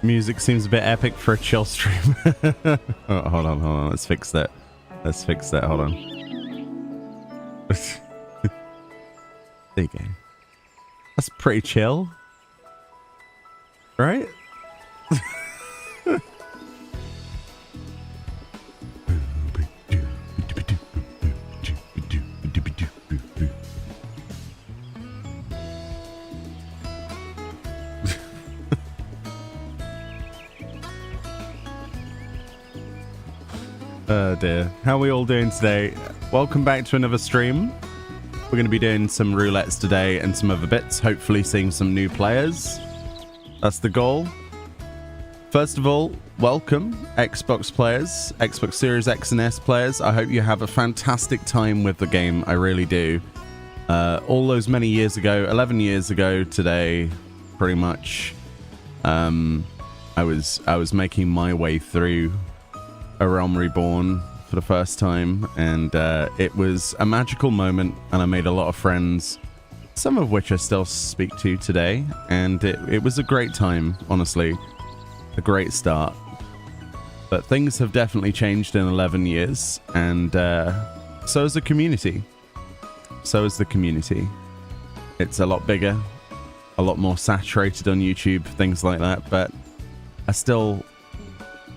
Music seems a bit epic for a chill stream. Oh, hold on. Let's fix that. Hold on. There you go. That's pretty chill. Right? Oh dear. How are we all doing today? Welcome back to another stream. We're going to be doing some roulettes today and some other bits. Hopefully seeing some new players. That's the goal. First of all, welcome Xbox players, Xbox Series X and S players. I hope you have a fantastic time with the game. I really do. All those many years ago, 11 years ago today, pretty much, I was making my way through A Realm Reborn for the first time, and it was a magical moment, and I made a lot of friends, some of which I still speak to today, and it was a great time, honestly. A great start. But things have definitely changed in 11 years, and so has the community. It's a lot bigger, a lot more saturated on YouTube, things like that, but I still,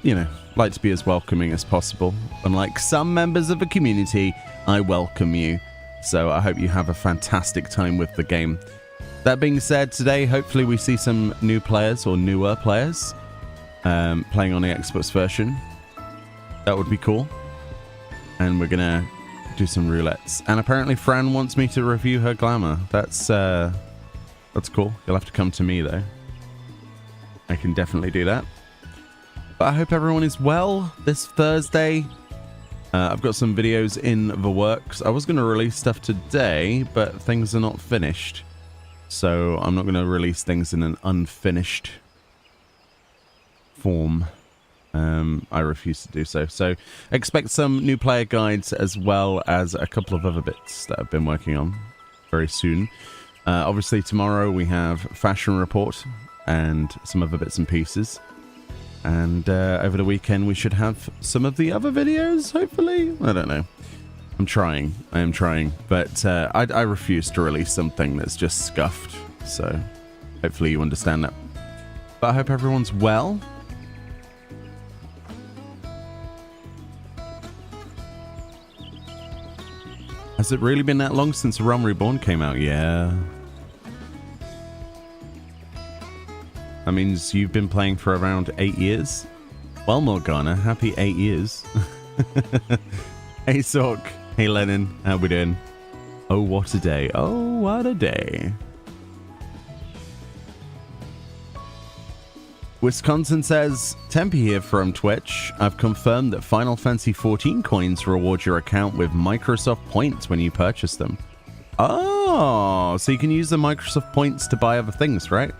you know, like to be as welcoming as possible. Unlike some members of the community, I welcome you. So I hope you have a fantastic time with the game. That being said, today hopefully we see some new players or newer players playing on the Xbox version. That would be cool. And we're gonna do some roulettes. And apparently Fran wants me to review her Glamour. That's cool. You'll have to come to me though. I can definitely do that. But I hope everyone is well this Thursday. I've got some videos in the works. I was going to release stuff today, but things are not finished. So I'm not going to release things in an unfinished form. I refuse to do so. So expect some new player guides as well as a couple of other bits that I've been working on very soon. Obviously tomorrow we have Fashion Report and some other bits and pieces. And over the weekend, we should have some of the other videos, hopefully. I don't know. I am trying. But I refuse to release something that's just scuffed. So hopefully you understand that. But I hope everyone's well. Has it really been that long since Realm Reborn came out? Yeah. That means you've been playing for around 8 years? Well, Morgana, happy 8 years. Hey, Sork. Hey, Lennon. How we doing? Oh, what a day. Oh, what a day. Wisconsin says, Tempe here from Twitch. I've confirmed that Final Fantasy XIV coins reward your account with Microsoft points when you purchase them. Oh, so you can use the Microsoft points to buy other things, right?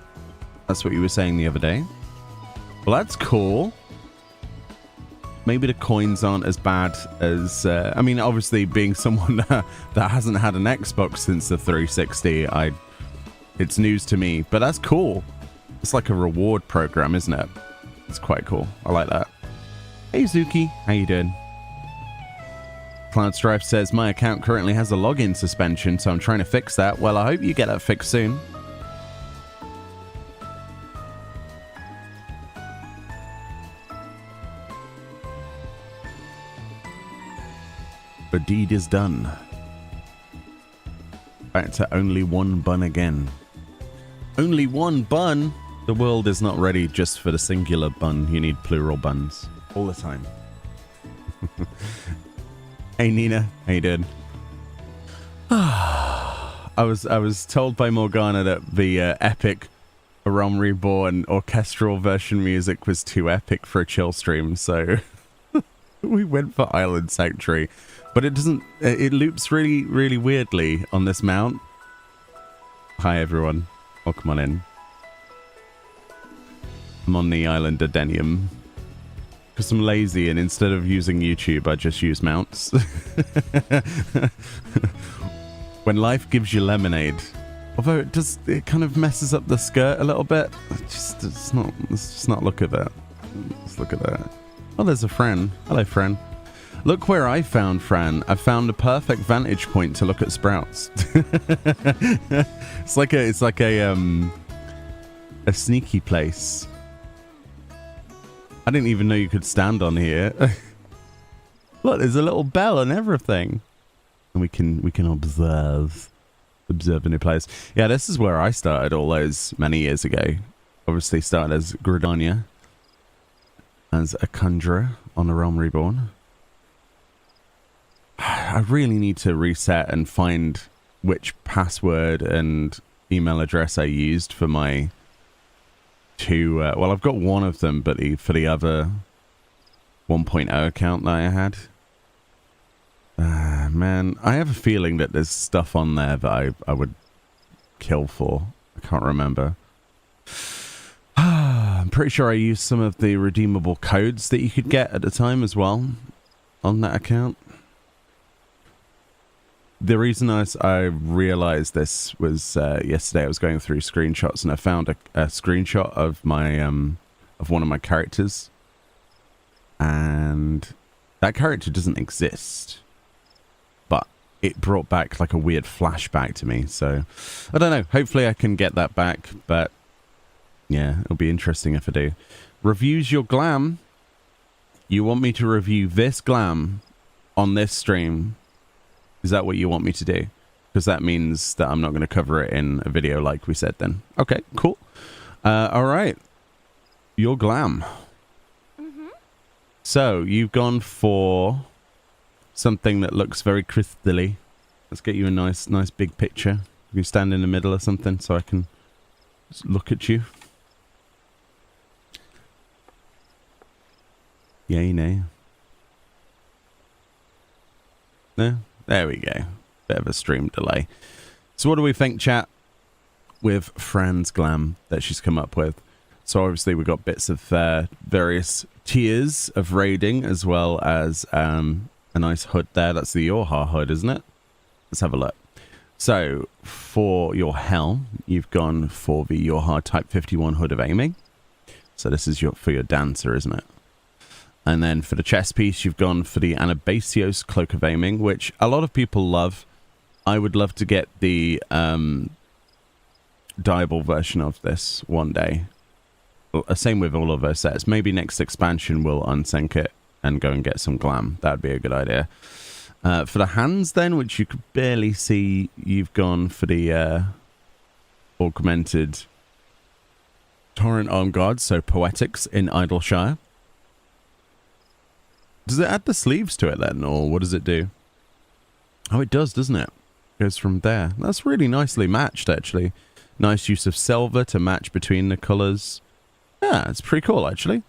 That's what you were saying the other day. Well, that's cool. Maybe the coins aren't as bad as... I mean, obviously, being someone that hasn't had an Xbox since the 360, it's news to me. But that's cool. It's like a reward program, isn't it? It's quite cool. I like that. Hey, Zuki. How you doing? Cloud Strife says, my account currently has a login suspension, so I'm trying to fix that. Well, I hope you get that fixed soon. The deed is done. Back to only one bun again. Only one bun? The world is not ready just for the singular bun. You need plural buns all the time. Hey Nina, how you doing? I was told by Morgana that the epic A Realm Reborn orchestral version music was too epic for a chill stream, so we went for Island Sanctuary. But it doesn't, it loops really, really weirdly on this mount. Hi everyone, welcome on in. I'm on the island Adenium. Because I'm lazy and instead of using YouTube, I just use mounts. When life gives you lemonade, Although it kind of messes up the skirt a little bit. Let's just not look at that. Let's look at that. Oh, there's a Fran. Hello, Fran. Look where I found Fran. I found a perfect vantage point to look at sprouts. It's like a sneaky place. I didn't even know you could stand on here. Look, there's a little bell and everything. And we can observe a new place. Yeah, this is where I started all those many years ago. Obviously started as Gridania, as a conjurer on the Realm Reborn. I really need to reset and find which password and email address I used for my two... well, I've got one of them, but for the other 1.0 account that I had... man, I have a feeling that there's stuff on there that I would kill for. I can't remember. I'm pretty sure I used some of the redeemable codes that you could get at the time as well on that account. The reason I realized this was yesterday I was going through screenshots and I found a screenshot of my of one of my characters, and that character doesn't exist. It brought back like a weird flashback to me, so I don't know. Hopefully I can get that back, but yeah, it'll be interesting if I do. Reviews your glam. You want me to review this glam on this stream? Is that what you want me to do? Because that means that I'm not going to cover it in a video like we said then. Okay, cool. All right. Your glam. Mm-hmm. So you've gone for... something that looks very crystally. Let's get you a nice big picture. You can stand in the middle or something so I can just look at you. Yay, nay. No? There we go. Bit of a stream delay. So what do we think, chat, with Fran's glam that she's come up with? So obviously we've got bits of various tiers of raiding, as well as... a nice hood there. That's the Yorha hood, isn't it? Let's have a look. So, for your helm, you've gone for the Yorha Type 51 hood of aiming. So this is for your dancer, isn't it? And then for the chest piece, you've gone for the Anabasios cloak of aiming, which a lot of people love. I would love to get the dyeable version of this one day. Same with all of our sets. Maybe next expansion we'll unsync it and go and get some glam. That'd be a good idea. For the hands then, which you could barely see, you've gone for the augmented Torrent Arm Guard, so Poetics in Idleshire. Does it add the sleeves to it then, or what does it do? Oh, it does, doesn't it? It goes from there. That's really nicely matched, actually. Nice use of silver to match between the colours. Yeah, it's pretty cool, actually.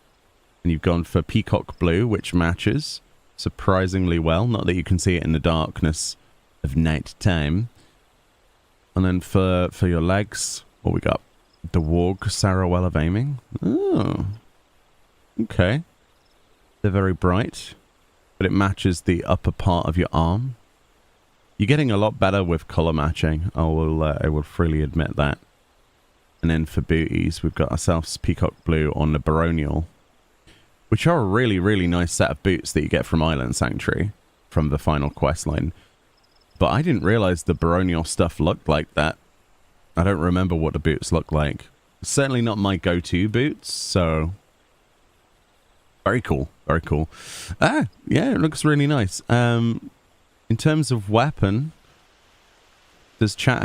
And you've gone for peacock blue, which matches surprisingly well. Not that you can see it in the darkness of night time. And then for your legs, what we got? The Warg Sarawell of aiming. Oh, okay. They're very bright, but it matches the upper part of your arm. You're getting a lot better with color matching. I will freely admit that. And then for booties, we've got ourselves peacock blue on the baronial, which are a really, really nice set of boots that you get from Island Sanctuary, from the final quest line. But I didn't realize the baronial stuff looked like that. I don't remember what the boots look like. Certainly not my go-to boots, so... very cool, very cool. Ah, yeah, it looks really nice. In terms of weapon, does chat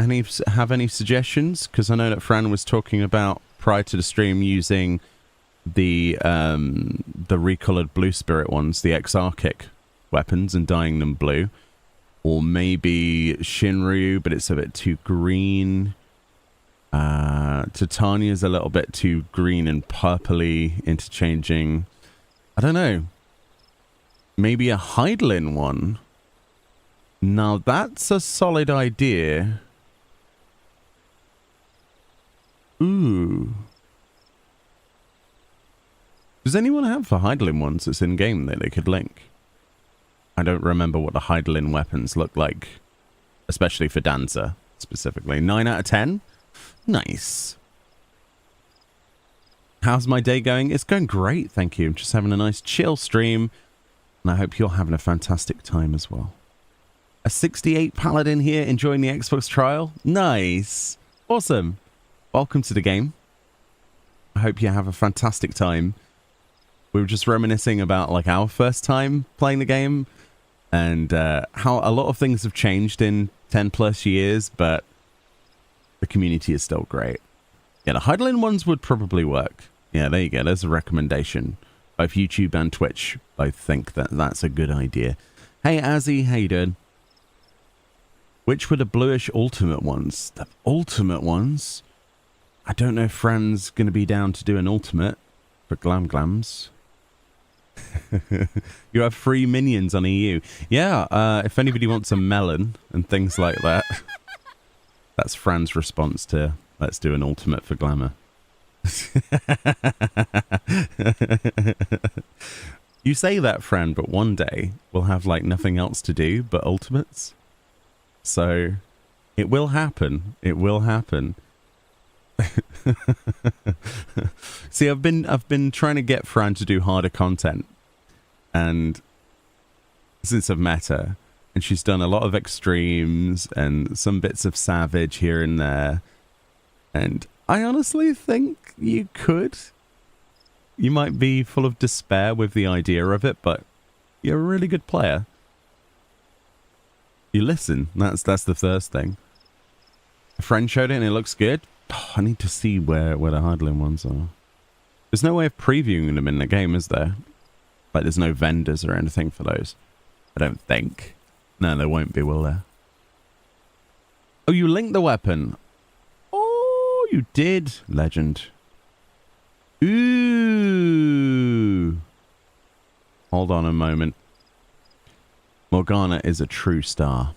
have any suggestions? Because I know that Fran was talking about, prior to the stream, using... the recolored blue spirit ones, the Exarchic weapons, and dyeing them blue. Or maybe Shinryu, but it's a bit too green. Titania's a little bit too green and purpley, interchanging. I don't know. Maybe a Heidelin one. Now that's a solid idea. Ooh. Does anyone have the Heidelin ones that's in-game that they could link? I don't remember what the Heidelin weapons look like, especially for Dancer. specifically. 9 out of 10? Nice. How's my day going? It's going great, thank you. I'm just having a nice chill stream, and I hope you're having a fantastic time as well. A 68 Paladin here, enjoying the Xbox trial. Nice. Awesome. Welcome to the game. I hope you have a fantastic time. We were just reminiscing about like our first time playing the game, and how a lot of things have changed in 10 plus years, but the community is still great. Yeah, the Heidelin ones would probably work. Yeah, there you go. There's a recommendation. Both YouTube and Twitch both think that that's a good idea. Hey, Azzy, how you doing? Which were the bluish ultimate ones? The ultimate ones? I don't know if Fran's going to be down to do an ultimate for Glams. You have 3 minions on EU. Yeah, if anybody wants a melon and things like that. That's Fran's response to let's do an ultimate for Glamour. You say that, Fran, but one day we'll have like nothing else to do but ultimates. So it will happen. It will happen. See, I've been trying to get Fran to do harder content, and since I've met her, and she's done a lot of extremes and some bits of savage here and there, and I honestly think you might be full of despair with the idea of it, but you're a really good player. You listen. That's the first thing. A friend showed it and it looks good. Oh, I need to see where the Heidelin ones are. There's no way of previewing them in the game, is there? Like, there's no vendors or anything for those. I don't think. No, there won't be, will there? Oh, you linked the weapon. Oh, you did. Legend. Ooh. Hold on a moment. Morgana is a true star.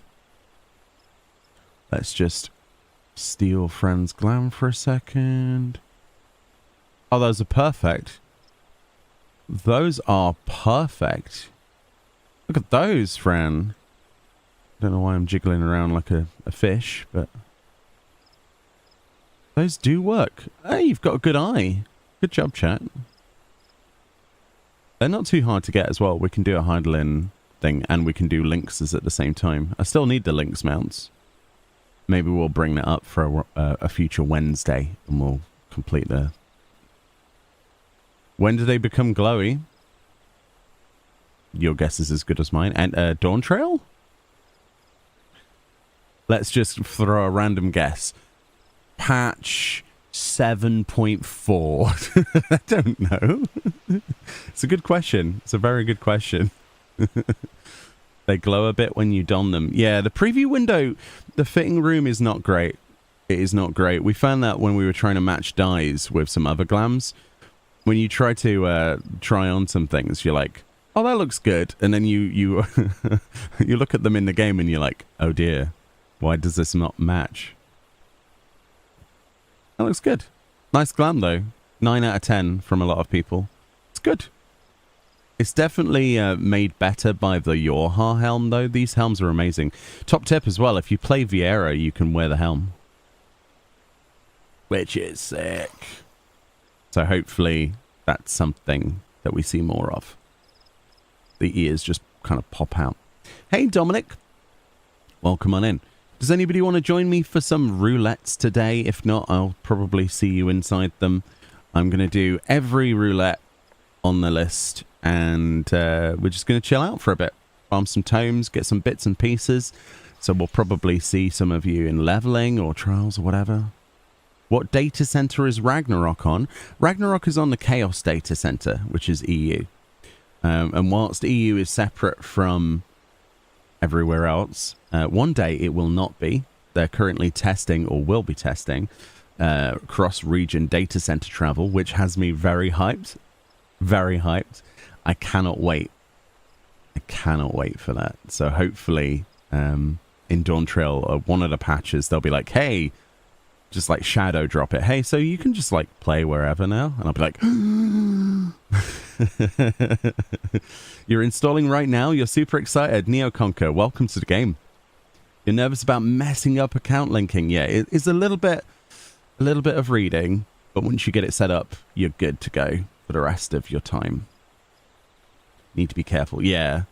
Let's just steal Fran's glam for a second. Oh, those are perfect. Those are perfect. Look at those, Fran. I don't know why I'm jiggling around like a fish, but those do work. Hey, you've got a good eye. Good job, chat. They're not too hard to get as well. We can do a Heidelin thing, and we can do Lynxes at the same time. I still need the Lynx mounts. Maybe we'll bring that up for a future Wednesday, and we'll complete the... When do they become glowy? Your guess is as good as mine. And Dawn Trail? Let's just throw a random guess. Patch 7.4. I don't know. It's a good question. It's a very good question. They glow a bit when you don them. Yeah, the preview window, the fitting room is not great. It is not great. We found that when we were trying to match dyes with some other glams. When you try to try on some things, you're like, oh, that looks good. And then you you look at them in the game and you're like, oh dear, why does this not match? That looks good. Nice glam though. 9 out of 10 from a lot of people. It's good. It's definitely made better by the Yorha helm, though. These helms are amazing. Top tip as well, if you play Vieira, you can wear the helm. Which is sick. So hopefully that's something that we see more of. The ears just kind of pop out. Hey, Dominic. Welcome on in. Does anybody want to join me for some roulettes today? If not, I'll probably see you inside them. I'm going to do every roulette on the list, and we're just going to chill out for a bit, farm some tomes, get some bits and pieces. So we'll probably see some of you in leveling or trials or whatever. What data center is Ragnarok on? Ragnarok is on the Chaos data center, which is EU. And whilst EU is separate from everywhere else, one day it will not be. They're currently testing, or will be testing, cross-region data center travel, which has me very hyped. Very hyped. I cannot wait. I cannot wait for that. So hopefully in Dawn Trail, one of the patches, they'll be like, hey, just like shadow drop it. Hey, so you can just like play wherever now? And I'll be like, you're installing right now? You're super excited. Neo Conquer, welcome to the game. You're nervous about messing up account linking. Yeah, it's a little bit of reading, but once you get it set up, you're good to go for the rest of your time. Need to be careful. Yeah,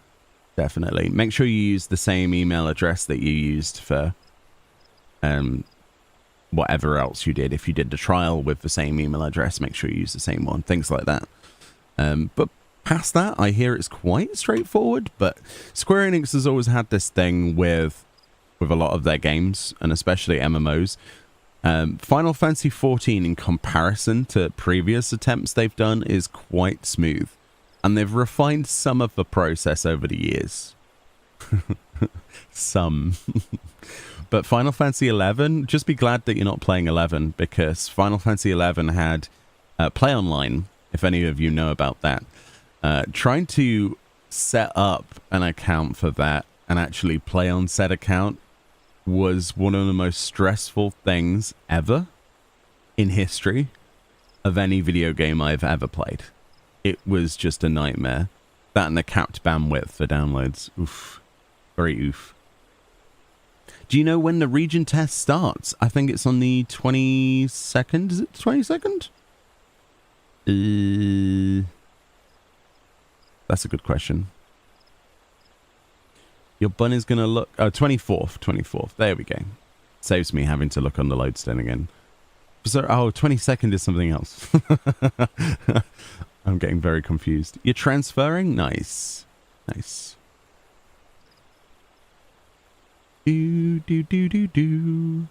definitely. Make sure you use the same email address that you used for whatever else you did. If you did the trial with the same email address, make sure you use the same one. Things like that. But past that, I hear it's quite straightforward. But Square Enix has always had this thing with a lot of their games, and especially MMOs. Final Fantasy XIV, in comparison to previous attempts they've done, is quite smooth. And they've refined some of the process over the years. Some. But Final Fantasy XI, just be glad that you're not playing 11, because Final Fantasy XI had Play Online, if any of you know about that. Trying to set up an account for that and actually play on said account was one of the most stressful things ever in history of any video game I've ever played. It was just a nightmare. That and the capped bandwidth for downloads. Oof. Very oof. Do you know when the region test starts? I think it's on the 22nd. Is it the 22nd? That's a good question. Your bun is going to look... Oh, 24th. 24th. There we go. Saves me having to look on the lodestone again. So, oh, 22nd is something else. I'm getting very confused. You're transferring? Nice. Nice. Do. You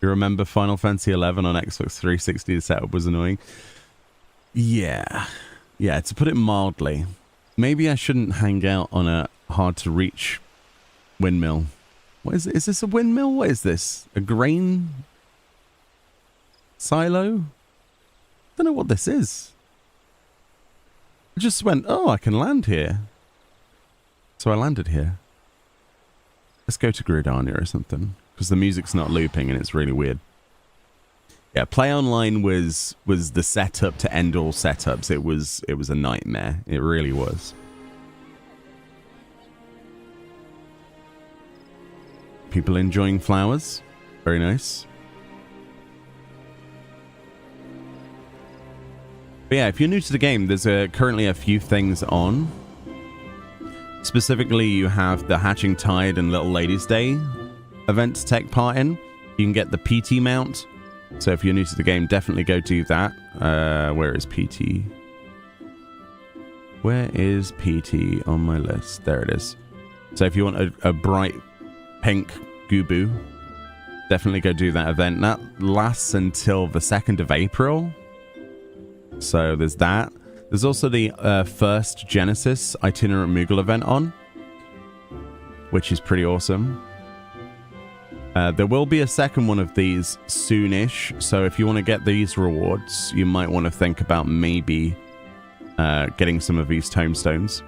remember Final Fantasy XI on Xbox 360? The setup was annoying. Yeah. Yeah, to put it mildly. Maybe I shouldn't hang out on a hard-to-reach windmill. What is it? Is this a windmill? What is this? A grain silo? I don't know what this is. I just went, oh, I can land here. So I landed here. Let's go to Gridania or something, because the music's not looping and it's really weird. Yeah, Play Online was the setup to end all setups. It was a nightmare. It really was. People enjoying flowers. Very nice. But yeah, if you're new to the game, there's currently a few things on. Specifically, you have the Hatching Tide and Little Ladies Day event to take part in. You can get the PT mount. So if you're new to the game, definitely go do that. Where is PT? Where is PT on my list? There it is. So if you want a bright pink Gubu, definitely go do that event. That lasts until the 2nd of April. So there's that. There's also the first Genesis Itinerant Moogle event on, which is pretty awesome. There will be a second one of these soonish, so if you want to get these rewards, you might want to think about maybe getting some of these tomestones.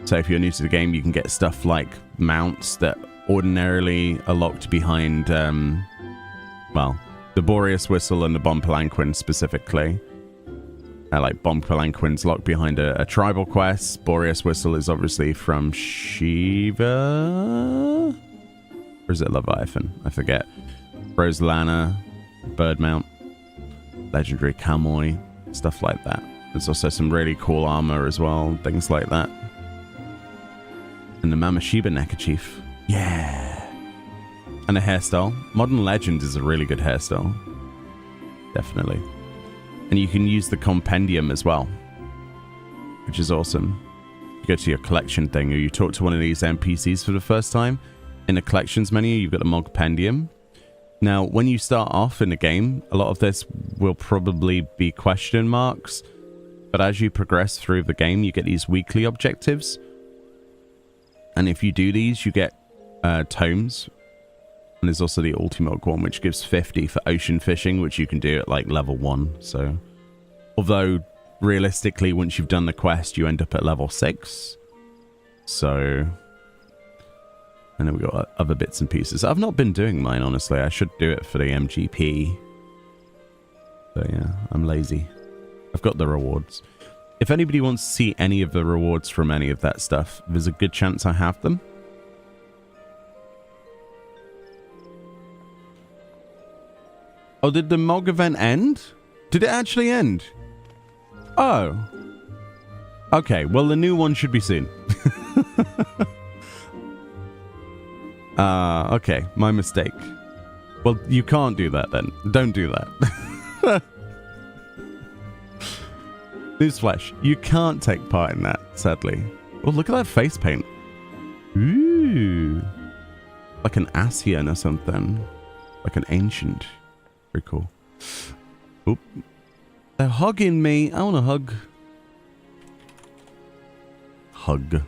So if you're new to the game, you can get stuff like mounts that ordinarily are locked behind, well, the Boreas Whistle and the Bomb Palanquin specifically. Like Bomb Palanquin's locked behind a tribal quest. Boreas Whistle is obviously from Shiva? Or is it Leviathan? I forget. Rosalana, Bird Mount, Legendary Kamuy, stuff like that. There's also some really cool armor as well, things like that. And the Mamashiba neckerchief. Yeah! And a hairstyle. Modern Legend is a really good hairstyle. Definitely. And you can use the compendium as well, which is awesome. You go to your collection thing, or you talk to one of these NPCs for the first time. In the collections menu, you've got the Mogpendium. Now, when you start off in the game, a lot of this will probably be question marks. But as you progress through the game, you get these weekly objectives. And if you do these, you get tomes. And there's also the Ultimog one, which gives 50 for ocean fishing, which you can do at like level 1. So, although realistically, once you've done the quest, you end up at level 6. So, and then we've got other bits and pieces. I've not been doing mine, honestly. I should do it for the MGP. But yeah, I'm lazy. I've got the rewards. If anybody wants to see any of the rewards from any of that stuff, there's a good chance I have them. Oh, did the MOG event end? Did it actually end? Oh. Okay, well, the new one should be soon. Okay, my mistake. Well, you can't do that then. Don't do that. Newsflash, you can't take part in that, sadly. Oh, look at that face paint. Ooh. Like an Asian or something. Like an ancient. Very cool. Oop. They're hugging me. I want a hug. Hug.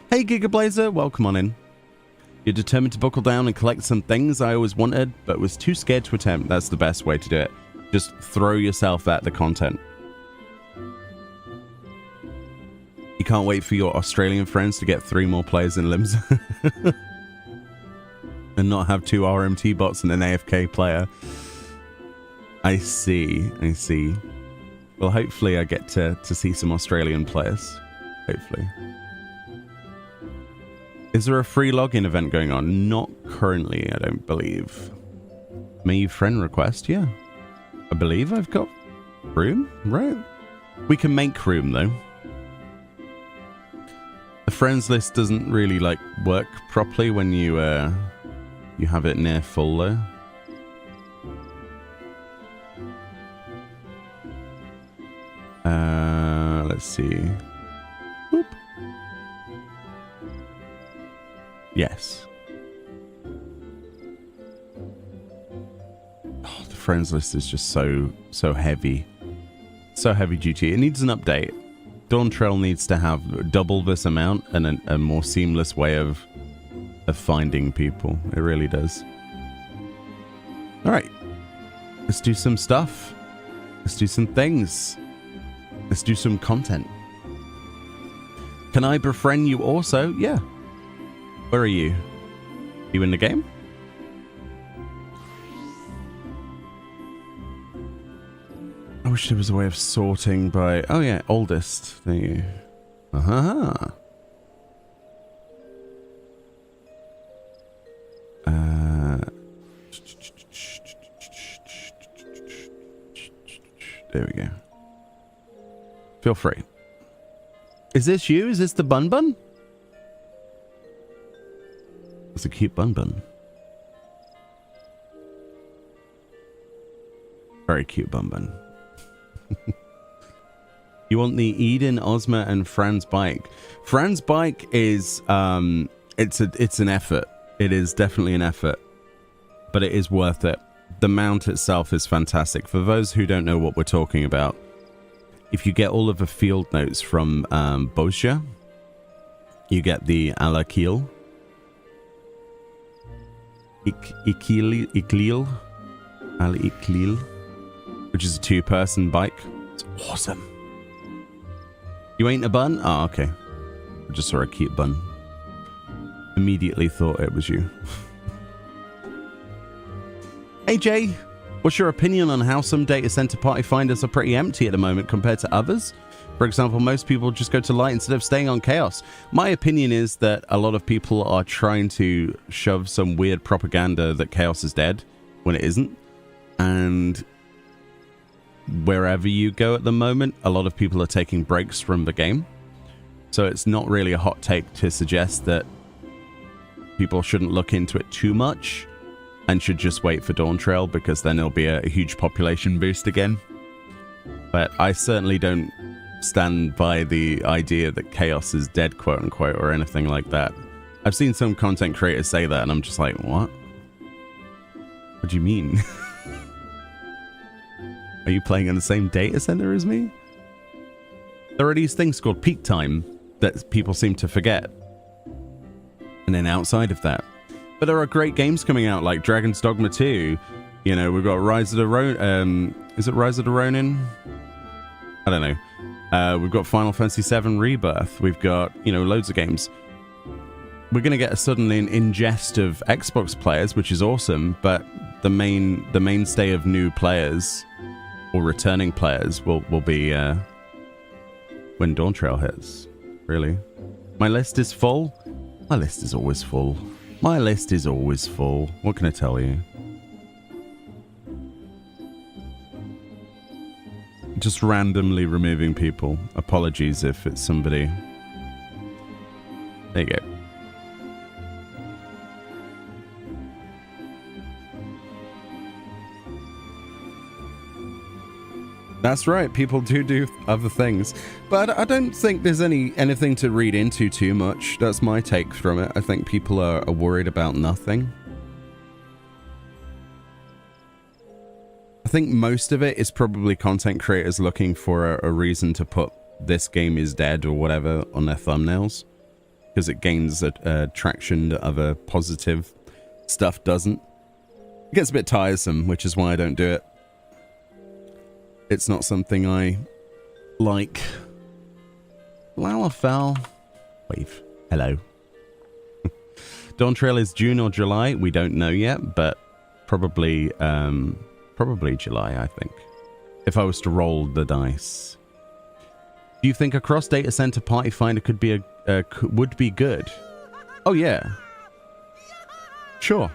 Hey, Gigablazer. Welcome on in. You're determined to buckle down and collect some things I always wanted, but was too scared to attempt. That's the best way to do it. Just throw yourself at the content. You can't wait for your Australian friends to get 3 more players in limbs. And not have 2 RMT bots and an AFK player. I see. I see. Well, hopefully I get to see some Australian players. Hopefully. Is there a free login event going on? Not currently, I don't believe. May you friend request? Yeah. I believe I've got room, right? We can make room, though. The friends list doesn't really, like, work properly when you have it near full, though. Let's see. Whoop. Yes. Oh, the friends list is just so heavy. So heavy duty. It needs an update. Dawn Trail needs to have double this amount and a more seamless way of finding people. It really does. All right. Let's do some stuff. Let's do some things. Let's do some content. Can I befriend you also? Yeah. Where are you? You in the game? I wish there was a way of sorting by... Oh yeah, oldest. There you... Uh-huh. There we go. Feel free. Is this you? Is this the Bun Bun? It's a cute Bun Bun. Very cute Bun Bun. You want the Eden, Ozma, and Fran's bike. Fran's bike is it's an effort. It is definitely an effort, but it is worth it. The mount itself is fantastic. For those who don't know what we're talking about, if you get all of the field notes from Bosja, you get the Alakil, Iklil, which is a 2-person bike. It's awesome. You ain't a bun? Oh, okay. I just saw a cute bun. Immediately thought it was you. Hey Jay, what's your opinion on how some data center party finders are pretty empty at the moment compared to others? For example, most people just go to light instead of staying on chaos. My opinion is that a lot of people are trying to shove some weird propaganda that chaos is dead when it isn't. And wherever you go at the moment, a lot of people are taking breaks from the game. So it's not really a hot take to suggest that people shouldn't look into it too much and should just wait for Dawn Trail, because then there'll be a huge population boost again. But I certainly don't stand by the idea that chaos is dead, quote unquote, or anything like that. I've seen some content creators say that and I'm just like, what? What do you mean? Are you playing in the same data center as me? There are these things called peak time that people seem to forget. And then outside of that. But there are great games coming out like Dragon's Dogma 2. You know, we've got Rise of the Ronin. Is it Rise of the Ronin? I don't know. We've got Final Fantasy VII Rebirth. We've got, you know, loads of games. We're going to get a sudden ingest of Xbox players, which is awesome. But the mainstay of new players or returning players will be when Dawn Trail hits, really. My list is full. My list is always full. My list is always full. What can I tell you? just randomly removing people. Apologies if it's somebody. There you go. That's right, people do other things. But I don't think there's anything to read into too much. That's my take from it. I think people are worried about nothing. I think most of it is probably content creators looking for a reason to put "this game is dead" or whatever on their thumbnails. Because it gains a traction that other positive stuff doesn't. It gets a bit tiresome, which is why I don't do it. It's not something I like. Lalafell. Wave. Hello. Dawn Trail is June or July. We don't know yet, but probably July, I think. If I was to roll the dice. Do you think a cross data center party finder could be would be good? Oh yeah. Sure.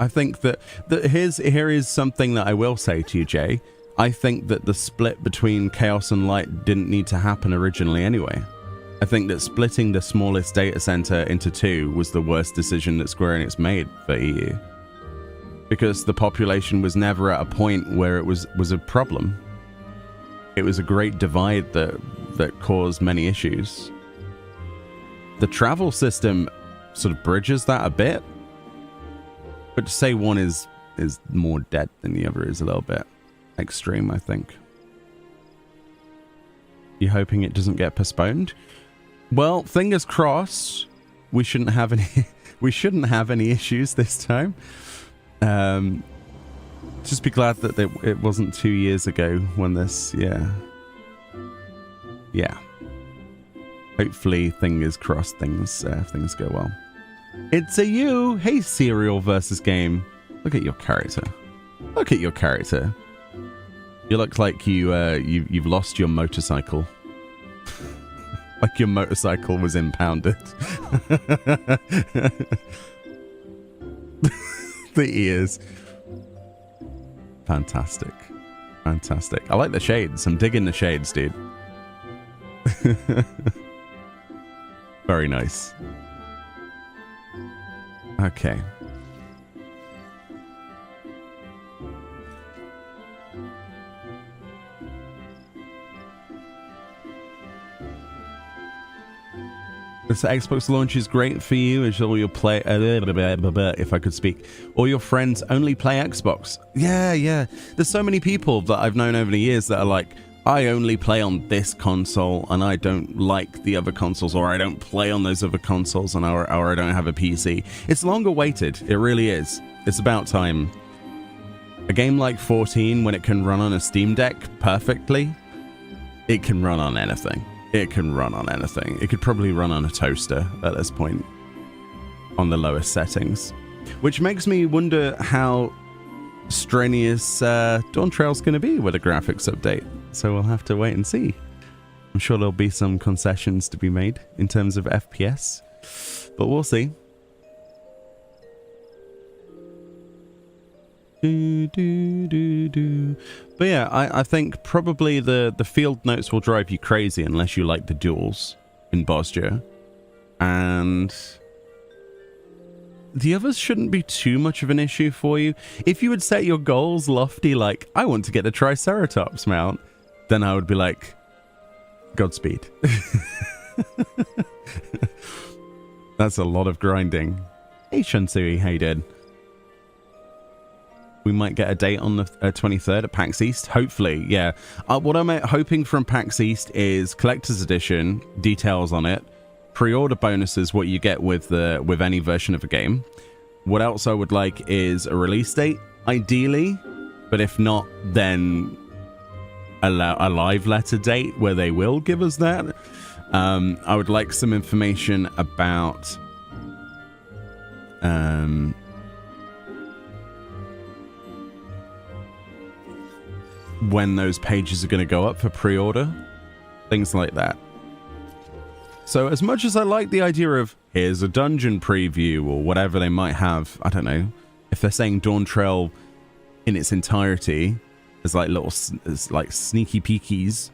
I think that here is something that I will say to you, Jay. I think that the split between Chaos and Light didn't need to happen originally anyway. I think that splitting the smallest data center into two was the worst decision that Square Enix made for EU. Because the population was never at a point where it was a problem. It was a great divide that caused many issues. The travel system sort of bridges that a bit. But to say one is more dead than the other is a little bit extreme, I think. You hoping it doesn't get postponed? Well, fingers crossed. We shouldn't have any issues this time. Just be glad that it wasn't 2 years ago when this, yeah. Hopefully, fingers crossed, things go well. It's a you. Hey, Serial versus Game. Look at your character. Look at your character. You look like you've lost your motorcycle. Like your motorcycle was impounded. The ears. Fantastic. Fantastic. I like the shades. I'm digging the shades, dude. Very nice. Okay. This Xbox launch is great for you as all your play if I could speak. All your friends only play Xbox. Yeah. There's so many people that I've known over the years that are like, I only play on this console and I don't like the other consoles, or I don't play on those other consoles, and or I don't have a PC. It's long awaited. It really is. It's about time. A game like 14, when it can run on a Steam Deck perfectly, it can run on anything. It can run on anything. It could probably run on a toaster at this point on the lowest settings, which makes me wonder how strenuous Dawn Trail's going to be with a graphics update. So we'll have to wait and see. I'm sure there'll be some concessions to be made in terms of FPS, but we'll see. But yeah, I think probably the field notes will drive you crazy unless you like the duels in Bosnia. And the others shouldn't be too much of an issue for you. If you would set your goals lofty, like, I want to get a Triceratops mount, then I would be like, Godspeed. That's a lot of grinding. Hey, Shunsui, how you doing? We might get a date on the 23rd at PAX East. Hopefully, yeah. What I'm hoping from PAX East is Collector's Edition, details on it, pre-order bonuses, what you get with any version of a game. What else I would like is a release date, ideally, but if not, then a live letter date where they will give us that. I would like some information about when those pages are going to go up for pre-order, things like that. So as much as I like the idea of here's a dungeon preview or whatever they might have, I don't know, if they're saying Dawn Trail in its entirety as like little as like sneaky peekies,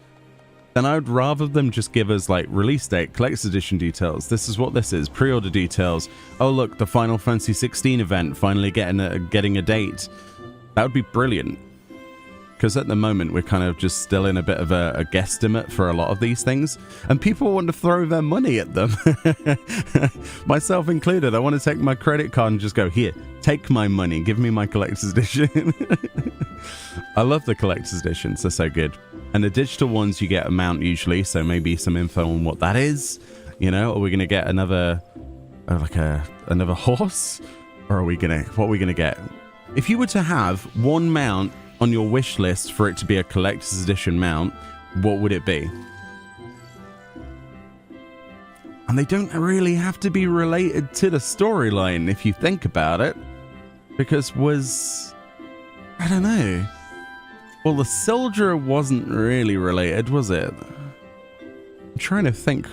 then I would rather them just give us like release date, collector's edition details. This is what this is. Pre-order details. Oh look, the Final Fantasy 16 event finally getting a date. That would be brilliant. Because at the moment we're kind of just still in a bit of a guesstimate for a lot of these things, and people want to throw their money at them, myself included. I want to take my credit card and just go, here, take my money, give me my collector's edition. I love the collector's editions, they're so good. And the digital ones you get a mount usually, so maybe some info on what that is. You know, are we going to get another another horse, or what are we gonna get? If you were to have one mount on your wish list for it to be a collector's edition mount, what would it be? And they don't really have to be related to the storyline if you think about it, because I don't know. Well, the soldier wasn't really related, was it? I'm trying to think.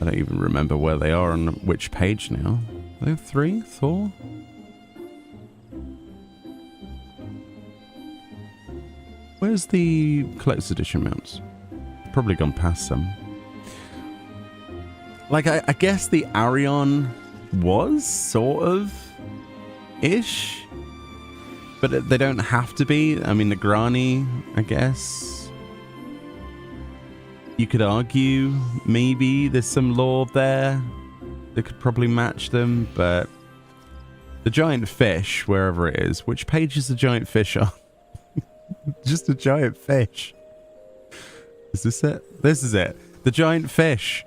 I don't even remember where they are on which page now. Are they 3, 4? Where's the collector's edition mounts? Probably gone past some. Like, I guess the Arion was sort of ish, but they don't have to be. I mean, the Grani, I guess. You could argue maybe there's some lore there that could probably match them, but the giant fish, wherever it is, which page is the giant fish on? Just a giant fish. Is this it? This is it. The giant fish.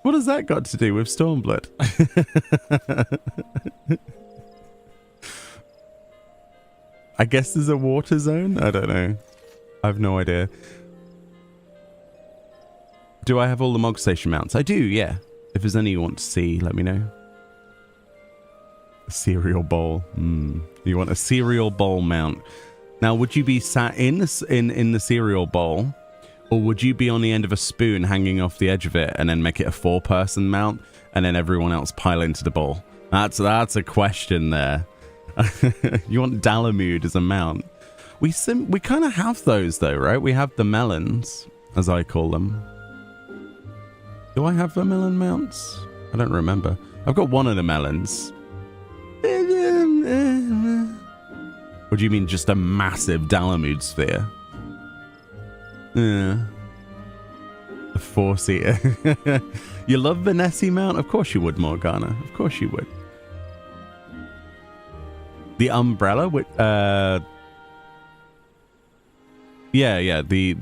What has that got to do with Stormblood? I guess there's a water zone? I don't know. I have no idea. Do I have all the Mog Station mounts? I do, yeah. If there's any you want to see, let me know. A cereal bowl. You want a cereal bowl mount. Now, would you be sat in the cereal bowl, or would you be on the end of a spoon hanging off the edge of it and then make it a 4-person mount and then everyone else pile into the bowl? That's a question there. You want Dalamud as a mount. We kind of have those though, right? We have the melons, as I call them. Do I have the melon mounts? I don't remember. I've got one of the melons. Or do you mean just a massive Dalamud sphere? Yeah. The 4-seater. You love the Nessie mount? Of course you would, Morgana. Of course you would. The umbrella with yeah, the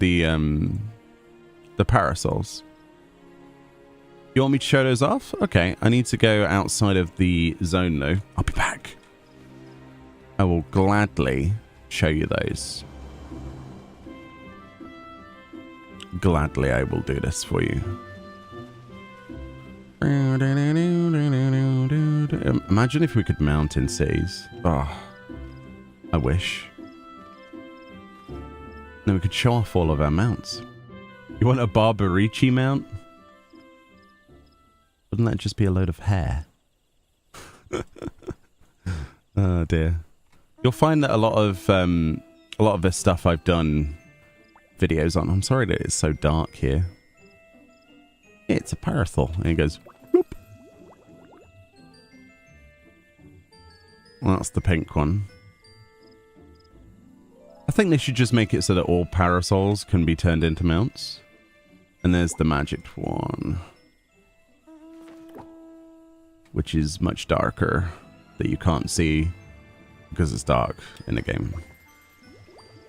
parasols. You want me to show those off? Okay, I need to go outside of the zone though. I'll be back. I will gladly show you those. Gladly I will do this for you. Imagine if we could mount in cities. Oh, I wish. Then we could show off all of our mounts. You want a Barbarici mount? Wouldn't that just be a load of hair? Oh dear. You'll find that a lot of this stuff I've done videos on. I'm sorry that it's so dark here. It's a parasol. And it goes, whoop. Well, that's the pink one. I think they should just make it so that all parasols can be turned into mounts. And there's the magic one, which is much darker, that you can't see because it's dark in the game.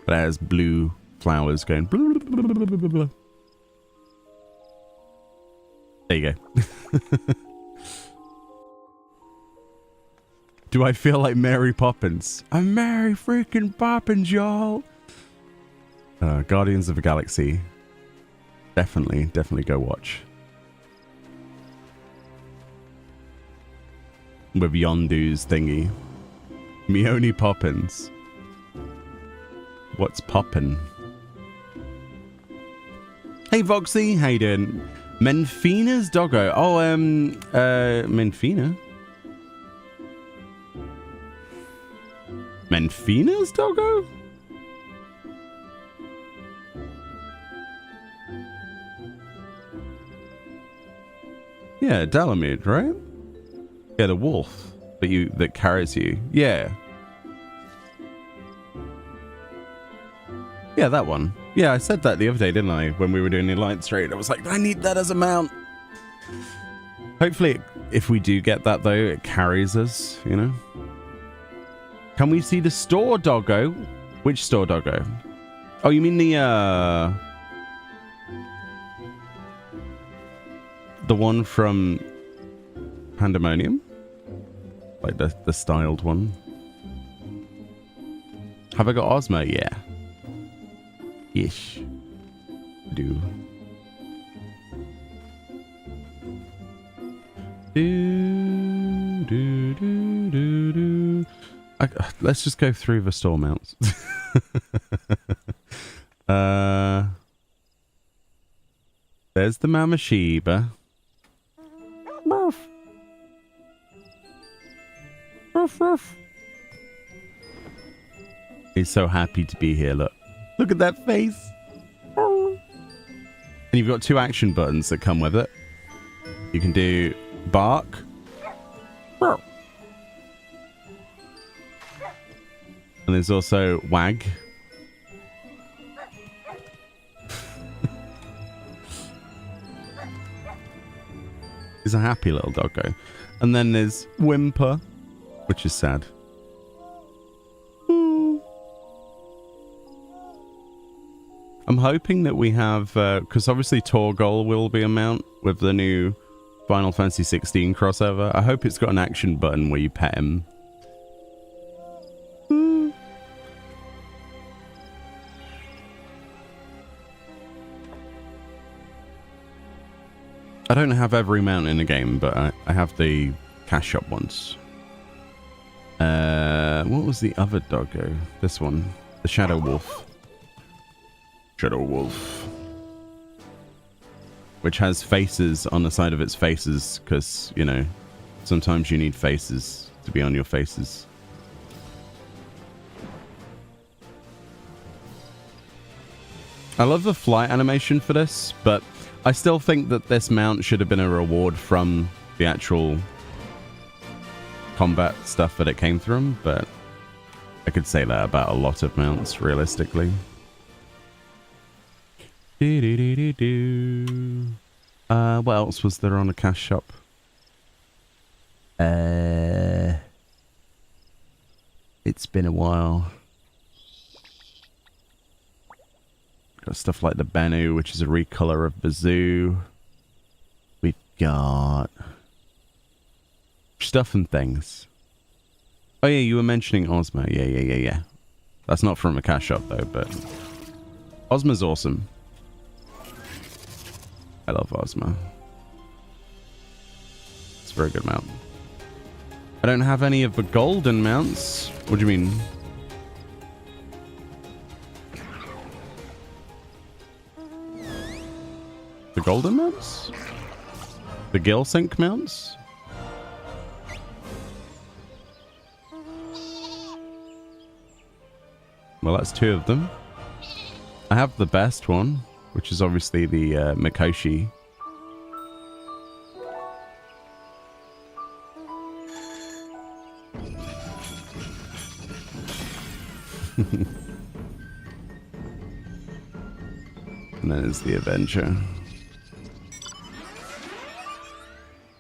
But it has blue flowers going blah, blah, blah, blah, blah, blah, blah. There you go. Do I feel like Mary Poppins? I'm Mary freaking Poppins, y'all. Guardians of the Galaxy. Definitely go watch. With Yondu's thingy. Meoni Poppins. What's poppin'? Hey Voxy, how you doing? Menfina's doggo. Oh, Menfina. Menfina's doggo? Yeah, Dalamud, right? Yeah, the wolf that carries you. Yeah. Yeah, that one. Yeah, I said that the other day, didn't I? When we were doing the Alliance raid, I was like, I need that as a mount. Hopefully, if we do get that, though, it carries us, you know? Can we see the store doggo? Which store doggo? Oh, you mean the one from Pandemonium? Like the styled one? Have I got Ozma? Yeah. Ish. Do. Let's just go through the store mounts. There's the Mama Sheba. Ruff. Ruff, ruff. He's so happy to be here, look. Look at that face. And you've got 2 action buttons that come with it. You can do bark. And there's also wag. He's a happy little doggo. And then there's whimper, which is sad. I'm hoping that we have, because obviously Torgol will be a mount with the new Final Fantasy 16 crossover. I hope it's got an action button where you pet him. I don't have every mount in the game, but I have the cash shop ones. What was the other doggo? This one. The Shadow Wolf. Shadow Wolf. Which has faces on the side of its faces, because, you know, sometimes you need faces to be on your faces. I love the flight animation for this, but I still think that this mount should have been a reward from the actual combat stuff that it came from, but I could say that about a lot of mounts, realistically. What else was there on a cash shop? It's been a while. Got stuff like the Bennu, which is a recolor of Bazoo. We've got stuff and things. Oh yeah, you were mentioning Ozma. Yeah. That's not from a cash shop though, but Ozma's awesome. I love Ozma. It's a very good mount. I don't have any of the golden mounts. What do you mean? The golden mounts? The Gill Sync mounts? Well, that's 2 of them. I have the best one, which is obviously the Mikoshi. And then there's the Avenger.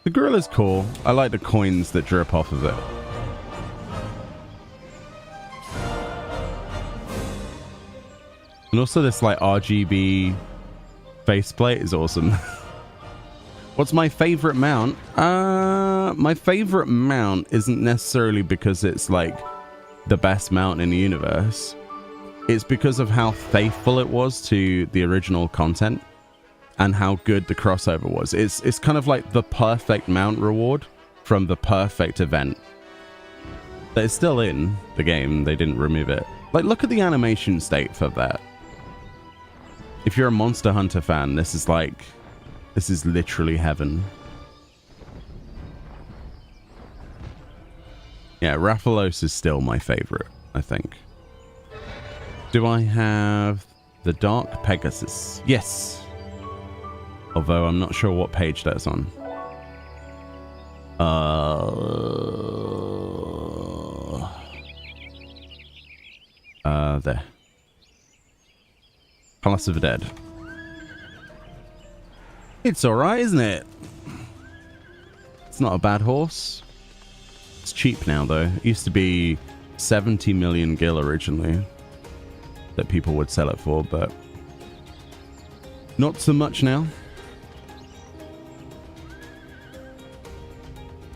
The gorilla's cool. I like the coins that drip off of it. And also this like RGB faceplate is awesome. What's my favorite mount? My favorite mount isn't necessarily because it's like the best mount in the universe. It's because of how faithful it was to the original content and how good the crossover was. It's kind of like the perfect mount reward from the perfect event. But it's still in the game. They didn't remove it. Like, look at the animation state for that. If you're a Monster Hunter fan, this is literally heaven. Yeah, Rathalos is still my favorite. I think. Do I have the Dark Pegasus? Yes. Although I'm not sure what page that's on. There. Palace of the Dead. It's alright, isn't it? It's not a bad horse. It's cheap now, though. It used to be 70 million gil originally that people would sell it for, but not so much now.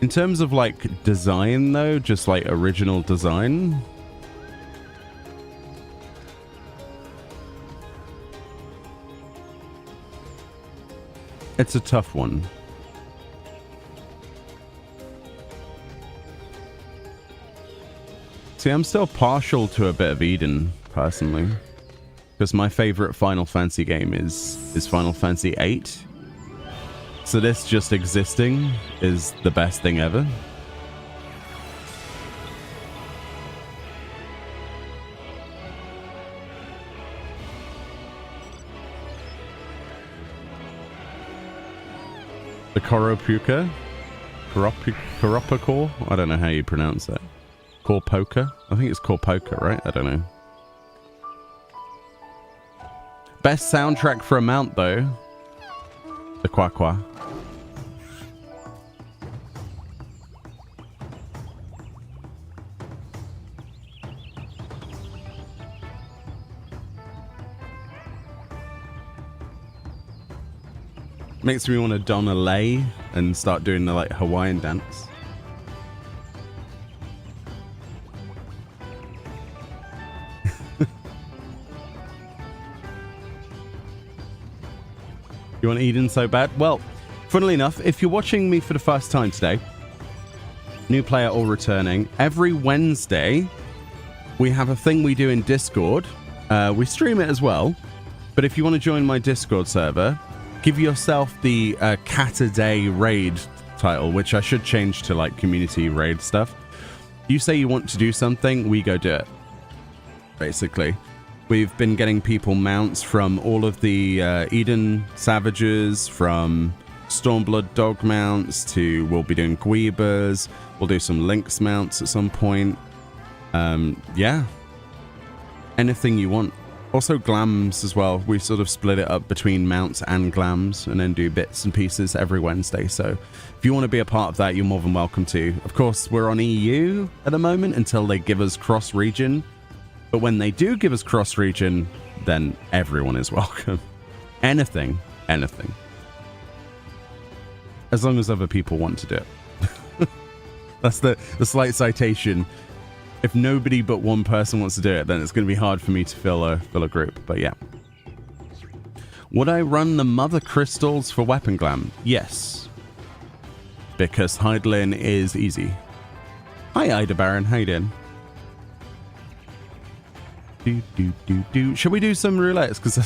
In terms of, like, design, though, just, like, original design, it's a tough one. See, I'm still partial to a bit of Eden, personally. Because my favorite Final Fantasy game is Final Fantasy VIII. So this just existing is the best thing ever. The Koropuka? Koropakor? I don't know how you pronounce that. Korpoka? I think it's Korpoka, right? I don't know. Best soundtrack for a mount, though. The Quaqua. Makes me want to don a lei and start doing the like Hawaiian dance. You want Eden so bad? Well, funnily enough, if you're watching me for the first time today, new player or returning, every Wednesday we have a thing we do in Discord. We stream it as well, but if you want to join my Discord server, give yourself the Cat a Day raid title, which I should change to like community raid stuff. You say you want to do something, we go do it. Basically, we've been getting people mounts from all of the Eden Savages, from Stormblood dog mounts to we'll be doing Guibas. We'll do some Lynx mounts at some point. Yeah, anything you want. Also glams as well. We sort of split it up between mounts and glams and then do bits and pieces every Wednesday. So if you want to be a part of that, you're more than welcome to. Of course, we're on EU at the moment until they give us cross-region. But when they do give us cross-region, then everyone is welcome. Anything. As long as other people want to do it. That's the slight citation. If nobody but one person wants to do it, then it's going to be hard for me to fill a group. But yeah. Would I run the mother crystals for weapon glam? Yes. Because Heidelin is easy. Hi, Ida Baron. How you doing? Should we do some roulettes? Because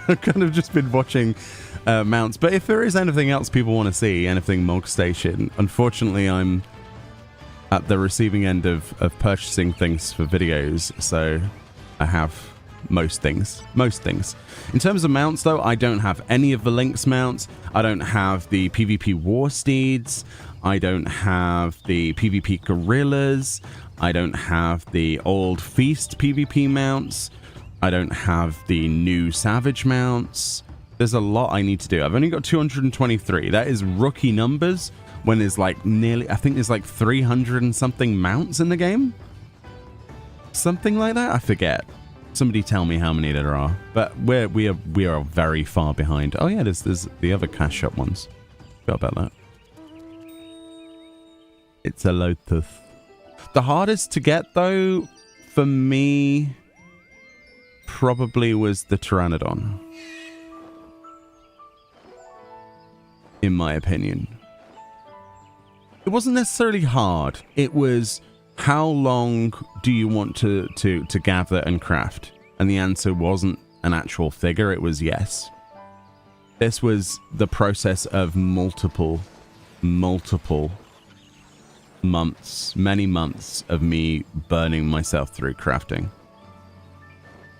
I've kind of just been watching mounts. But if there is anything else people want to see, anything Mog Station, unfortunately I'm at the receiving end of purchasing things for videos, so I have most things. In terms of mounts, though, I don't have any of the Lynx mounts. I don't have the PvP War Steeds. I don't have the PvP Gorillas. I don't have the old Feast PvP mounts. I don't have the new Savage mounts. There's a lot I need to do. I've only got 223. That is rookie numbers. When there's like nearly, I think there's like 300 and something mounts in the game. Something like that. I forget. Somebody tell me how many there are. But we are very far behind. Oh yeah, there's the other cash shop ones. Forgot about that. It's a Lotus. The hardest to get though, for me, probably was the Pteranodon. In my opinion. It wasn't necessarily hard. It was, how long do you want to gather and craft? And the answer wasn't an actual figure. It was yes. This was the process of multiple months, many months of me burning myself through crafting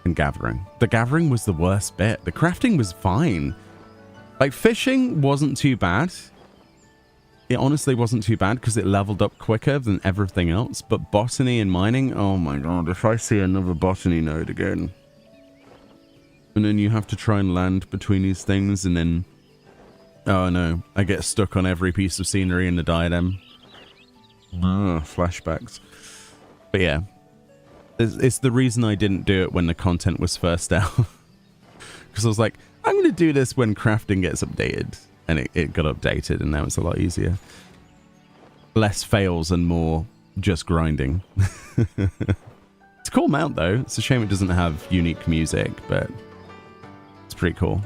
and gathering. The gathering was the worst bit. The crafting was fine. Like, fishing wasn't too bad. It honestly wasn't too bad because it leveled up quicker than everything else. But botany and mining, oh my god, if I see another botany node again. And then you have to try and land between these things, and then, oh no, I get stuck on every piece of scenery in the diadem. Flashbacks. But yeah, it's the reason I didn't do it when the content was first out. Because I was like, I'm going to do this when crafting gets updated. And it got updated, and now it's a lot easier. Less fails and more just grinding. It's a cool mount, though. It's a shame it doesn't have unique music, but it's pretty cool.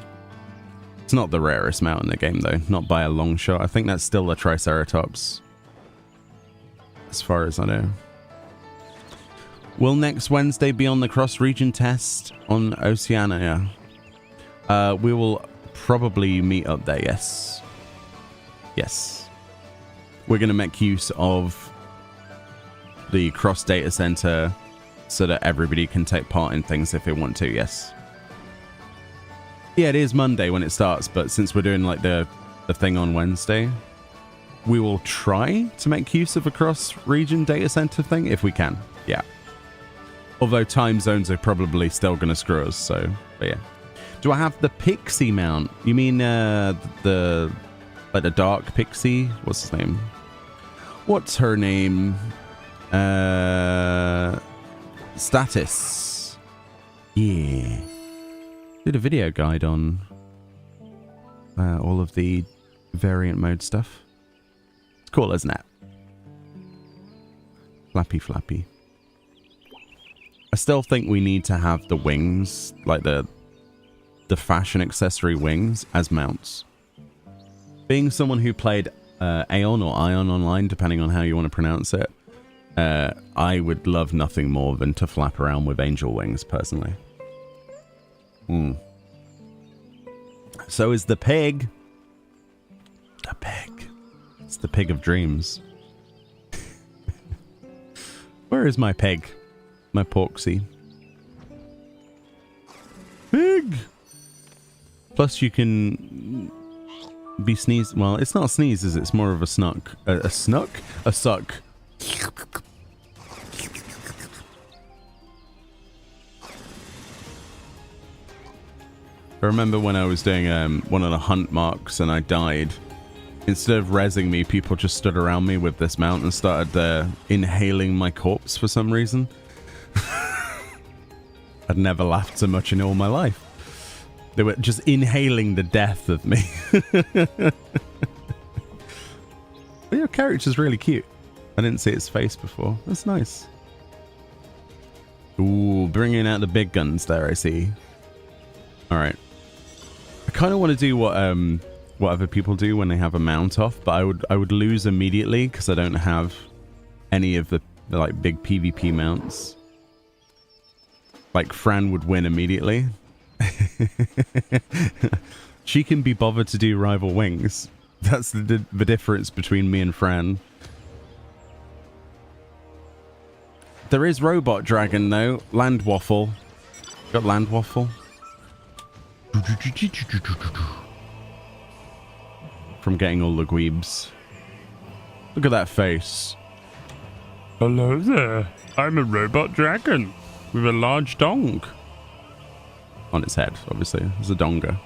It's not the rarest mount in the game, though. Not by a long shot. I think that's still a Triceratops, as far as I know. Will next Wednesday be on the cross-region test on Oceania? We will probably meet up there, yes. Yes. We're going to make use of the cross data center so that everybody can take part in things if they want to, yes. Yeah, it is Monday when it starts, but since we're doing like the thing on Wednesday, we will try to make use of a cross-region data center thing if we can, yeah. Although time zones are probably still going to screw us, so, but yeah. Do I have the pixie mount? You mean like the dark pixie? What's his name? What's her name? Status. Yeah. Did a video guide on all of the variant mode stuff. It's cool, isn't it? Flappy flappy. I still think we need to have the wings, like the fashion accessory wings, as mounts. Being someone who played Aeon or Ion Online, depending on how you want to pronounce it, I would love nothing more than to flap around with angel wings, personally. So is the pig. The pig. It's the pig of dreams. Where is my pig? My porksy. Pig! Plus you can be sneezed. Well, it's not a sneeze, is it? It's more of a snuck. A snuck? A suck. I remember when I was doing one of the hunt marks and I died. Instead of rezzing me, people just stood around me with this mount and started inhaling my corpse for some reason. I'd never laughed so much in all my life. They were just inhaling the death of me. But your character's really cute. I didn't see its face before. That's nice. Ooh, bringing out the big guns there, I see. Alright. I kind of want to do what other people do when they have a mount off, but I would lose immediately because I don't have any of the like big PvP mounts. Like Fran would win immediately. She can be bothered to do rival wings. That's the difference between me and Fran. There is Robot Dragon though. Land Waffle. Got Land Waffle. From getting all the gweebs. Look at that face. Hello there. I'm a robot dragon with a large dong. On its head, obviously. It's a donga.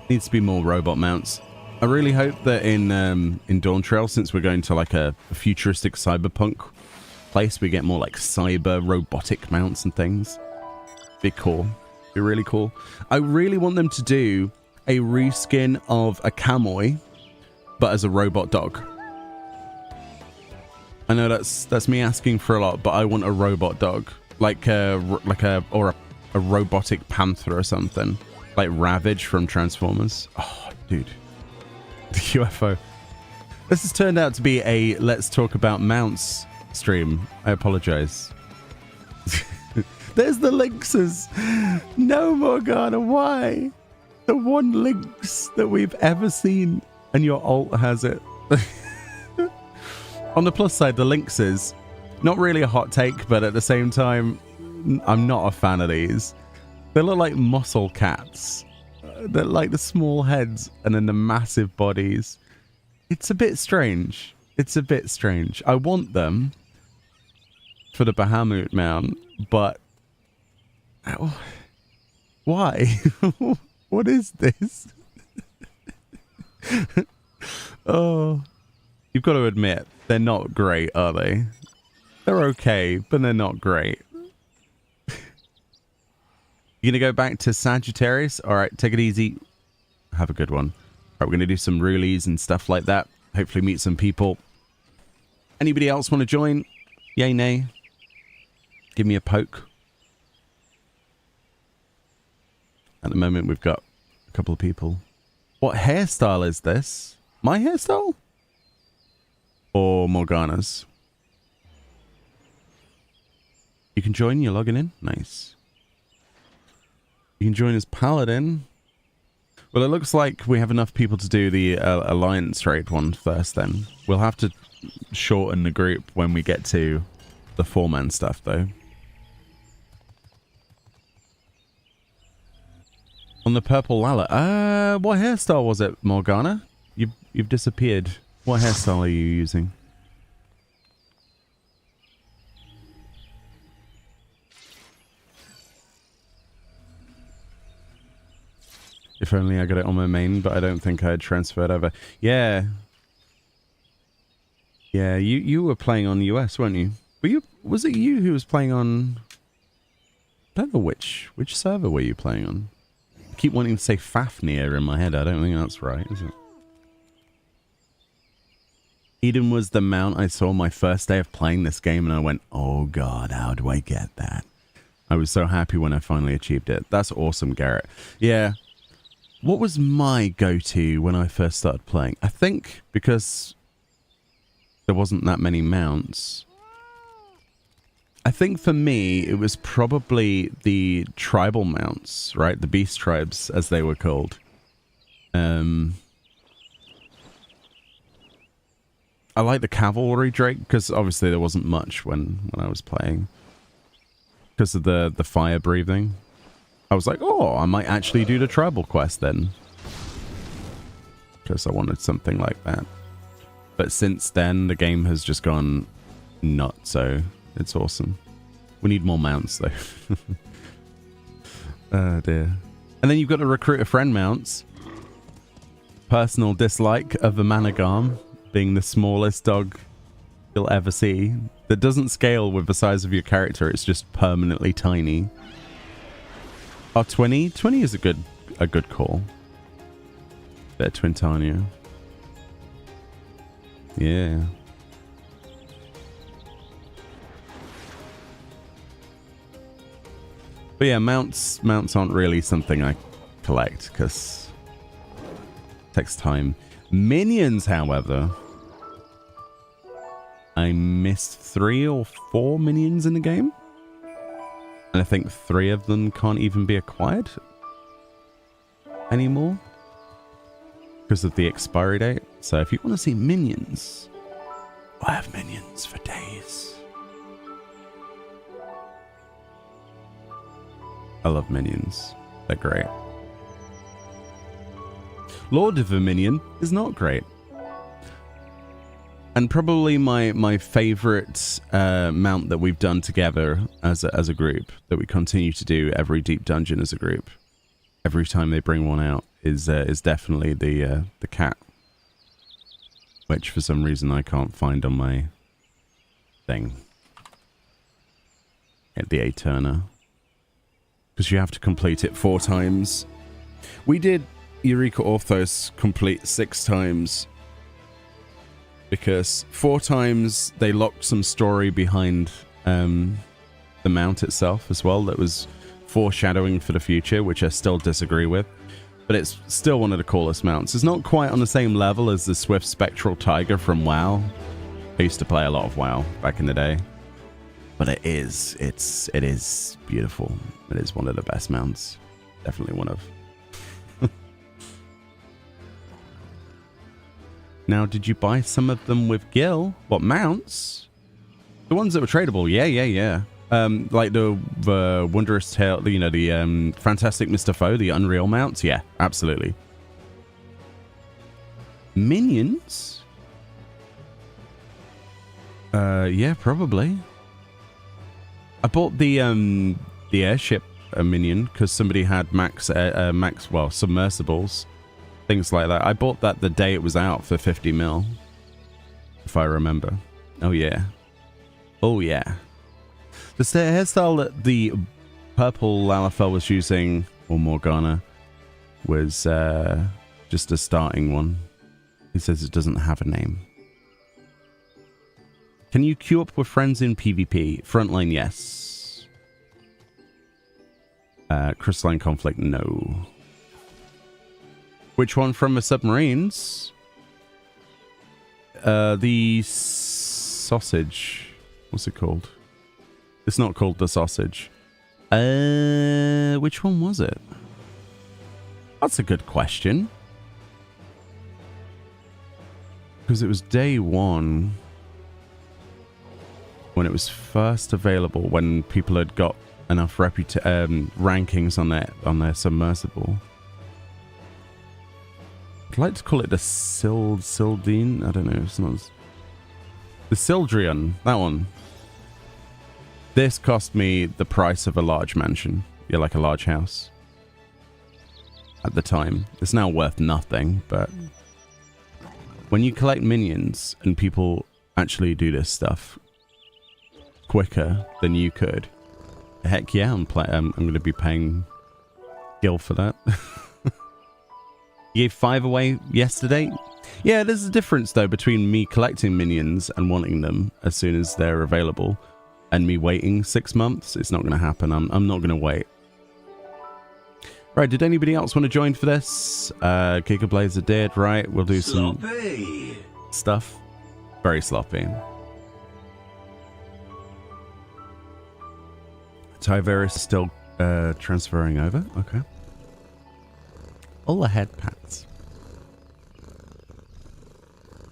Needs to be more robot mounts. I really hope that in Dawn Trail, since we're going to like a futuristic cyberpunk place, we get more like cyber robotic mounts and things. Be cool. Be really cool. I really want them to do a reskin of a Kamui, but as a robot dog. I know that's me asking for a lot, but I want a robot dog, like a robotic panther or something, like Ravage from Transformers. Oh, dude, the UFO. This has turned out to be a let's talk about mounts stream. I apologize. There's the lynxes. No, Morgana, why? The one lynx that we've ever seen and your alt has it. On the plus side, the Lynx is not really a hot take, but at the same time, I'm not a fan of these. They look like muscle cats. They're like the small heads and then the massive bodies. It's a bit strange. It's a bit strange. I want them for the Bahamut mount, but why? What is this? Oh, you've got to admit, they're not great, are they? They're okay, but they're not great. You gonna go back to Sagittarius? All right, take it easy. Have a good one. All right, we're gonna do some Roulettes and stuff like that. Hopefully meet some people. Anybody else want to join? Yay, nay? Give me a poke. At the moment, we've got a couple of people. What hairstyle is this? My hairstyle? Or Morgana's? You can join, you're logging in. Nice. You can join as Paladin. Well, it looks like we have enough people to do the Alliance raid one first then. We'll have to shorten the group when we get to the 4-man stuff, though. On the purple Lala. What hairstyle was it, Morgana? You've disappeared. What hairstyle are you using? If only I got it on my main, but I don't think I had transferred over. Yeah. Yeah, you were playing on US, weren't you? Was it you who was playing on... I don't know which server were you playing on? I keep wanting to say Fafnir in my head. I don't think that's right, is it? Eden was the mount I saw my first day of playing this game, and I went, oh god, how do I get that? I was so happy when I finally achieved it. That's awesome, Garrett. Yeah. What was my go-to when I first started playing? I think because there wasn't that many mounts. I think for me, it was probably the tribal mounts, right? The beast tribes, as they were called. I like the cavalry Drake, because obviously there wasn't much when I was playing. Because of the fire breathing. I was like, oh, I might actually do the tribal quest then. Because I wanted something like that. But since then, the game has just gone nuts, so it's awesome. We need more mounts, though. Oh, dear. And then you've got to recruit a friend mounts. Personal dislike of the Managam being the smallest dog you'll ever see. That doesn't scale with the size of your character, it's just permanently tiny. Oh, 20? 20 is a good call. Bit of Twintania. Yeah. But yeah, mounts aren't really something I collect because it takes time. Minions, however, I missed 3 or 4 minions in the game. And I think 3 of them can't even be acquired anymore because of the expiry date. So if you want to see minions, I have minions for days. I love minions. They're great. Lord of a Minion is not great. And probably my favorite mount that we've done together as a group, that we continue to do every deep dungeon as a group, every time they bring one out, is definitely the cat, which for some reason I can't find on my thing. At the A-turner, because you have to complete it 4 times. We did Eureka Orthos complete 6 times. Because 4 times they locked some story behind the mount itself as well that was foreshadowing for the future, which I still disagree with. But it's still one of the coolest mounts. It's not quite on the same level as the Swift Spectral Tiger from WoW. I used to play a lot of WoW back in the day. But it is beautiful. It is one of the best mounts. Definitely one of. Now, did you buy some of them with Gil? What, mounts? The ones that were tradable? Yeah. Like the Wondrous Tale, you know, the Fantastic Mr. Foe, the Unreal mounts? Yeah, absolutely. Minions? Yeah, probably. I bought the airship minion because somebody had max, well, submersibles, things like that. I bought that the day it was out for 50 mil, if I remember. Oh yeah. Oh yeah. The hairstyle that the purple Lalafell was using, or Morgana, was just a starting one. He says it doesn't have a name. Can you queue up with friends in PvP? Frontline, yes. Crystalline Conflict, no. Which one from the submarines? The sausage. What's it called? It's not called the sausage. Which one was it? That's a good question. Because it was day one when it was first available, when people had got enough rankings on their submersible. I'd like to call it the Sildine. I don't know. It's not the Sildrian. That one. This cost me the price of a large mansion. Yeah, like a large house. At the time. It's now worth nothing, but when you collect minions and people actually do this stuff quicker than you could, heck yeah, I'm going to be paying Gil for that. You gave 5 away yesterday? Yeah, there's a difference though between me collecting minions and wanting them as soon as they're available, and me waiting 6 months. It's not going to happen. I'm not going to wait. Right, did anybody else want to join for this? Kicker Blazer did, right? We'll do some stuff. Very sloppy. Tyveris is still transferring over. Okay. All the head pats.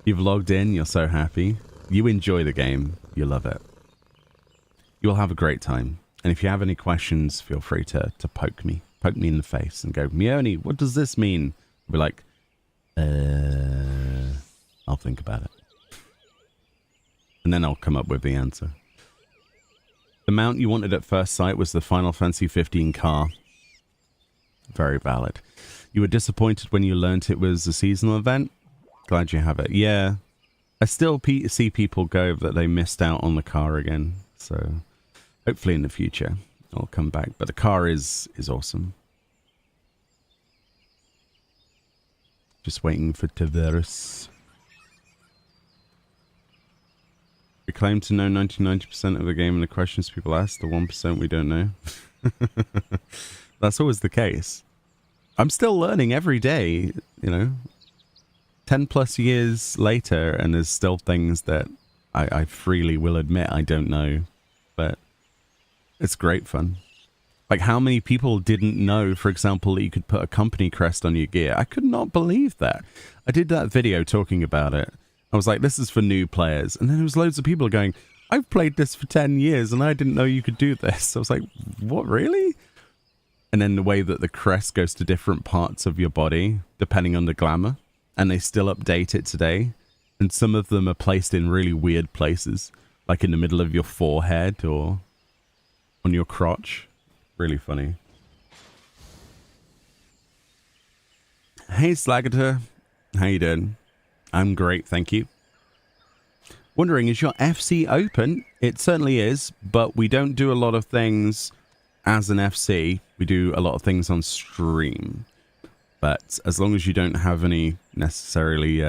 You've logged in. You're so happy. You enjoy the game. You love it. You'll have a great time. And if you have any questions, feel free to poke me. Poke me in the face and go, Meoni, what does this mean? I'll be like, I'll think about it. And then I'll come up with the answer. The mount you wanted at first sight was the Final Fantasy 15 car. Very valid. You were disappointed when you learnt it was a seasonal event? Glad you have it. Yeah. I still see people go that they missed out on the car again. So hopefully in the future I'll come back. But the car is awesome. Just waiting for Tyveris. We claim to know 99% of the game and the questions people ask, the 1% we don't know. That's always the case. I'm still learning every day, you know. 10 plus years later, and there's still things that I freely will admit I don't know. But it's great fun. Like, how many people didn't know, for example, that you could put a company crest on your gear? I could not believe that. I did that video talking about it. I was like, this is for new players. And then there was loads of people going, I've played this for 10 years and I didn't know you could do this. I was like, what, really? And then the way that the crest goes to different parts of your body, depending on the glamour. And they still update it today. And some of them are placed in really weird places. Like in the middle of your forehead or on your crotch. Really funny. Hey, Slagator. How you doing? I'm great, thank you. Wondering, is your FC open? It certainly is, but we don't do a lot of things as an FC. We do a lot of things on stream. But as long as you don't have any necessarily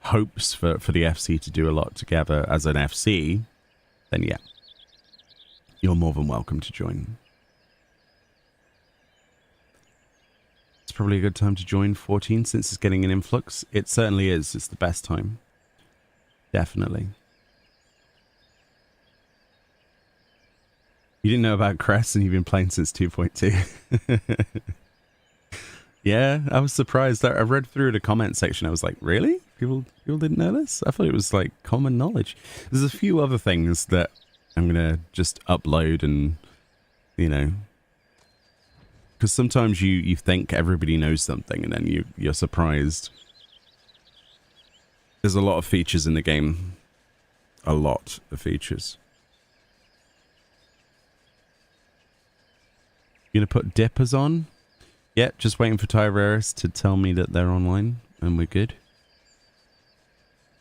hopes for the FC to do a lot together as an FC, then yeah, you're more than welcome to join. It's probably a good time to join 14 since it's getting an influx. It certainly is. It's the best time. Definitely. You didn't know about Crest and you've been playing since 2.2. Yeah, I was surprised. I read through the comment section. I was like, really? People didn't know this? I thought it was like common knowledge. There's a few other things that I'm gonna just upload and, you know, because sometimes you think everybody knows something and then you're surprised. There's a lot of features in the game. A lot of features. You gonna put dippers on? Yeah, just waiting for Tiberius to tell me that they're online and we're good.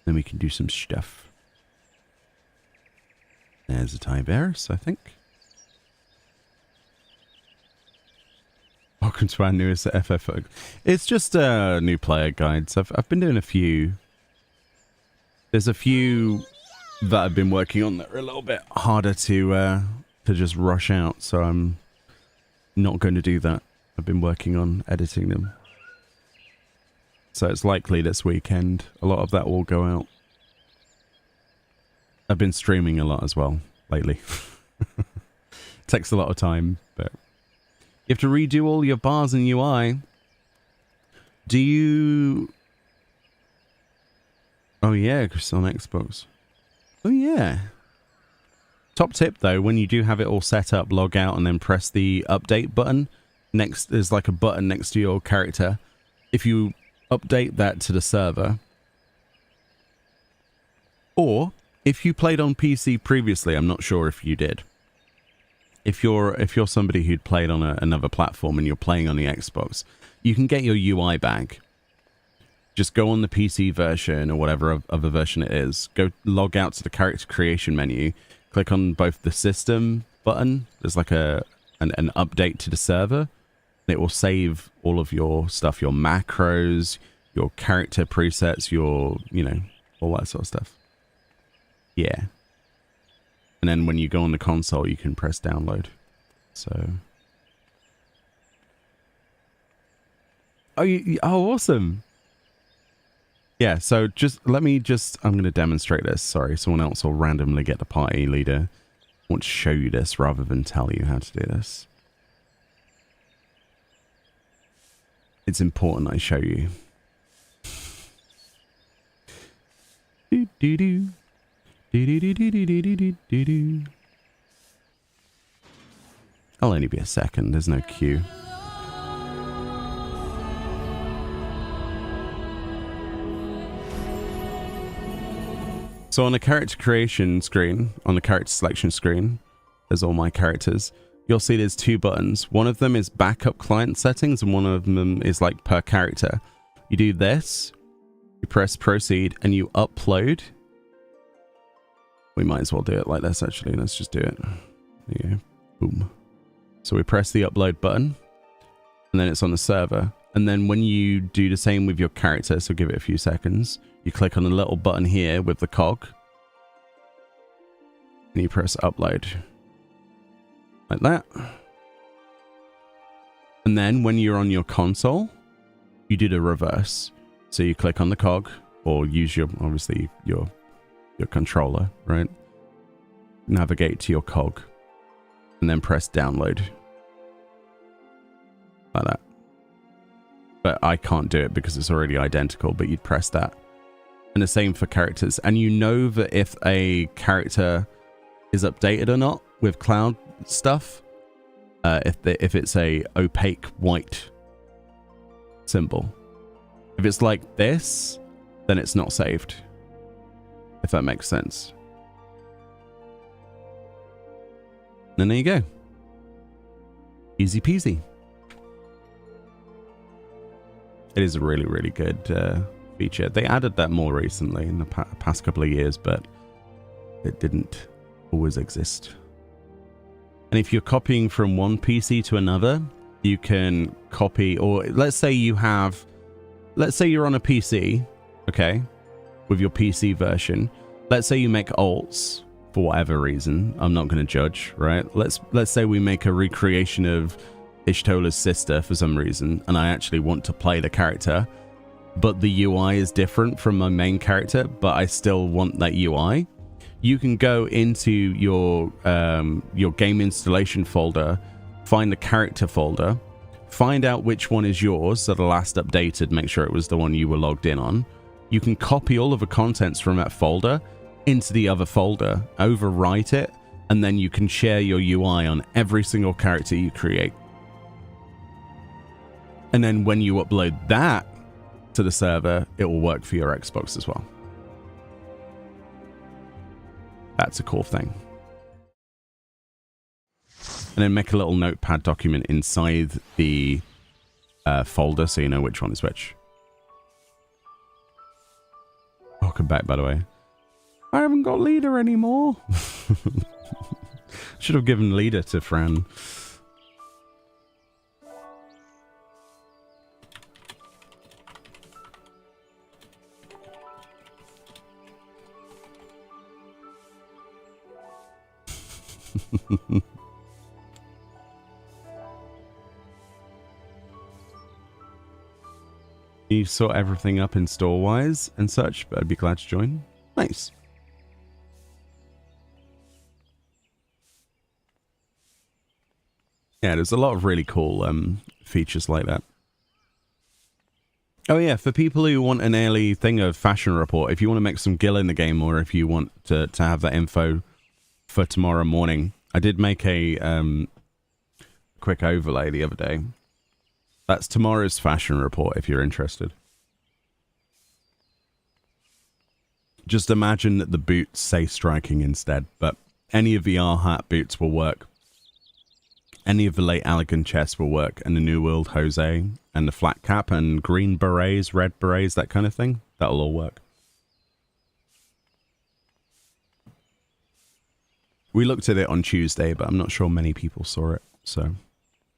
Then we can do some stuff. There's a Tiberius, I think. Welcome to our newest FFO. It's just new player guides. I've been doing a few. There's a few that I've been working on that are a little bit harder to just rush out, so I'm not going to do that. I've been working on editing them. So it's likely this weekend a lot of that will go out. I've been streaming a lot as well lately. Takes a lot of time, but you have to redo all your bars and UI. Do you... Oh yeah, because on Xbox. Oh yeah. Top tip though, when you do have it all set up, log out and then press the update button. Next, there's like a button next to your character. If you update that to the server, or if you played on PC previously, I'm not sure if you did. If you're somebody who'd played on another platform and you're playing on the Xbox, you can get your UI back. Just go on the PC version or whatever other version it is. Go log out to the character creation menu. Click on both the system button. There's like an update to the server. It will save all of your stuff, your macros, your character presets, your, you know, all that sort of stuff. Yeah. And then when you go on the console, you can press download. So. Oh, awesome. Yeah, so I'm going to demonstrate this. Sorry, someone else will randomly get the party leader. I want to show you this rather than tell you how to do this. It's important I show you. I'll only be a second, there's no queue. So on the character creation screen, on the character selection screen, there's all my characters. You'll see there's two buttons. One of them is backup client settings and one of them is like per character. You do this, you press proceed and you upload. We might as well do it like this actually. Let's just do it. There you go. Boom. So we press the upload button and then it's on the server. And then when you do the same with your character, so give it a few seconds, you click on the little button here with the cog and you press upload. Like that. And then when you're on your console, you do the reverse. So you click on the cog or use your, obviously, your controller, right? Navigate to your cog and then press download. Like that. But I can't do it because it's already identical, but you'd press that. And the same for characters. And you know that if a character is updated or not with cloud stuff, if it's a opaque white symbol. If it's like this, then it's not saved. If that makes sense. And there you go. Easy peasy. It is a really, really good feature. They added that more recently in the past couple of years, but it didn't always exist. And if you're copying from one PC to another, you can copy, or let's say you're on a PC, okay, with your PC version. Let's say you make alts for whatever reason. I'm not going to judge, right? Let's say we make a recreation of Ishtola's sister for some reason, and I actually want to play the character, but the UI is different from my main character, but I still want that UI. You can go into your game installation folder, find the character folder, find out which one is yours, so the last updated, make sure it was the one you were logged in on. you can copy all of the contents from that folder into the other folder, overwrite it, and then you can share your UI on every single character you create. And then when you upload that to the server, it will work for your Xbox as well. That's a cool thing. And then make a little notepad document inside the folder so you know which one is which. Welcome back, by the way. I haven't got leader anymore. Should have given leader to Fran. You sort everything up in store-wise and such, but I'd be glad to join. Nice. Yeah, there's a lot of really cool features like that. Oh yeah, for people who want an early thing of fashion report, if you want to make some gil in the game, or if you want to have that info for tomorrow morning, I did make a quick overlay the other day. That's tomorrow's fashion report if you're interested. Just imagine that the boots say striking instead, but any of the R-hat boots will work. Any of the late elegant chests will work, and the New World Jose, and the flat cap, and green berets, red berets, that kind of thing. That'll all work. We looked at it on Tuesday, but I'm not sure many people saw it, so...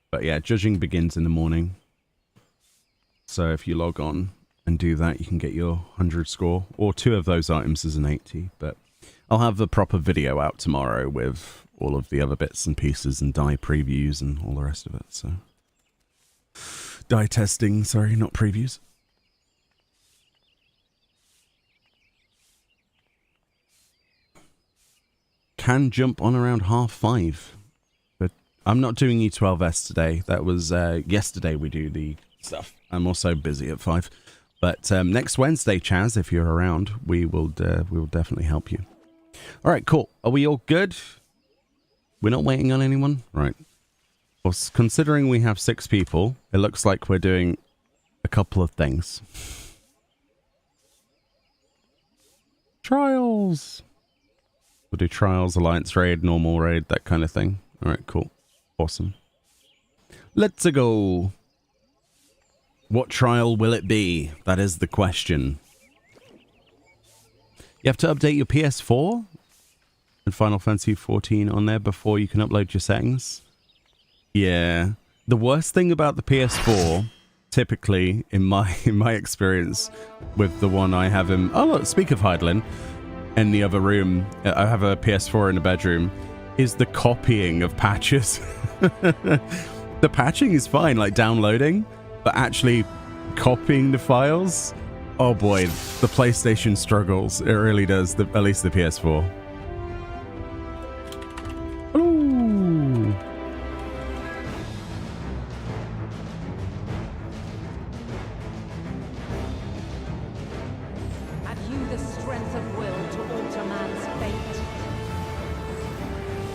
But yeah, judging begins in the morning. So if you log on and do that, you can get your 100 score, or 2 of those items as an 80. But I'll have the proper video out tomorrow with all of the other bits and pieces and dye previews and all the rest of it. So dye testing, sorry, not previews. Can jump on around 5:30. I'm not doing E12S today. That was yesterday we do the stuff. I'm also busy at 5. But next Wednesday, Chaz, if you're around, we will definitely help you. All right, cool. Are we all good? We're not waiting on anyone? Right. Well, considering we have 6 people, it looks like we're doing a couple of things. Trials. We'll do trials, alliance raid, normal raid, that kind of thing. All right, cool. Awesome. Let's go. What trial will it be? That is the question. You have to update your PS4 and Final Fantasy 14 on there before you can upload your settings. Yeah. The worst thing about the PS4, typically in my experience with the one I have in... Oh, look, speak of Heidelin, in the other room. I have a PS4 in the bedroom. Is the copying of patches. The patching is fine, like downloading, but actually copying the files, oh boy, the PlayStation struggles. It really does, at least the PS4. Ooh. Have you the strength of will to alter man's fate?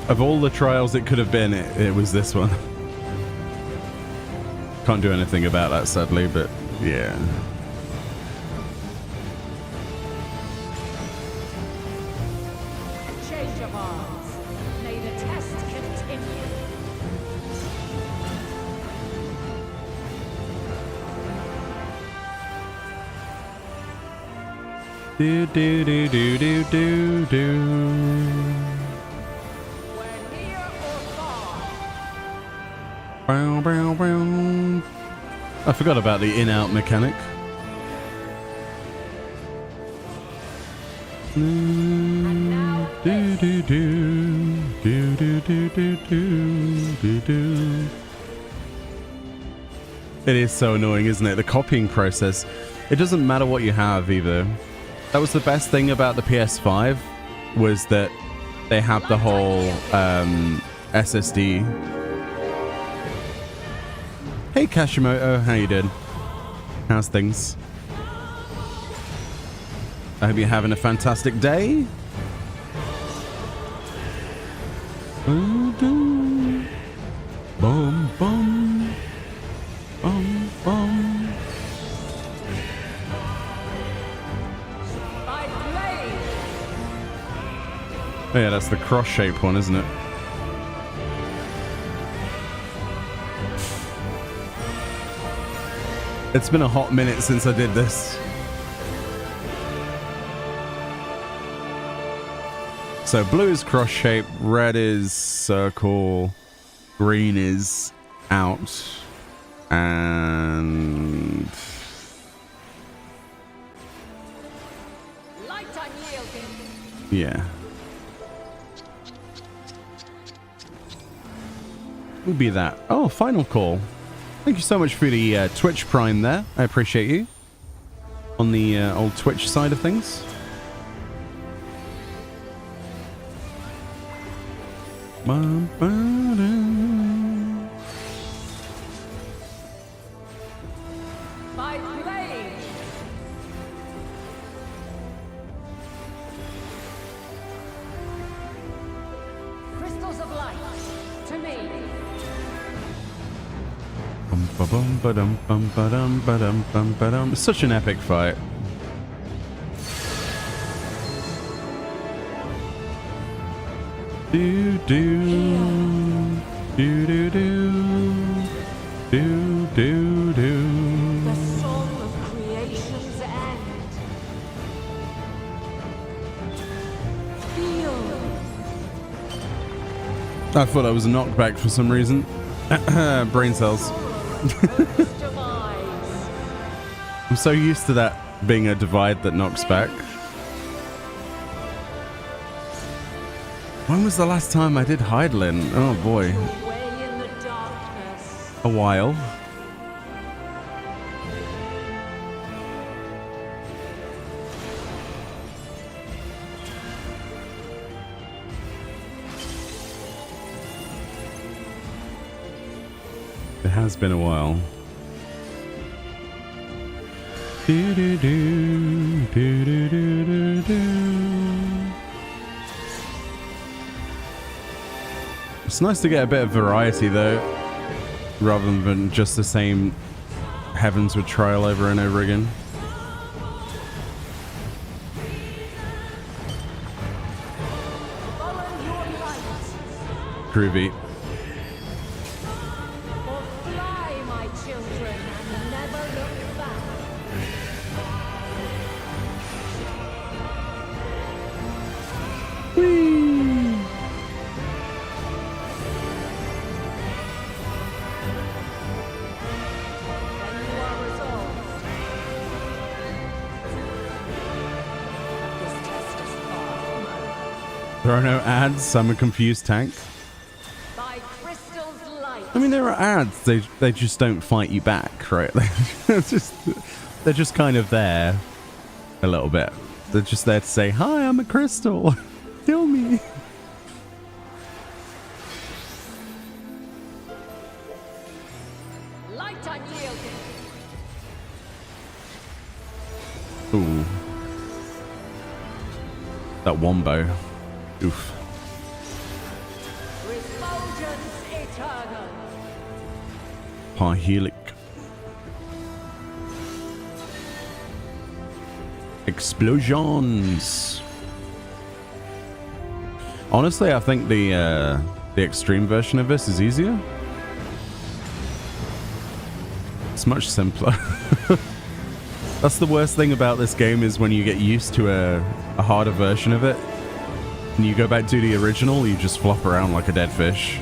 Of all the trials it could have been, it was this one. Can't do anything about that, sadly, but yeah. Change of arms. May the test continue. Do do do do do do do. I forgot about the in-out mechanic. It is so annoying, isn't it? The copying process. It doesn't matter what you have either. That was the best thing about the PS5, was that they have the whole SSD. Hey Kashimoto, how you doing? How's things? I hope you're having a fantastic day. Boom, boom, boom, boom, boom. Oh yeah, that's the cross-shaped one, isn't it? It's been a hot minute since I did this. So blue is cross-shaped, red is circle, green is out, and... Light unyielding. yeah. Would be that. Oh, final call. Thank you so much for the Twitch Prime there. I appreciate you. On the old Twitch side of things. By blade. Crystals of light. To me. It's such an epic fight. Do do do do do do do. The song of creation's end. Feel. I thought I was a knockback for some reason. Brain cells. I'm so used to that being a divide that knocks back. When was the last time I did Heidelin? Oh boy. A while. It has been a while. Do do do do do do do. It's nice to get a bit of variety though, rather than just the same Heavensward trial over and over again. Groovy. Or fly, my children, and never look back. Whee! When you are resolved. This test is far from over. There are no ads, I'm a confused tank. By crystal's light. I mean, there are ads, they just don't fight you back, right? They're just kind of there a little bit. They're just there to say, hi, I'm a crystal. Kill me. Light unyielding. Ooh. That wombo. Oof. Refulgence eternal. Parhelic. Explosions. Honestly, I think the extreme version of this is easier. It's much simpler. That's the worst thing about this game, is when you get used to a harder version of it and you go back to the original, you just flop around like a dead fish.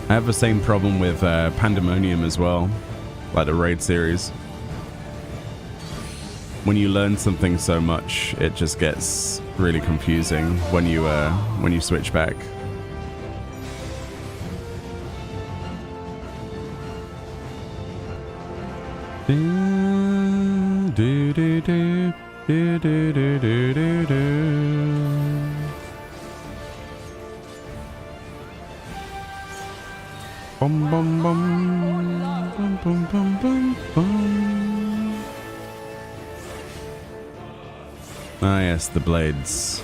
I have the same problem with Pandemonium as well, like the Raid series. When you learn something so much, it just gets really confusing when you switch back. Do do do do do do do do do. Bum bum bum bum bum bum bum bum. Ah, yes, the blades.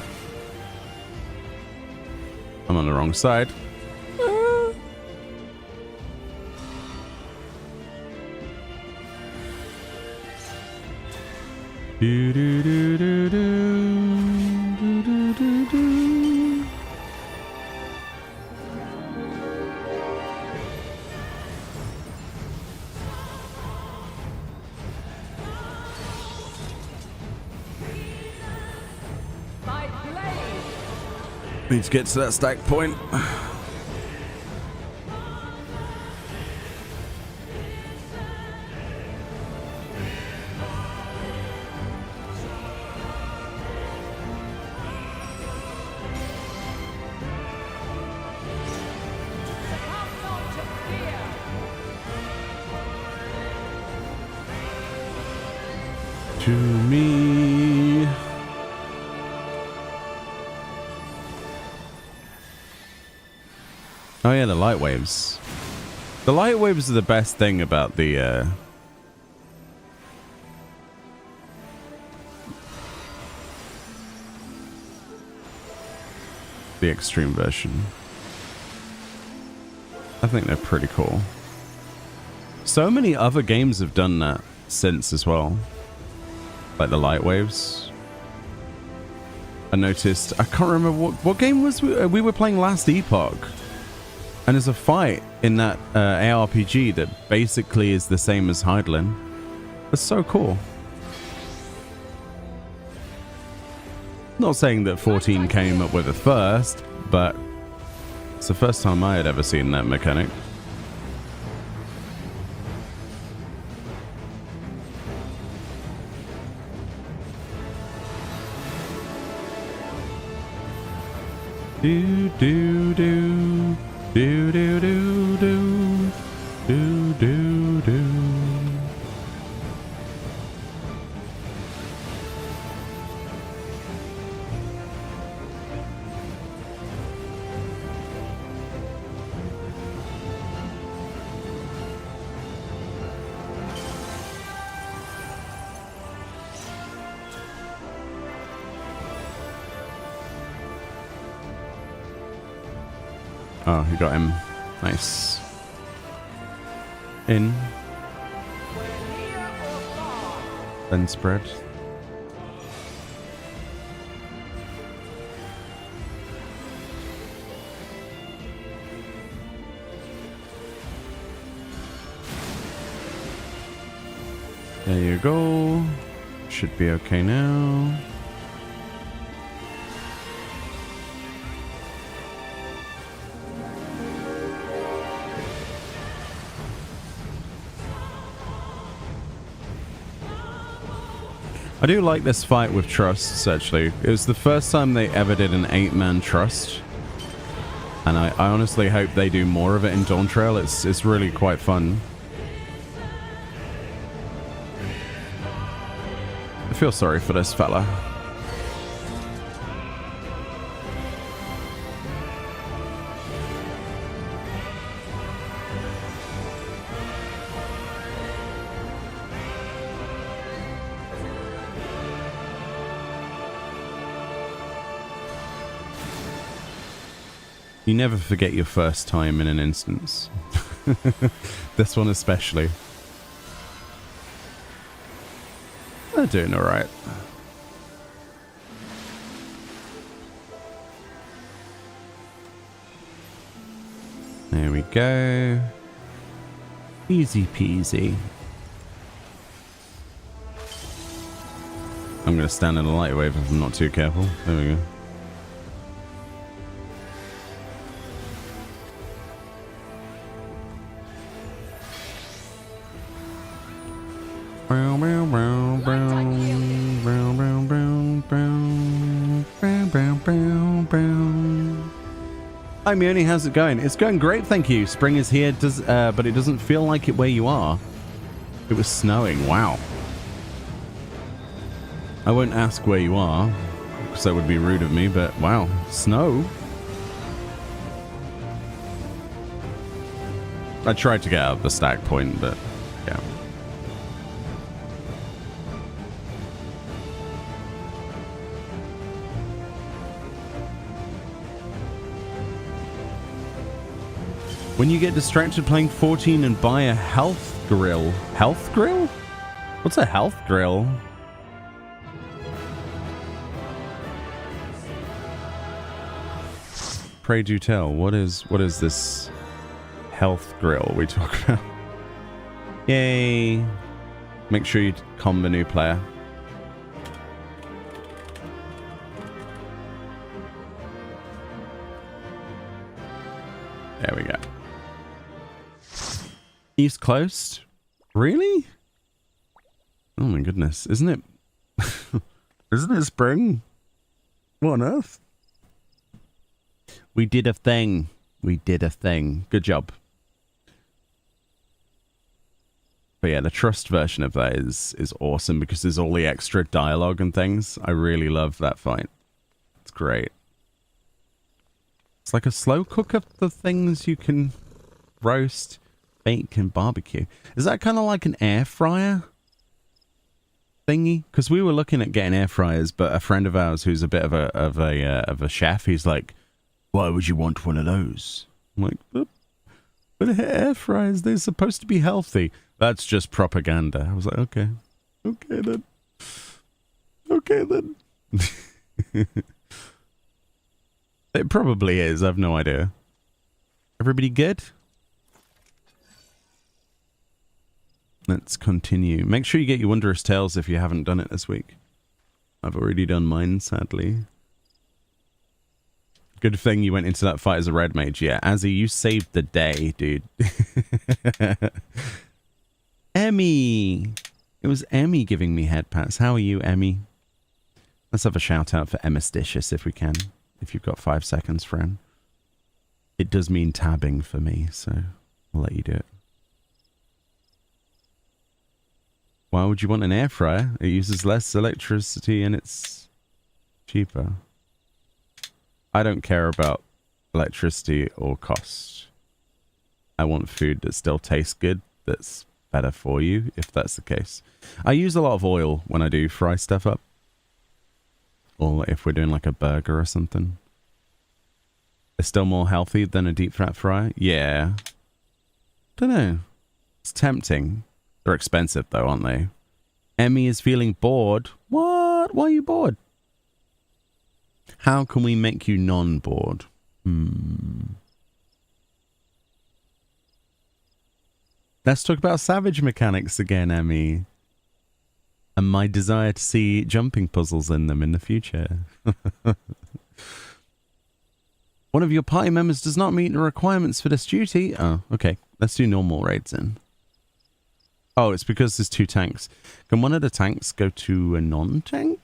I'm on the wrong side. Do, do, do, do, do, do, do, do. Need to get to that stack point. To me. Oh yeah, the light waves. The light waves are the best thing about the extreme version. I think they're pretty cool. So many other games have done that since as well. Like the light waves. I noticed, I can't remember what game was we were playing last Epoch. And there's a fight in that ARPG that basically is the same as Heidelin. It's so cool. Not saying that 14 came up with it first, but it's the first time I had ever seen that mechanic. Do do do do do do do do do do. Oh, you got him. Nice. In. Then spread. There you go. Should be okay now. I do like this fight with trusts, actually. It was the first time they ever did an 8-man trust. And I honestly hope they do more of it in Dawn Trail. It's really quite fun. I feel sorry for this fella. You never forget your first time in an instance. This one especially. They're doing alright. There we go. Easy peasy. I'm going to stand in a light wave if I'm not too careful. There we go. Hi Meoni, how's it going? It's going great, thank you. Spring is here, but it doesn't feel like it where you are. It was snowing, wow. I won't ask where you are, because that would be rude of me, but wow, snow. I tried to get out of the stack point, but yeah. When you get distracted playing 14 and buy a health grill. Health grill? What's a health grill? Pray do tell. What is this health grill we talk about? Yay. Make sure you com the new player. There we go. East closed? Really? Oh my goodness. Isn't it? Isn't it spring? What on earth? We did a thing. We did a thing. Good job. But yeah, the trust version of that is awesome because there's all the extra dialogue and things. I really love that fight. It's great. It's like a slow cook of the things you can roast, bake, and barbecue. Is that kind of like an air fryer thingy? Because we were looking at getting air fryers, but a friend of ours who's a bit of a chef, he's like, "Why would you want one of those?" I'm like, but air fryers, they're supposed to be healthy. That's just propaganda. I was like, okay then. It probably is. I've no idea. Everybody good? Let's continue. Make sure you get your Wondrous Tales if you haven't done it this week. I've already done mine, sadly. Good thing you went into that fight as a red mage. Yeah, Azzy, you saved the day, dude. Emmy! It was Emmy giving me head pats. How are you, Emmy? Let's have a shout out for Emistitious if we can. If you've got 5 seconds, friend. It does mean tabbing for me, so I'll let you do it. Why would you want an air fryer? It uses less electricity and it's cheaper. I don't care about electricity or cost. I want food that still tastes good, that's better for you, if that's the case. I use a lot of oil when I do fry stuff up. Or if we're doing like a burger or something. It's still more healthy than a deep fat fryer? Yeah. Don't know. It's tempting. They're expensive though, aren't they? Emmy is feeling bored. What? Why are you bored? How can we make you non-bored? Let's talk about Savage mechanics again, Emmy. And my desire to see jumping puzzles in them in the future. One of your party members does not meet the requirements for this duty. Oh, okay. Let's do normal raids then. Oh, it's because there's 2 tanks. Can one of the tanks go to a non-tank?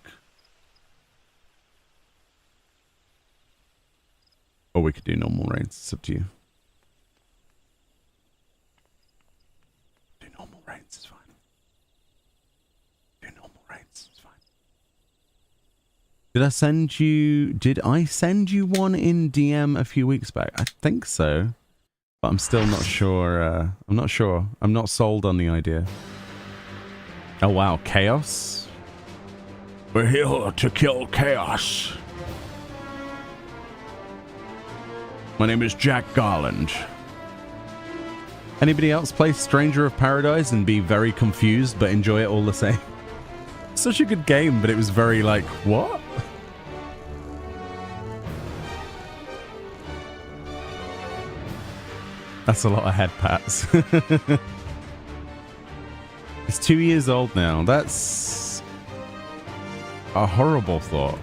Or we could do normal raids. It's up to you. Do normal raids. It's fine. Do normal raids. It's fine. Did I send you one in DM a few weeks back? I think so. But I'm still not sure. I'm not sure. I'm not sold on the idea. Oh, wow. Chaos? We're here to kill chaos. My name is Jack Garland. Anybody else play Stranger of Paradise and be very confused but enjoy it all the same? Such a good game, but it was very like, what? That's a lot of head pats. It's 2 years old now. That's a horrible thought.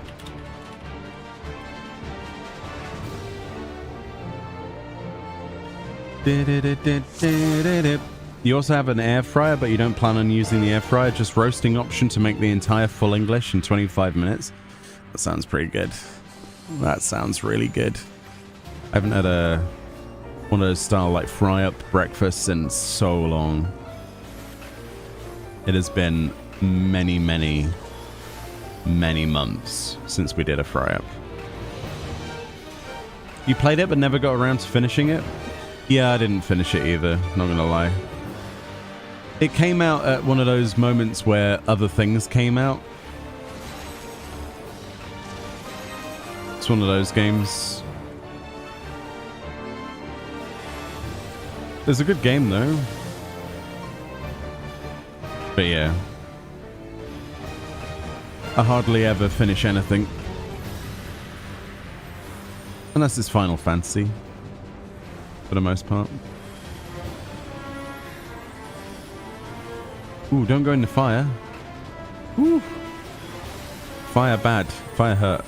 You also have an air fryer, but you don't plan on using the air fryer. Just roasting option to make the entire full English in 25 minutes. That sounds pretty good. That sounds really good. I haven't had one of those style like fry up breakfasts in so long. It has been many months since we did a fry up. You played it but never got around to finishing it? Yeah, I didn't finish it either, not gonna lie. It came out at one of those moments where other things came out. It's one of those games. It's a good game though. But yeah. I hardly ever finish anything. Unless it's Final Fantasy. For the most part. Ooh, don't go in the fire. Ooh. Fire bad. Fire hurt.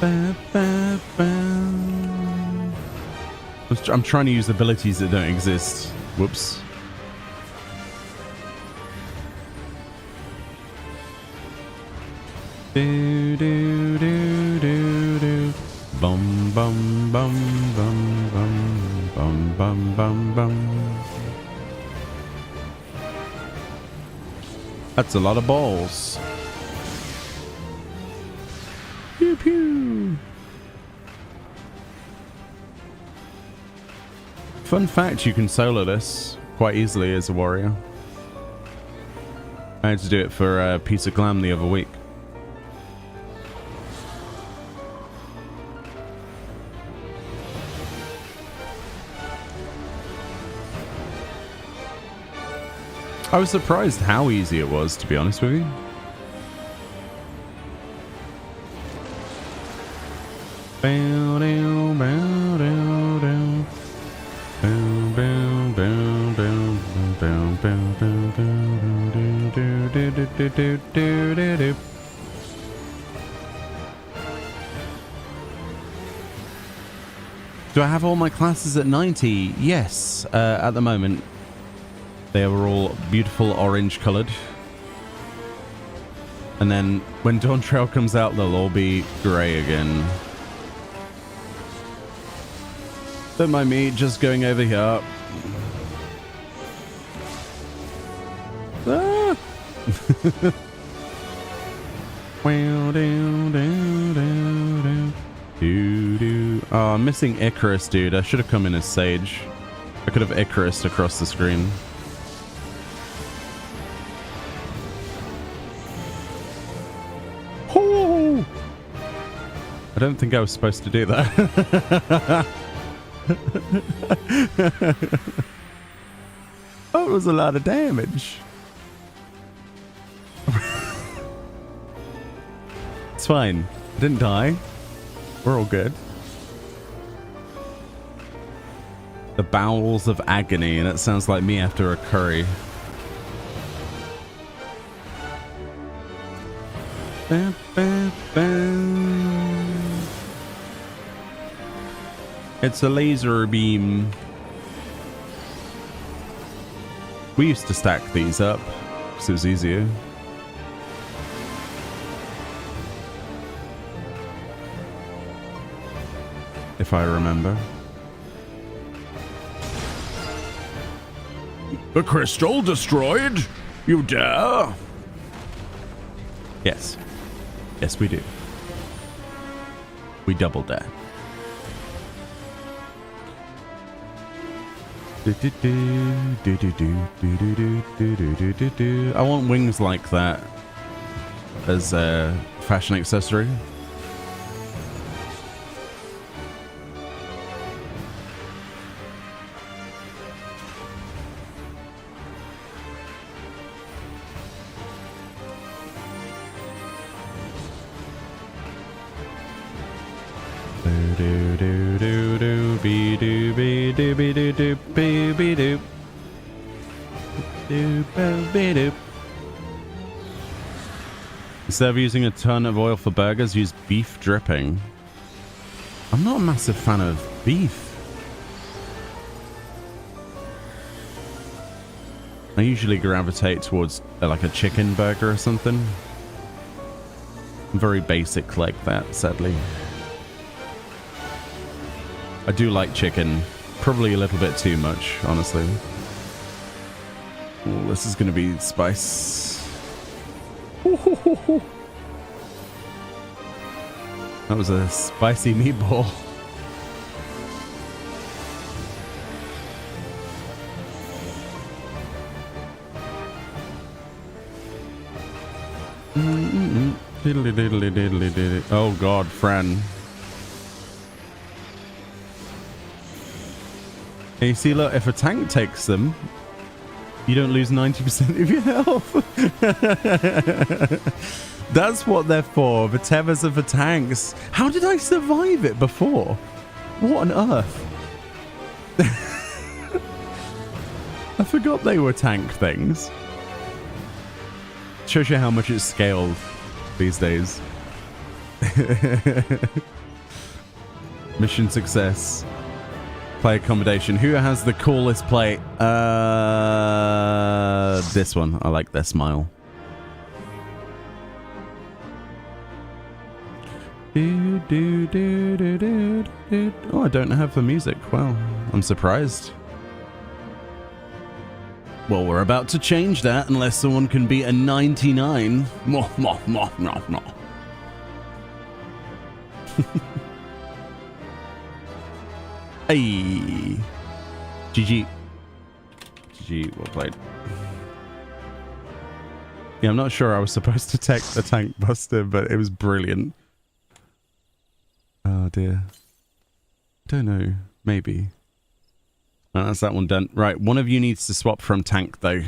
Ba, ba, ba. I'm trying to use abilities that don't exist. Whoops. Do do do do do. Bum bum bum bum bum bum bum bum bum. That's a lot of balls. Pew pew. Fun fact, you can solo this quite easily as a warrior. I had to do it for a piece of glam the other week. I was surprised how easy it was, to be honest with you. Bow, down, bow, down, down. Bow, bow, bow, bow, bow, bow, bow, bow, do, do, do, do, do, do, do, do. Do I have all my classes at 90? Yes, at the moment. They are all beautiful orange colored. And then when Dawn Trail comes out, they'll all be gray again. Don't mind me just going over here. Ah! Oh, I'm missing Icarus, dude. I should have come in as Sage. I could have Icarus across the screen. I don't think I was supposed to do that. That was a lot of damage. It's fine. I didn't die. We're all good. The bowels of agony, and it sounds like me after a curry. Ba, ba, ba. It's a laser beam. We used to stack these up because it was easier. If I remember. The crystal destroyed? You dare? Yes. Yes, we do. We double dare. I want wings like that as a fashion accessory. Instead of using a ton of oil for burgers, use beef dripping. I'm not a massive fan of beef. I usually gravitate towards like a chicken burger or something. I'm very basic like that, sadly. I do like chicken. Probably a little bit too much, honestly. Ooh, this is going to be spice. That was a spicy meatball. Oh god, Fran. And you see, look, if a tank takes them, you don't lose 90% of your health. That's what they're for. The tethers are for tanks. How did I survive it before? What on earth? I forgot they were tank things. Shows you how much it's scaled these days. Mission success. Play accommodation. Who has the coolest play? This one. I like their smile. Oh, I don't have the music. Well, I'm surprised. Well, we're about to change that unless someone can beat a 99. Hey. GG. GG, well played. Yeah, I'm not sure I was supposed to take the tank buster, but it was brilliant. Oh dear. Don't know. Maybe. Well, that's that one done. Right, one of you needs to swap from tank, though.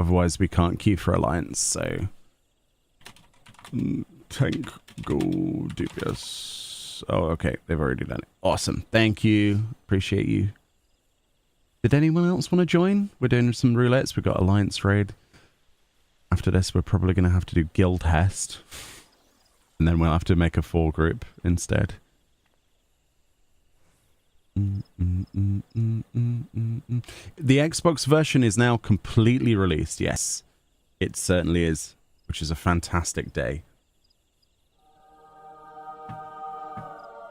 Otherwise, we can't queue for alliance, so... Tank, go, DPS. Oh, okay. They've already done it. Awesome. Thank you. Appreciate you. Did anyone else want to join? We're doing some roulettes. We've got alliance raid. After this, we're probably going to have to do guild hest. And then we'll have to make a 4 group instead. The Xbox version is now completely released. Yes, it certainly is, which is a fantastic day.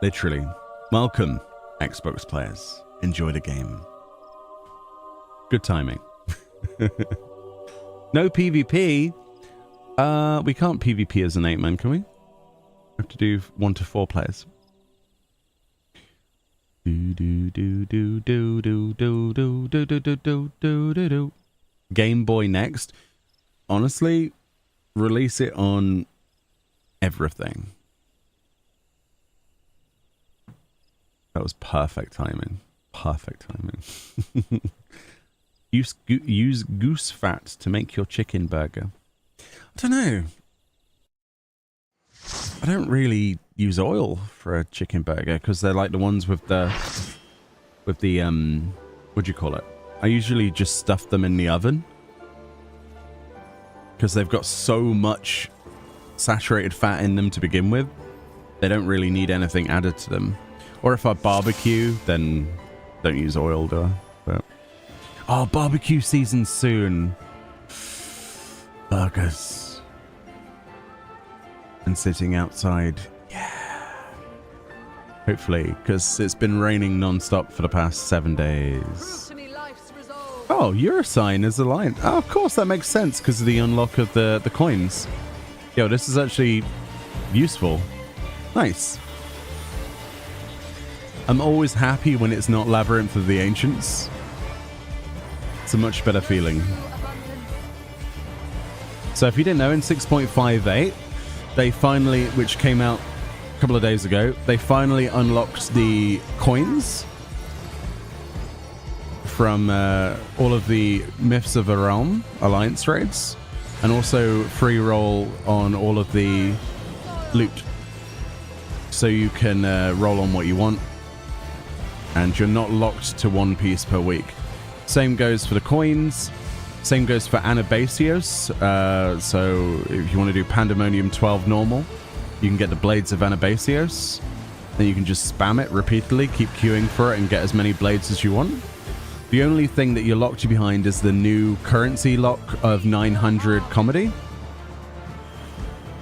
Literally. Welcome, Xbox players. Enjoy the game. Good timing. No PvP. We can't PvP as an 8-man, can we? We have to do 1 to 4 players. Game Boy next. Honestly, release it on everything. That was perfect timing. Perfect timing. Use goose fat to make your chicken burger. I don't know. I don't really use oil for a chicken burger because they're like the ones with the what do you call it? I usually just stuff them in the oven because they've got so much saturated fat in them to begin with. They don't really need anything added to them. Or if I barbecue, then don't use oil, do I? But oh, barbecue season soon. Burgers. And sitting outside. Yeah. Hopefully, because it's been raining non-stop for the past 7 days. Oh, Eurosign is aligned. Oh, of course, that makes sense because of the unlock of the coins. Yo, this is actually useful. Nice. I'm always happy when it's not Labyrinth of the Ancients. It's a much better feeling. So if you didn't know, in 6.58, they finally, which came out a couple of days ago, they finally unlocked the coins from all of the Myths of the Realm alliance raids, and also free roll on all of the loot. So you can roll on what you want, and you're not locked to 1 piece per week. Same goes for the coins. Same goes for Anabasios. So if you want to do Pandemonium 12 normal, you can get the Blades of Anabasios. Then you can just spam it repeatedly, keep queuing for it, and get as many blades as you want. The only thing that you're locked behind is the new currency lock of 900 comedy.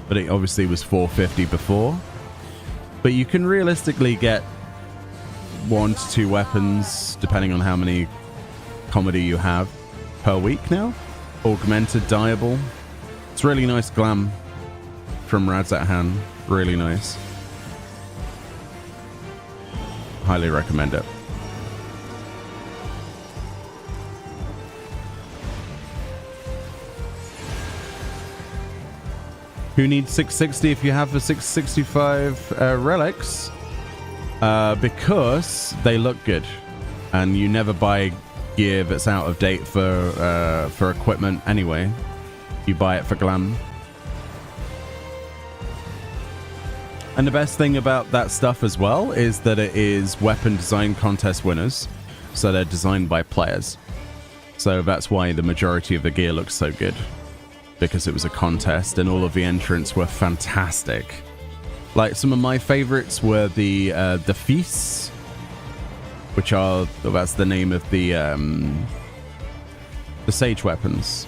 But it obviously was 450 before. But you can realistically get 1 to 2 weapons, depending on how many comedy you have, per week now. Augmented Diable. It's really nice glam from Radzat-Han. Really nice. Highly recommend it. Who needs 660 if you have the 665 relics? Because they look good. And you never buy gear that's out of date for equipment anyway. You buy it for glam. And the best thing about that stuff as well is that it is weapon design contest winners. So they're designed by players. So that's why the majority of the gear looks so good. Because it was a contest and all of the entrants were fantastic. Like some of my favorites were the feasts, which are, that's the name of the sage weapons.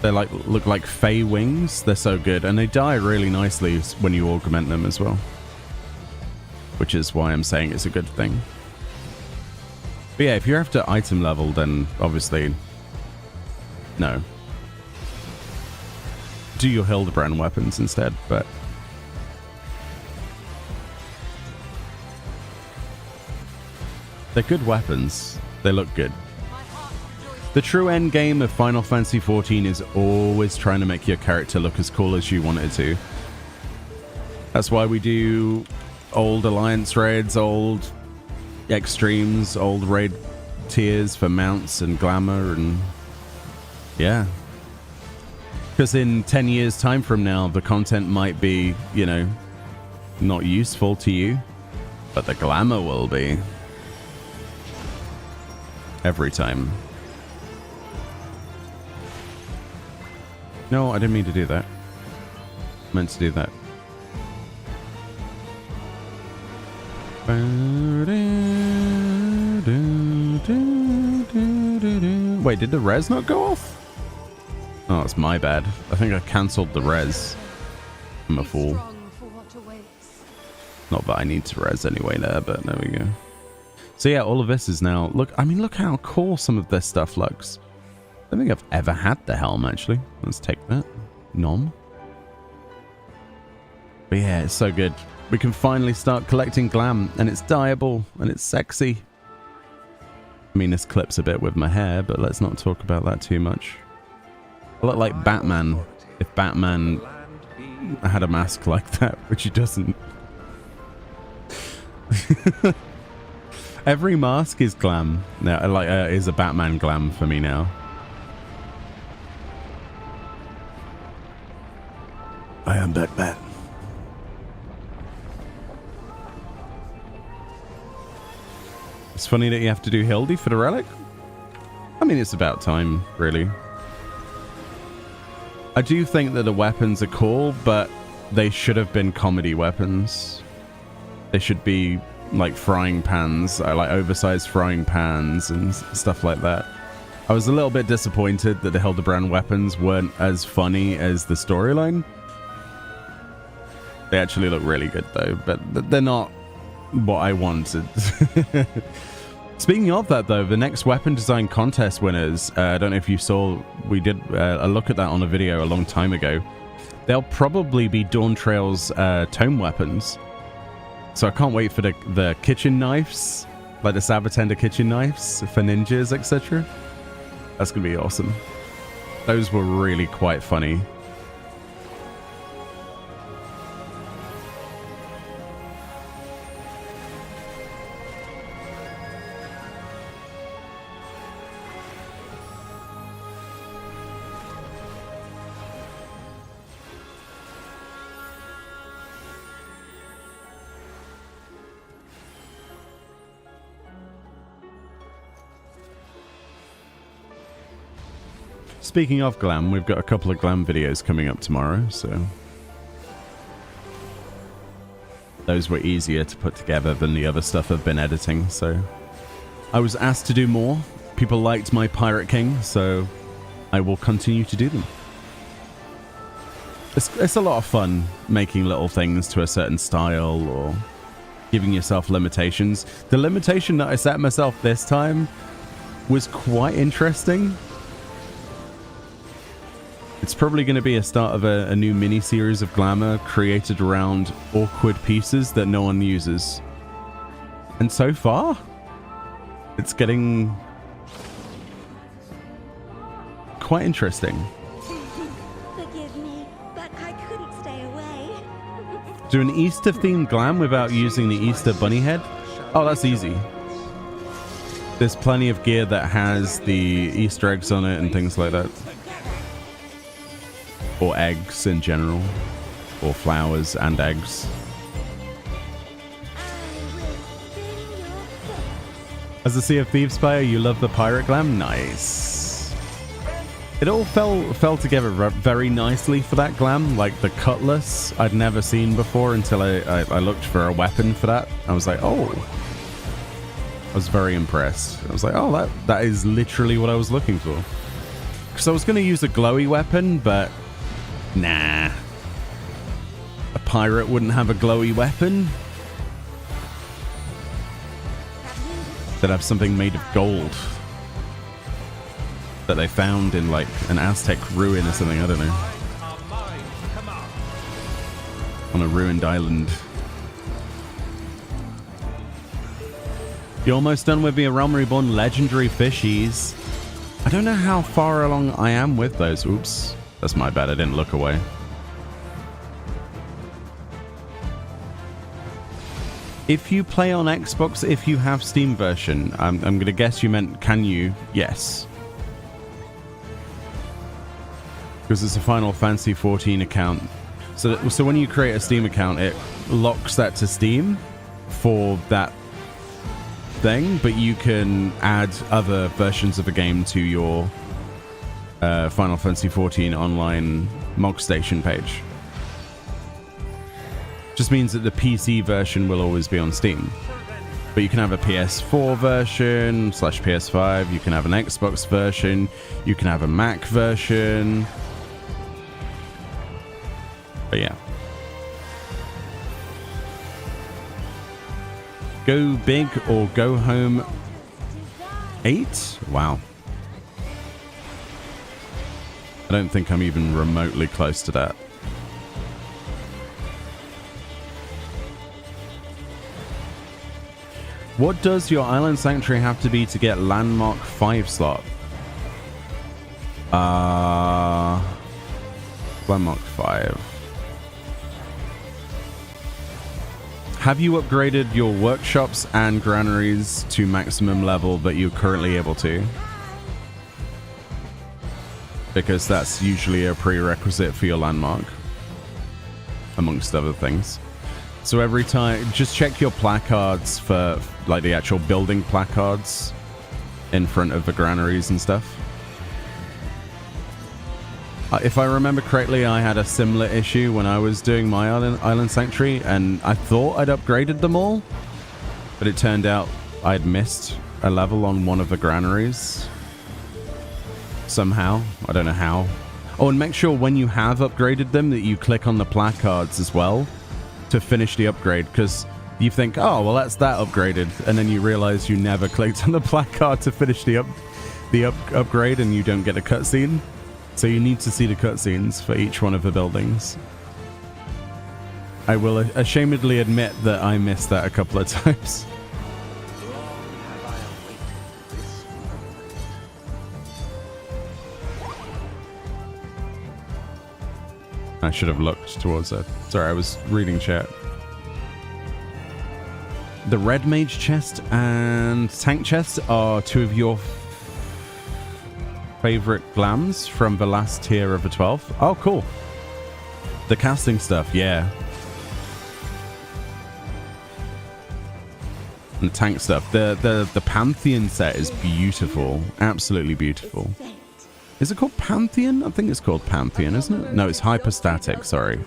They look like fey wings. They're so good, and they die really nicely when you augment them as well. Which is why I'm saying it's a good thing. But yeah, if you're after item level, then obviously no. Do your Hildebrand weapons instead, but they're good weapons. They look good. The true end game of Final Fantasy XIV is always trying to make your character look as cool as you want it to. That's why we do old Alliance raids, old Extremes, old raid tiers for mounts and Glamour, and yeah. Because in 10 years time from now, the content might be, you know, not useful to you, but the Glamour will be. Every time. No, I didn't mean to do that. I meant to do that. Wait, did the res not go off? Oh, it's my bad. I think I cancelled the res. I'm a fool. Not that I need to res anyway there, but there we go. So yeah, all of this is now... Look, I mean, look how cool some of this stuff looks. I don't think I've ever had the helm, actually. Let's take that. Nom. But yeah, it's so good. We can finally start collecting glam, and it's dyeable, and it's sexy. I mean, this clips a bit with my hair, but let's not talk about that too much. I look like Batman, if Batman had a mask like that, which he doesn't. Every mask is glam. Now, like, is a Batman glam for me now. I am Batman. It's funny that you have to do Hildy for the relic. I mean, it's about time, really. I do think that the weapons are cool, but they should have been comedy weapons. They should be like frying pans, like oversized frying pans and stuff like that. I was a little bit disappointed that the Hildebrand weapons weren't as funny as the storyline. They actually look really good though, but they're not what I wanted. Speaking of that though, the next weapon design contest winners, I don't know if you saw, we did a look at that on a video a long time ago. They'll probably be Dawn Trail's tome weapons. So I can't wait for the kitchen knives, like the Sabatender kitchen knives for ninjas, etc. That's going to be awesome. Those were really quite funny. Speaking of glam, we've got a couple of glam videos coming up tomorrow, so those were easier to put together than the other stuff I've been editing, so I was asked to do more. People liked my Pirate King, so I will continue to do them. It's a lot of fun making little things to a certain style or giving yourself limitations. The limitation that I set myself this time was quite interesting. It's probably going to be a start of a new mini-series of Glamour created around awkward pieces that no one uses. And so far, it's getting quite interesting. Forgive me, but I couldn't stay away. Do an Easter-themed glam without using the Easter bunny head? Oh, that's easy. There's plenty of gear that has the Easter eggs on it and things like that. Or eggs in general. Or flowers and eggs. As a Sea of Thieves player, you love the pirate glam? Nice. It all fell together very nicely for that glam. Like the cutlass I'd never seen before until I looked for a weapon for that. I was like, oh. I was very impressed. I was like, oh, that is literally what I was looking for. Because I was going to use a glowy weapon, but nah. A pirate wouldn't have a glowy weapon. They'd have something made of gold that they found in like an Aztec ruin or something. I don't know. On a ruined island. You're almost done with the Realm Reborn legendary fishies. I don't know how far along I am with those. Oops. That's my bad. I didn't look away. If you play on Xbox, if you have Steam version, I'm going to guess you meant, can you? Yes. Because it's a Final Fantasy 14 account. So when you create a Steam account, it locks that to Steam for that thing, but you can add other versions of the game to your Final Fantasy 14 online Mog Station page. Just means that the PC version will always be on Steam. But you can have a PS4 version / PS5. You can have an Xbox version. You can have a Mac version. But yeah. Go big or go home 8? Wow. I don't think I'm even remotely close to that. What does your Island Sanctuary have to be to get Landmark 5 slot? Landmark 5. Have you upgraded your workshops and granaries to maximum level that you're currently able to? Because that's usually a prerequisite for your landmark, amongst other things. So every time, just check your placards for like the actual building placards in front of the granaries and stuff. If I remember correctly, I had a similar issue when I was doing my Island Sanctuary, and I thought I'd upgraded them all, but it turned out I'd missed a level on one of the granaries. Somehow. I don't know how. Oh, and make sure when you have upgraded them that you click on the placards as well to finish the upgrade, because you think, oh, well, that's that upgraded, and then you realize you never clicked on the placard to finish the upgrade, and you don't get a cutscene. So you need to see the cutscenes for each one of the buildings. I will ashamedly admit that I missed that a couple of times. I should have looked towards it. Sorry, I was reading chat. The Red Mage chest and Tank chest are two of your favorite glams from the last tier of the 12. Oh, cool. The casting stuff, yeah. And the tank stuff. The Pantheon set is beautiful. Absolutely beautiful. Is it called Pantheon? I think it's called Pantheon, isn't it? No, it's Hyperstatic, sorry.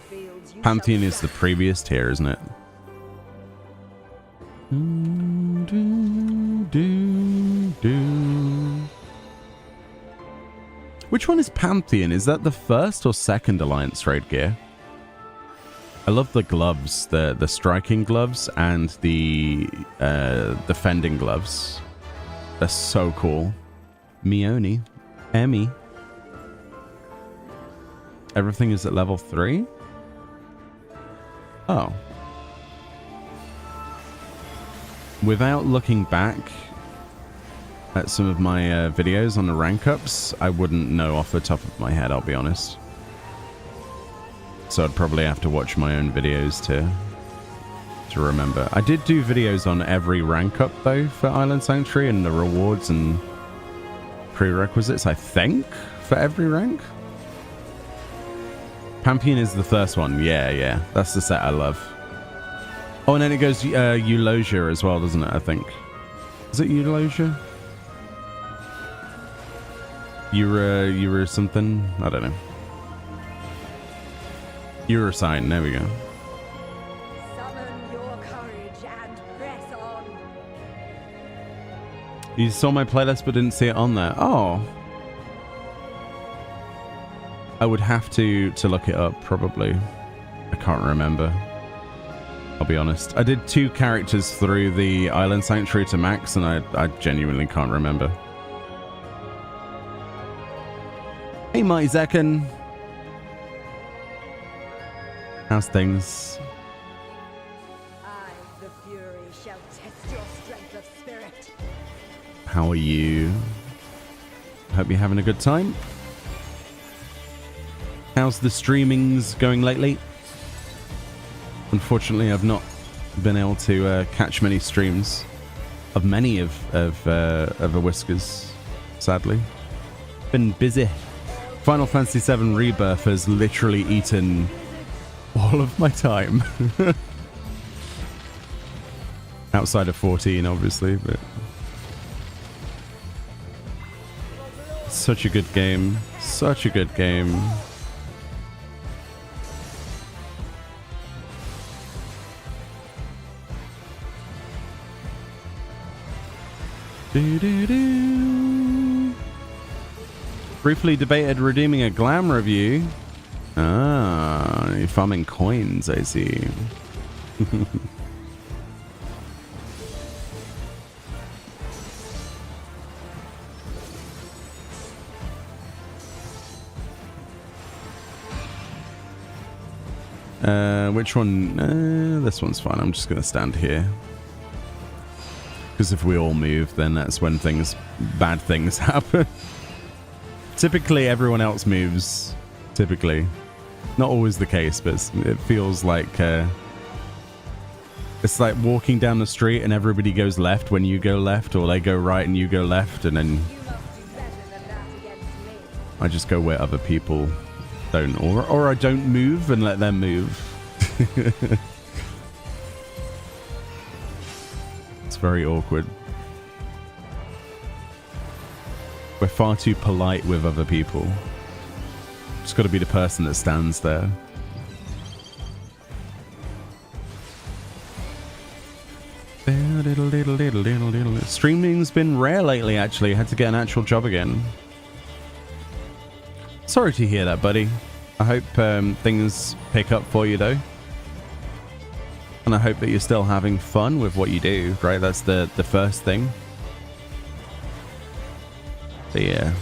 Pantheon is the previous tier, isn't it? Which one is Pantheon? Is that the first or second Alliance raid gear? I love the gloves, the striking gloves and the defending gloves. They're so cool. Meoni. Emmy. Everything is at level 3? Oh. Without looking back at some of my videos on the rank ups, I wouldn't know off the top of my head, I'll be honest. So I'd probably have to watch my own videos to to remember. I did do videos on every rank up though for Island Sanctuary and the rewards and prerequisites, I think, for every rank. Pampion is the first one. Yeah. That's the set I love. Oh, and then it goes Eulogia as well, doesn't it? I think. Is it Eulogia? Euro something? I don't know. Eurosign, there we go. Summon your courage and press on. You saw my playlist but didn't see it on there. Oh. I would have to look it up, probably. I can't remember. I'll be honest. I did 2 characters through the Island Sanctuary to max, and I genuinely can't remember. Hey, Mighty Zekken. How's things? I, the Fury, shall test your strength of spirit. How are you? Hope you're having a good time. How's the streamings going lately? Unfortunately, I've not been able to catch many streams of many of a Whiskers, sadly. Been busy. Final Fantasy VII Rebirth has literally eaten all of my time. Outside of 14, obviously, but such a good game. Such a good game. Briefly debated redeeming a Glamour review. Ah, you're farming coins, I see. Which one? This one's fine. I'm just going to stand here. Because if we all move, then that's when bad things happen. Typically, everyone else moves. Typically. Not always the case, but it feels like... it's like walking down the street and everybody goes left when you go left, or they go right and you go left, and then... I just go where other people don't. Or I don't move and let them move. It's very awkward. We're far too polite with other people. Just got to be the person that stands there. Streaming's been rare lately, actually. Had to get an actual job again. Sorry to hear that, buddy. I hope things pick up for you, though. And I hope that you're still having fun with what you do, right? That's the first thing. But yeah.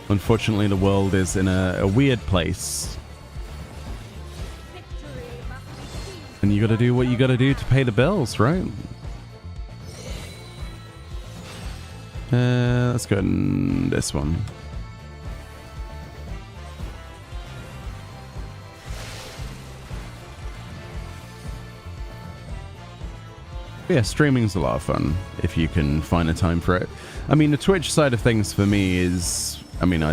Unfortunately, the world is in a weird place. And you gotta do what you gotta do to pay the bills, right? Let's go in this one. Yeah, streaming's a lot of fun if you can find a time for it. I mean, the Twitch side of things for me is... I mean,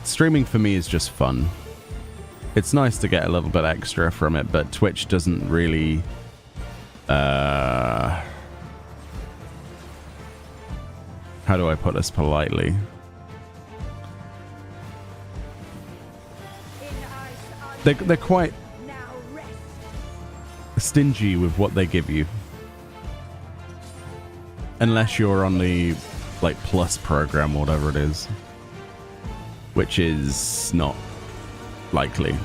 streaming for me is just fun. It's nice to get a little bit extra from it, but Twitch doesn't really... how do I put this politely? They're quite stingy with what they give you. Unless you're on the, like, Plus program or whatever it is. Which is not likely.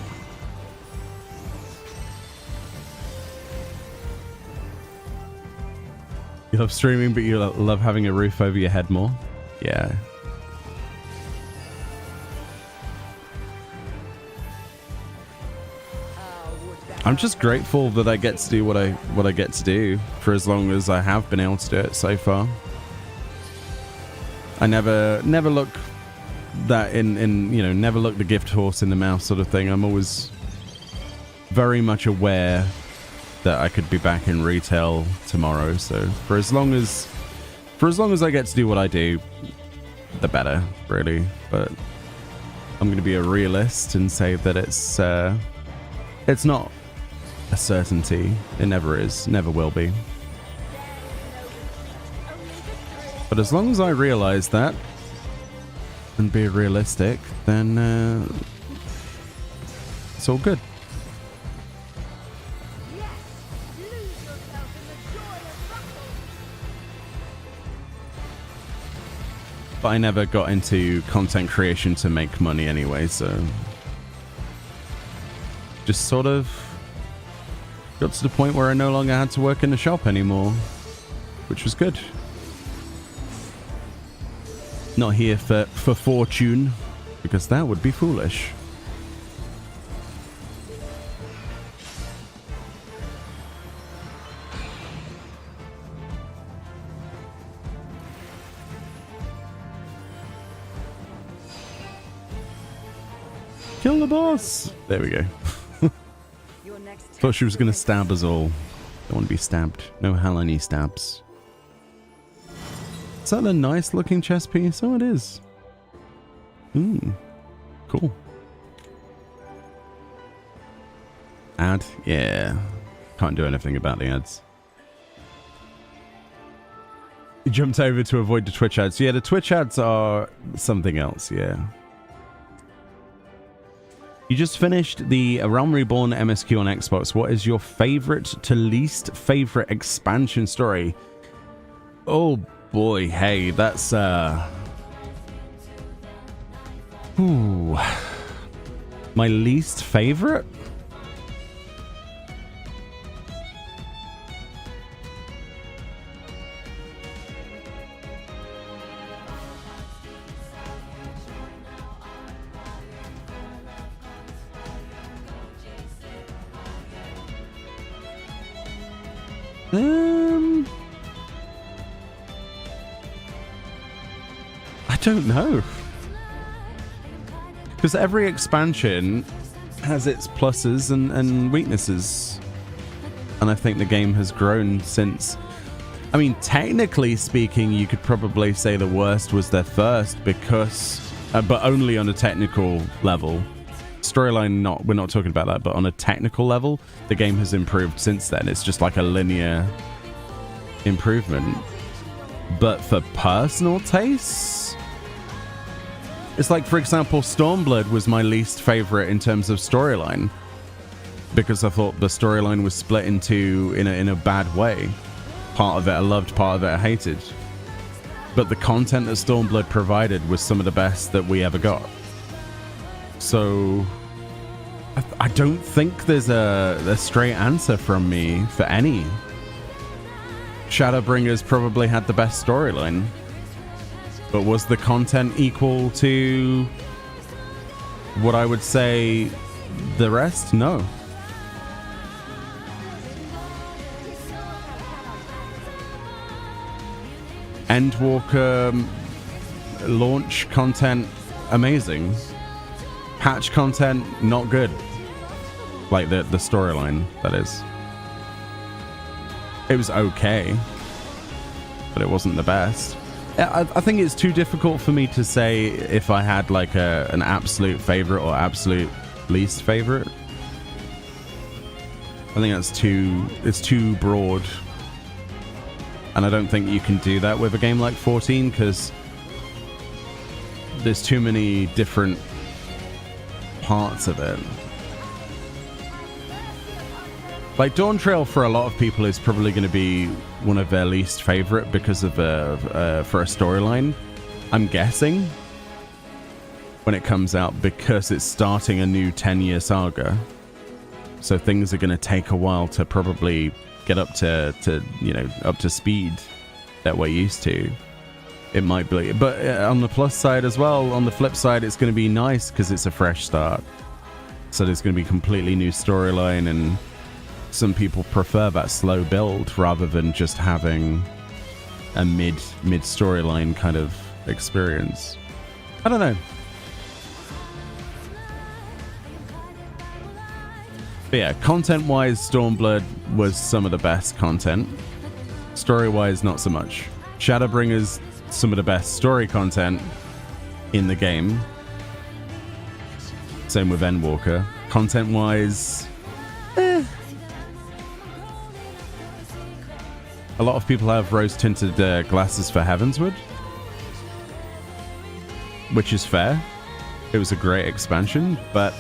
You love streaming, but you love having a roof over your head more? Yeah. I'm just grateful that I get to do what I get to do for as long as I have been able to do it so far. I never look that in you know, never look the gift horse in the mouth sort of thing. I'm always very much aware that I could be back in retail tomorrow. So for as long as I get to do what I do, the better, really. But I'm going to be a realist and say that it's not a certainty. It never is, never will be. But as long as I realize that and be realistic, then it's all good. But I never got into content creation to make money anyway, so just sort of got to the point where I no longer had to work in the shop anymore, which was good. Not here for fortune, because that would be foolish. Kill the boss! There we go. Thought she was going to stab us all. Don't want to be stabbed. No Halani stabs. Is that a nice looking chess piece? Oh, it is. Cool. Ad? Yeah. Can't do anything about the ads. You jumped over to avoid the Twitch ads. Yeah, the Twitch ads are something else, yeah. You just finished the Realm Reborn MSQ on Xbox. What is your favorite to least favorite expansion story? Oh boy, hey, that's ooh. My least favorite? I don't know. Because every expansion has its pluses and weaknesses. And I think the game has grown since... I mean, technically speaking, you could probably say the worst was their first because... but only on a technical level. Storyline, we're not talking about that, but on a technical level, the game has improved since then. It's just like a linear improvement. But for personal tastes, it's like, for example, Stormblood was my least favorite in terms of storyline because I thought the storyline was split into in a bad way. Part of it I loved, part of it I hated. But the content that Stormblood provided was some of the best that we ever got. So I don't think there's a straight answer from me for any. Shadowbringers probably had the best storyline. But was the content equal to what I would say the rest? No. Endwalker launch content, amazing. Patch content, not good. Like the storyline, that is. It was okay, but it wasn't the best. I think it's too difficult for me to say if I had like an absolute favorite or absolute least favorite. I think it's too broad. And I don't think you can do that with a game like 14 because there's too many different parts of it. Like Dawn Trail for a lot of people is probably going to be one of their least favorite because of for a storyline, I'm guessing, when it comes out, because it's starting a new 10-year saga. So things are going to take a while to probably get up to up to speed that we're used to. It might be, but on the plus side as well, on the flip side, it's going to be nice because it's a fresh start. So there's going to be completely new storyline, and some people prefer that slow build rather than just having a mid storyline kind of experience. I don't know. But yeah, content-wise, Stormblood was some of the best content. Story-wise, not so much. Shadowbringers, some of the best story content in the game. Same with Endwalker. Content-wise, a lot of people have rose-tinted glasses for Heavensward, which is fair. It was a great expansion, but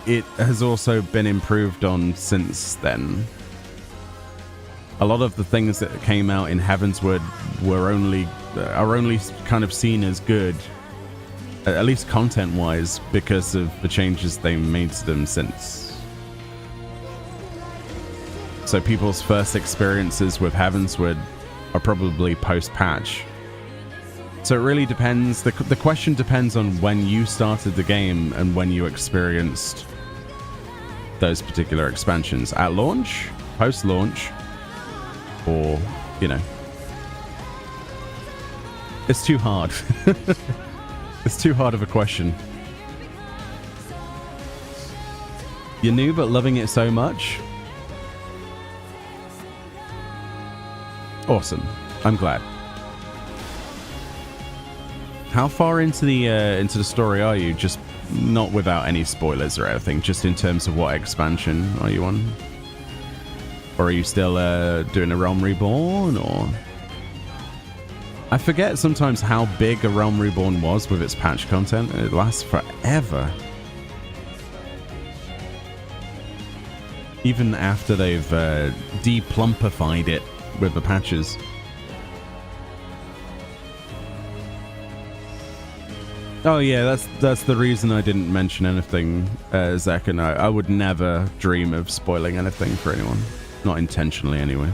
it has also been improved on since then. A lot of the things that came out in Heavensward are only kind of seen as good, at least content-wise, because of the changes they made to them since. So people's first experiences with Heavensward are probably post-patch. So it really depends. The question depends on when you started the game and when you experienced those particular expansions. At launch, post-launch, or, you know. It's too hard. It's too hard of a question. You're new but loving it so much. Awesome. I'm glad. How far into the story are you? Just not without any spoilers or anything, just in terms of what expansion are you on? Or are you still doing a Realm Reborn, or... I forget sometimes how big a Realm Reborn was with its patch content. It lasts forever. Even after they've de-plumpified it with the patches. Oh yeah, that's the reason I didn't mention anything, Zach, and I would never dream of spoiling anything for anyone. Not intentionally, anyway.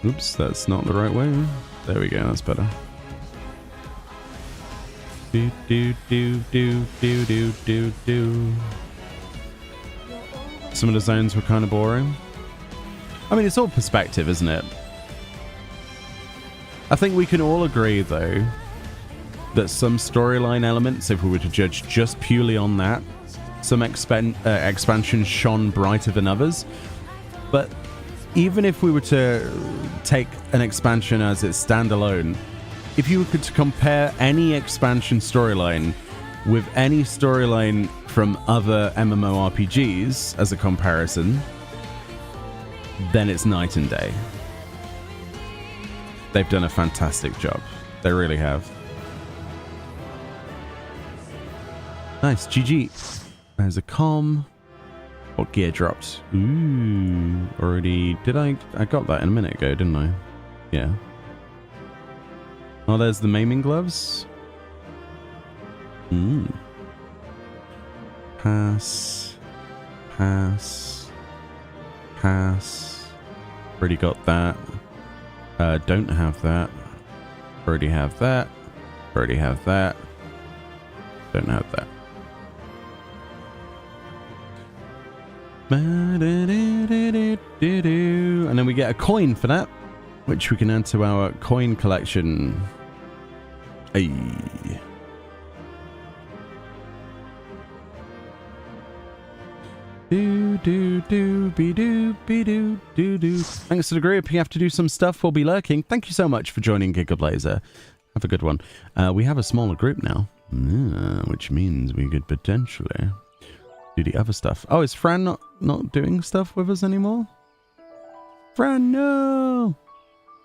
Oops, that's not the right way. There we go, that's better. Do do do do do do do do. Some of the zones were kind of boring. I mean, it's all perspective, isn't it? I think we can all agree, though, that some storyline elements, if we were to judge just purely on that, some expansions shone brighter than others. But even if we were to take an expansion as its standalone, if you were to compare any expansion storyline with any storyline from other MMORPGs as a comparison, then it's night and day. They've done a fantastic job. They really have. Nice, GG. There's a comm. What gear dropped? Ooh, already. Did I got that in a minute ago, didn't I? Yeah. Oh, there's the maiming gloves. Pass. Pass. Pass. Already got that. Don't have that. Already have that. Already have that. Don't have that. And then we get a coin for that, which we can add to our coin collection. Hey. Thanks to the group. You have to do some stuff. We'll be lurking. Thank you so much for joining Gigablazer. Have a good one. We have a smaller group now, which means we could potentially do the other stuff. Oh, is Fran not doing stuff with us anymore? Fran, no!